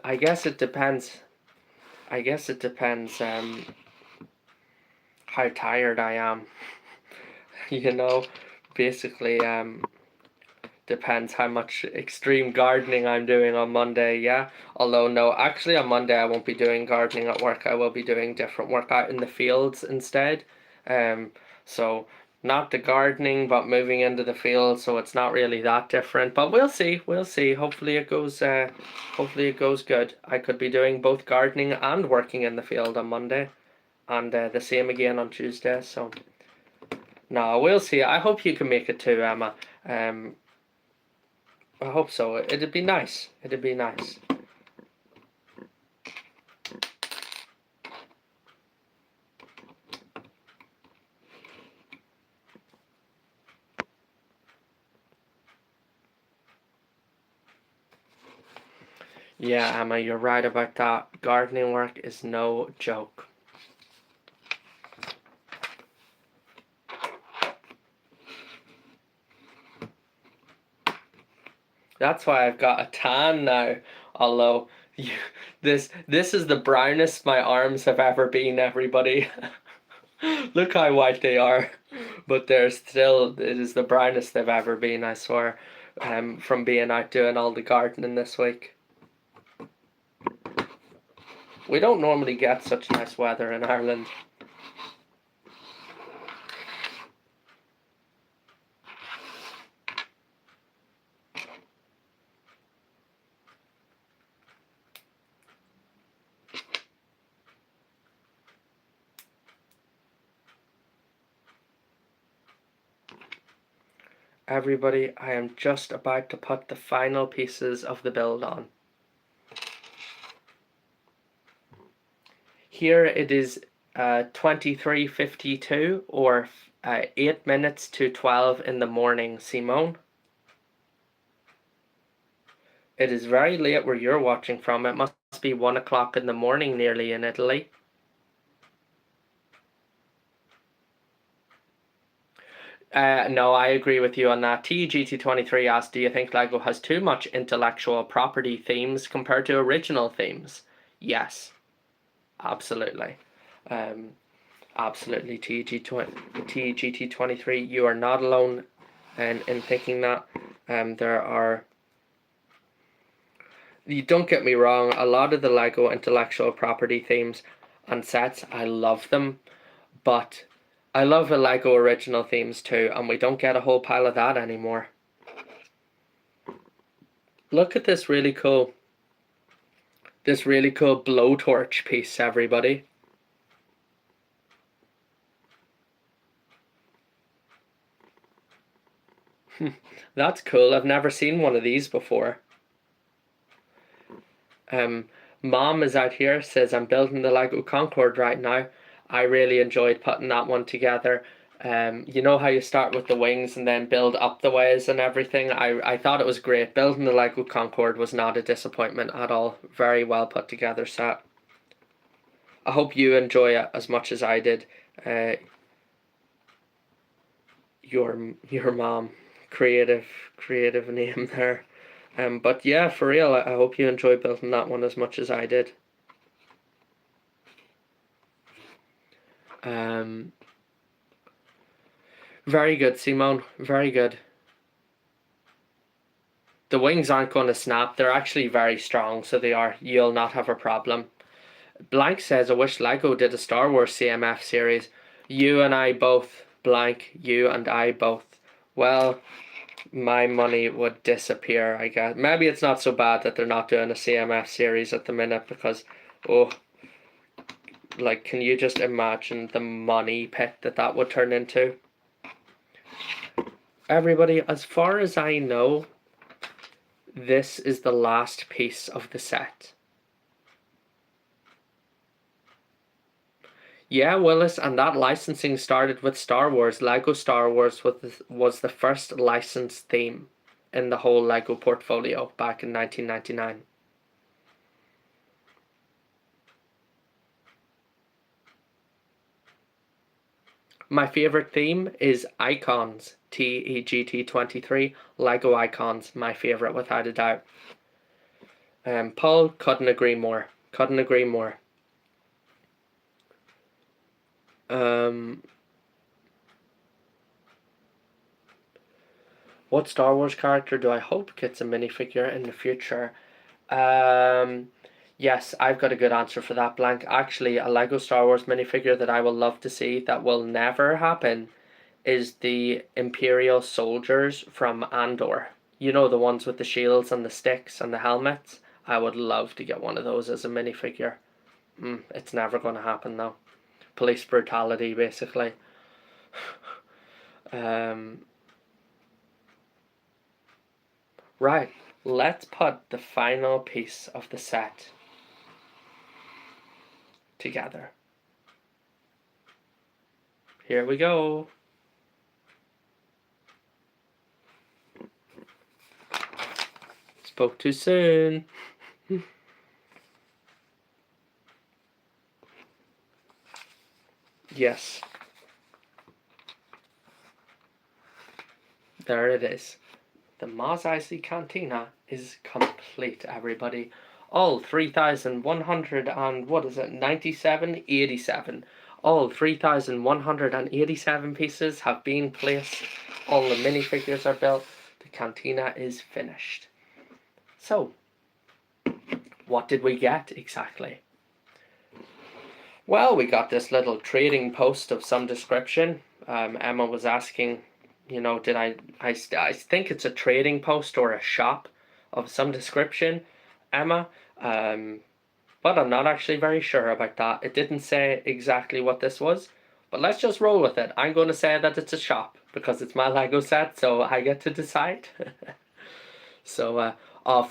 I guess it depends. I guess it depends how tired I am. You know, basically depends how much extreme gardening I'm doing on Monday, yeah? Although, no, actually on Monday I won't be doing gardening at work. I will be doing different work out in the fields instead. So not the gardening, but moving into the field, so it's not really that different. But we'll see. We'll see. Hopefully it goes. Hopefully it goes good. I could be doing both gardening and working in the field on Monday, and the same again on Tuesday. So no, we'll see. I hope you can make it too, Emma. I hope so. It'd be nice. It'd be nice. Yeah, Emma, you're right about that. Gardening work is no joke. That's why I've got a tan now. Although this is the brownest my arms have ever been, everybody. Look how white they are. But it is the brownest they've ever been, I swear. From being out doing all the gardening this week. We don't normally get such nice weather in Ireland. Everybody, I am just about to put the final pieces of the build on. Here it is 23:52 or 8 minutes to 12 in the morning, Simone. It is very late where you're watching from. It must be 1 o'clock in the morning nearly in Italy. No, I agree with you on that. TGT23 asked, do you think LEGO has too much intellectual property themes compared to original themes? Yes, absolutely. Absolutely, TGT23, you are not alone in thinking that. There are... You don't get me wrong, a lot of the LEGO intellectual property themes and sets, I love them, but I love the LEGO original themes too, and we don't get a whole pile of that anymore. Look at this really cool blowtorch piece, everybody. That's cool. I've never seen one of these before. Mom is out here, says I'm building the Lego Concorde right now. I really enjoyed putting that one together. You know how you start with the wings and then build up the ways and everything? I thought it was great. Building the Lego Concorde was not a disappointment at all. Very well put together set. I hope you enjoy it as much as I did. Your mom, creative name there. But yeah, for real, I hope you enjoy building that one as much as I did. Very good, Simone. Very good. The wings aren't going to snap. They're actually very strong, so they are. You'll not have a problem. Blank says, I wish LEGO did a Star Wars CMF series. You and I both. Blank, you and I both. Well, my money would disappear, I guess. Maybe it's not so bad that they're not doing a CMF series at the minute because, like, can you just imagine the money pit that would turn into? Everybody, as far as I know, this is the last piece of the set. Yeah, Willis, and that licensing started with Star Wars. LEGO Star Wars was the first licensed theme in the whole LEGO portfolio back in 1999. My favorite theme is Icons, TEGT23, LEGO Icons, my favorite without a doubt. Paul, couldn't agree more. Couldn't agree more. What Star Wars character do I hope gets a minifigure in the future? Yes, I've got a good answer for that, Blank. Actually, a Lego Star Wars minifigure that I will love to see that will never happen is the Imperial soldiers from Andor. You know, the ones with the shields and the sticks and the helmets? I would love to get one of those as a minifigure. It's never going to happen though. Police brutality, basically. Right, let's put the final piece of the set together. Here we go. Spoke too soon. Yes. There it is. The Mos Eisley Cantina is complete, everybody. All 3,100 and what is it, 97, 87. All 3,187 pieces have been placed. All the minifigures are built. The cantina is finished. So, what did we get exactly? Well, we got this little trading post of some description. Emma was asking, you know, did I think it's a trading post or a shop of some description, Emma. But I'm not actually very sure about that. It didn't say exactly what this was, but let's just roll with it. I'm going to say that it's a shop because it's my Lego set, so I get to decide. So,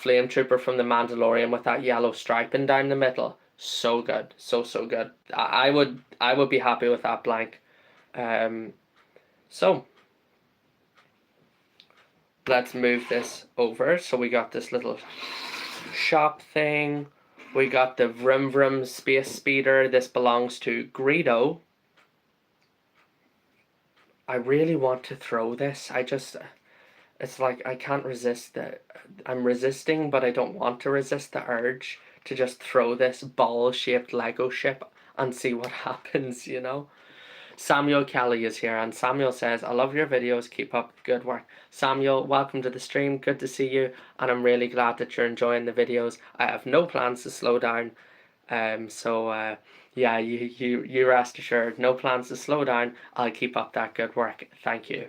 Flame Trooper from the Mandalorian with that yellow striping down the middle. So good, so good. I would be happy with that, Blank. So let's move this over. So we got this little shop thing. We got the Vroom Vroom Space Speeder. This belongs to Greedo. I really want to throw this. It's like I can't resist it. I'm resisting, but I don't want to resist the urge to just throw this ball-shaped Lego ship and see what happens, you know? Samuel Kelly is here, and Samuel says, I love your videos, keep up good work. Samuel, welcome to the stream, good to see you, and I'm really glad that you're enjoying the videos. I have no plans to slow down, yeah, you rest assured, no plans to slow down. I'll keep up that good work, thank you.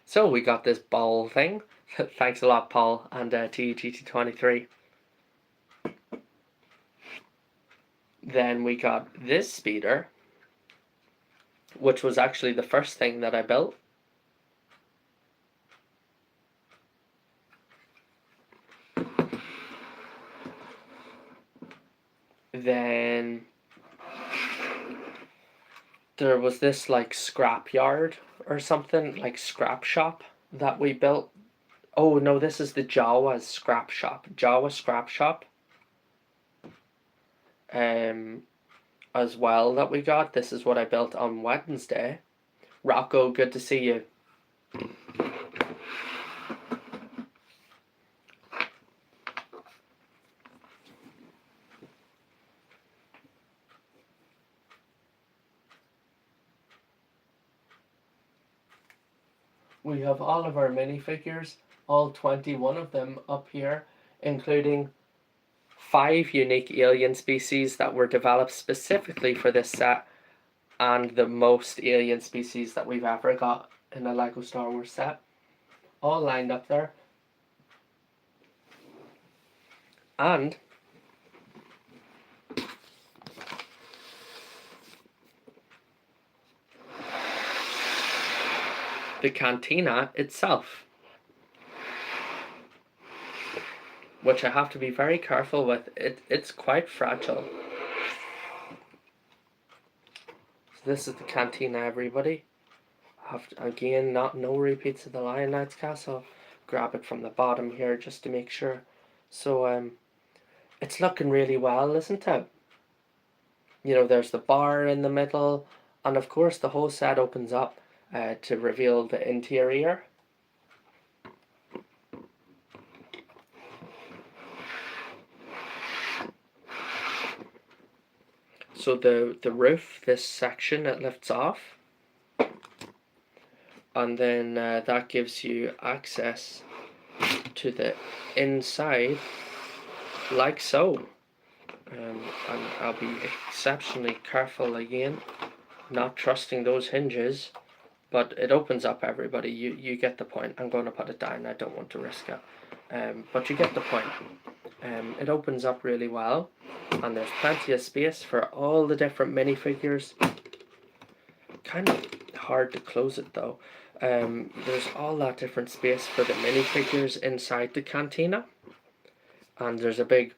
So we got this ball thing. Thanks a lot, Paul, and TUGT23. Then we got this speeder, which was actually the first thing that I built. Then there was this like scrap yard or something, like scrap shop that we built. Oh no, this is the Jawa's scrap shop. Jawa scrap shop. As well that we got. This is what I built on Wednesday. Rocco, good to see you. We have all of our minifigures, all 21 of them up here, including 5 unique alien species that were developed specifically for this set, and the most alien species that we've ever got in a Lego Star Wars set. All lined up there. And the cantina itself, which I have to be very careful with. It's quite fragile. So this is the cantina, everybody. Again, no repeats of the Lion Knights castle. Grab it from the bottom here just to make sure. So it's looking really well, isn't it? You know, there's the bar in the middle, and of course the whole set opens up to reveal the interior. So the roof, this section, it lifts off, and then that gives you access to the inside, like so. and I'll be exceptionally careful again, not trusting those hinges, but it opens up, everybody. You get the point. I'm going to put it down. I don't want to risk it, but you get the point. It opens up really well, and there's plenty of space for all the different minifigures. Kind of hard to close it though. There's all that different space for the minifigures inside the cantina, and there's a big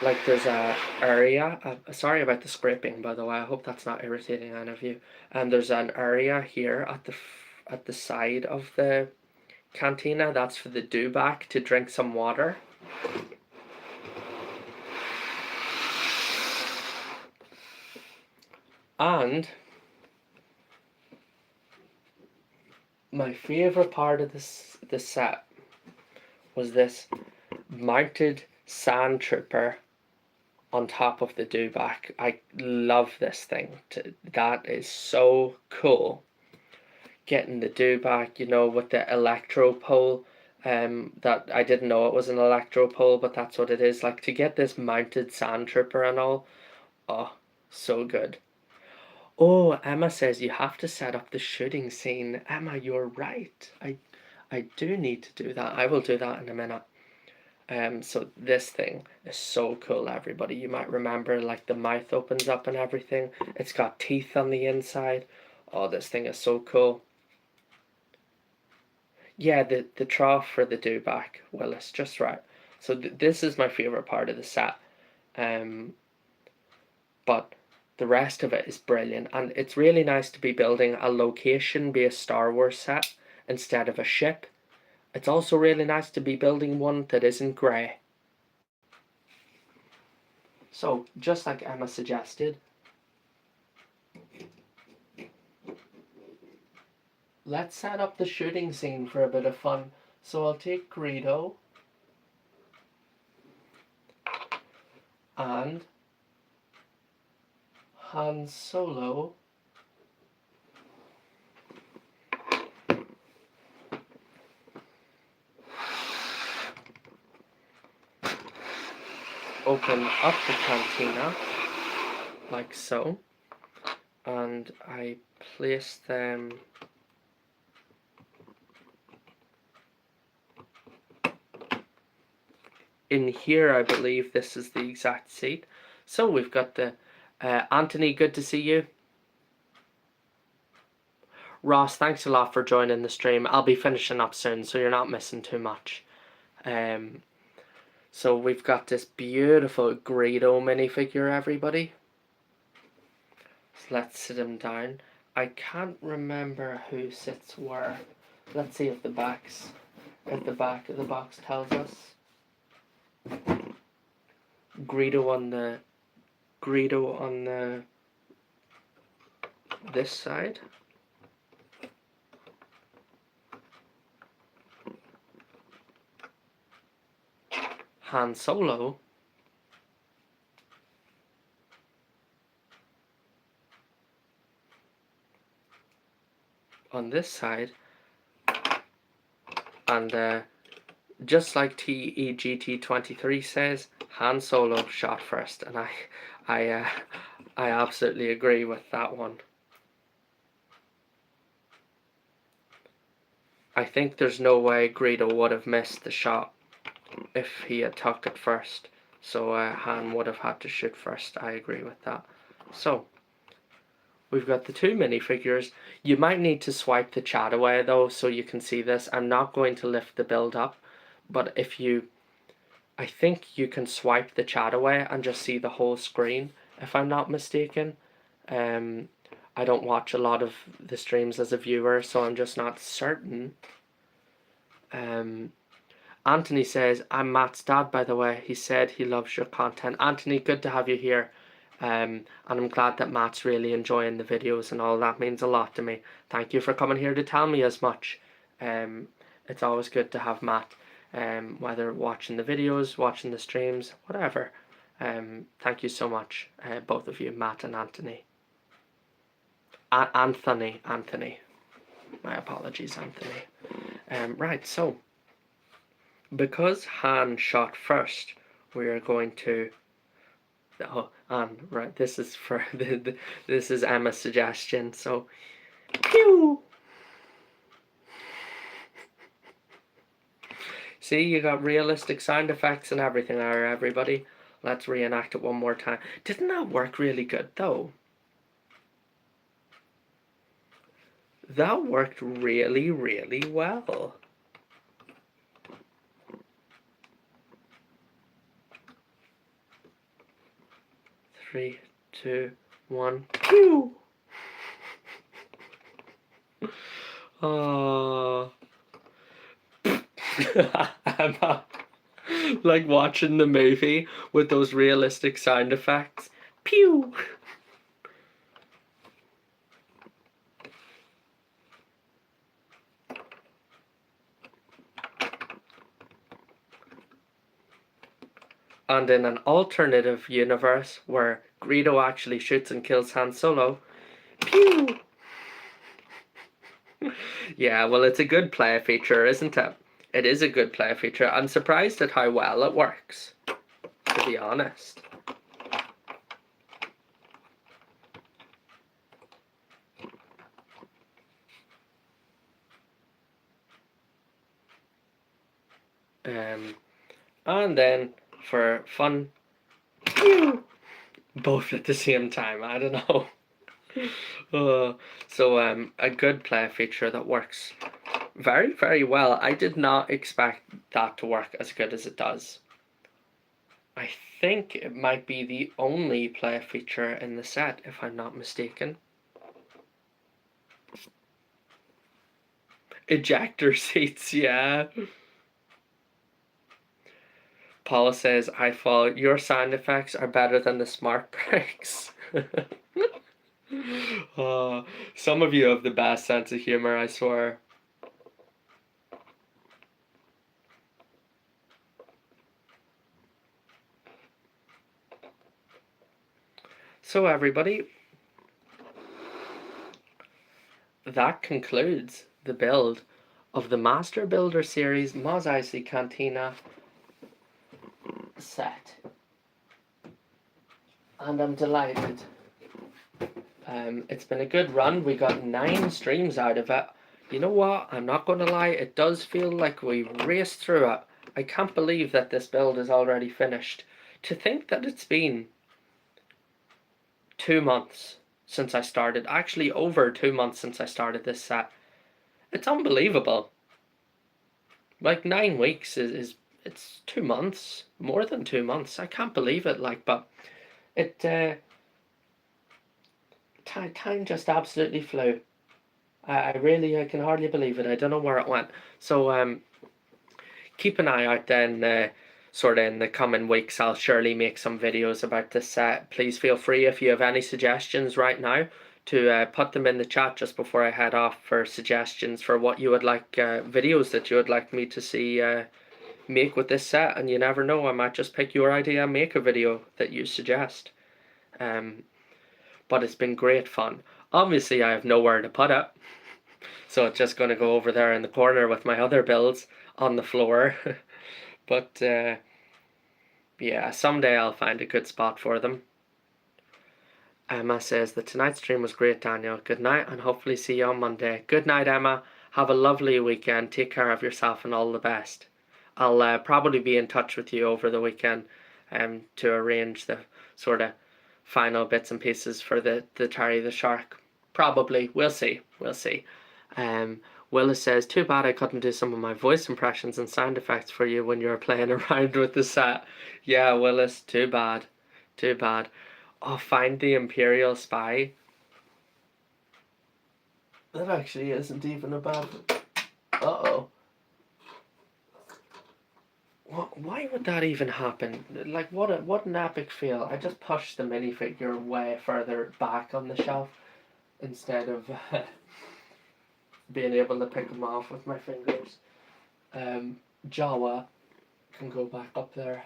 like there's a area, sorry about the scraping, by the way, I hope that's not irritating any of you. And there's an area here at the side of the cantina, that's for the dewback to drink some water. And my favourite part of this set was this mounted sand trooper on top of the dewback. I love this thing. That is so cool. Getting the dewback, you know, with the electro pole. That I didn't know it was an electro pole, but that's what it is. Like, to get this mounted sand trooper and all. Oh, so good. Oh, Emma says you have to set up the shooting scene. Emma, you're right. I do need to do that. I will do that in a minute. So this thing is so cool, everybody. You might remember, like, the mouth opens up and everything. It's got teeth on the inside. Oh, this thing is so cool. Yeah, the trough for the dewback, Willis, just right. So this is my favourite part of the set. But the rest of it is brilliant, and it's really nice to be building a location-based Star Wars set instead of a ship. It's also really nice to be building one that isn't grey. So, just like Emma suggested, let's set up the shooting scene for a bit of fun. So I'll take Greedo and Han Solo open up the cantina like so, and I place them in here. I believe this is the exact seat. So we've got the Anthony, good to see you. Ross, thanks a lot for joining the stream. I'll be finishing up soon, so you're not missing too much. So we've got this beautiful Greedo minifigure, everybody. So let's sit him down. I can't remember who sits where. Let's see if the back of the box tells us. Greedo on the this side. Han Solo on this side, and just like TEGT23 says, Han Solo shot first, and I absolutely agree with that one. I think there's no way Greedo would have missed the shot if he had tucked it first. So Han would have had to shoot first. I agree with that. So we've got the two minifigures. You might need to swipe the chat away though, so you can see this. I'm not going to lift the build up, but I think you can swipe the chat away and just see the whole screen, if I'm not mistaken. I don't watch a lot of the streams as a viewer, so I'm just not certain. Anthony says, I'm Matt's dad, by the way. He said he loves your content. Anthony, good to have you here. And I'm glad that Matt's really enjoying the videos and all. That means a lot to me. Thank you for coming here to tell me as much. It's always good to have Matt, whether watching the videos, watching the streams, whatever. Thank you so much, both of you, Matt and Anthony. Anthony. My apologies, Anthony. Right, so because Han shot first, we are going to. Oh, right. This is for this is Emma's suggestion. So, pew. See, you got realistic sound effects and everything there, everybody. Let's reenact it one more time. Didn't that work really good, though? That worked really, really well. Three, two, one, pew! Oh. Emma, like watching the movie with those realistic sound effects. Pew! And in an alternative universe where Greedo actually shoots and kills Han Solo, pew! Yeah, well, it's a good player feature, isn't it? It is a good player feature. I'm surprised at how well it works, to be honest. And then for fun, pew! Both at the same time. I don't know. So a good player feature that works very, very well. I did not expect that to work as good as it does. I think it might be the only player feature in the set, if I'm not mistaken. Ejector seats, yeah. Paula says, I follow. Your sound effects are better than the smart bricks. Some of you have the best sense of humor, I swear. So everybody, that concludes the build of the Master Builder Series Mos Eisley Cantina set. And I'm delighted. It's been a good run. We got 9 streams out of it. You know what? I'm not going to lie. It does feel like we raced through it. I can't believe that this build is already finished. To think that it's been 2 months since I started. Actually, over 2 months since I started this set. It's unbelievable. Like 9 weeks is it's 2 months. More than 2 months. I can't believe it. Like, but it... time just absolutely flew. I can hardly believe it. I don't know where it went. So keep an eye out then. Sort of in the coming weeks, I'll surely make some videos about this set. Please feel free if you have any suggestions right now to put them in the chat just before I head off for suggestions for what you would like, videos that you would like me to see make with this set. And you never know, I might just pick your idea and make a video that you suggest. But it's been great fun. Obviously, I have nowhere to put it, so it's just going to go over there in the corner with my other builds on the floor. But yeah, someday I'll find a good spot for them. Emma says that tonight's stream was great, Daniel. Good night, and hopefully see you on Monday. Good night, Emma. Have a lovely weekend. Take care of yourself and all the best. I'll probably be in touch with you over the weekend to arrange the sort of final bits and pieces for the Terry the Shark. Probably. We'll see. Willis says, too bad I couldn't do some of my voice impressions and sound effects for you when you were playing around with the set. Yeah, Willis, too bad. Oh, find the Imperial Spy. That actually isn't even a bad... Uh-oh. Why would that even happen? Like, what an epic fail. I just pushed the minifigure way further back on the shelf instead of being able to pick them off with my fingers. Jawa can go back up there.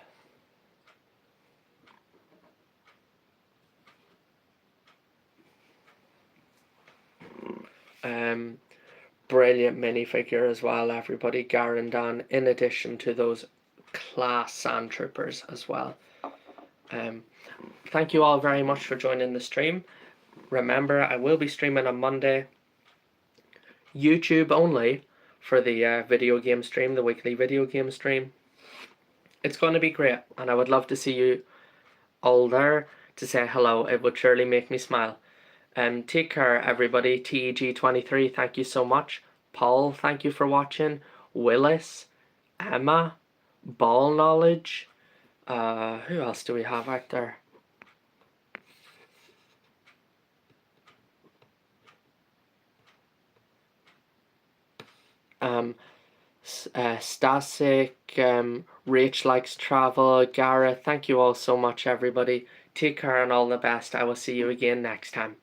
Brilliant minifigure as well, everybody. Garandan, in addition to those class sand troopers as well. Thank you all very much for joining the stream. Remember, I will be streaming on Monday, YouTube only, for the video game stream, the weekly video game stream. It's going to be great, and I would love to see you all there to say hello. It would surely make me smile. Take care, everybody. TEG23, thank you so much. Paul, thank you for watching. Willis, Emma, Ball Knowledge. Who else do we have out there? Stasik, Rach Likes Travel, Gareth, thank you all so much, everybody. Take care and all the best. I will see you again next time.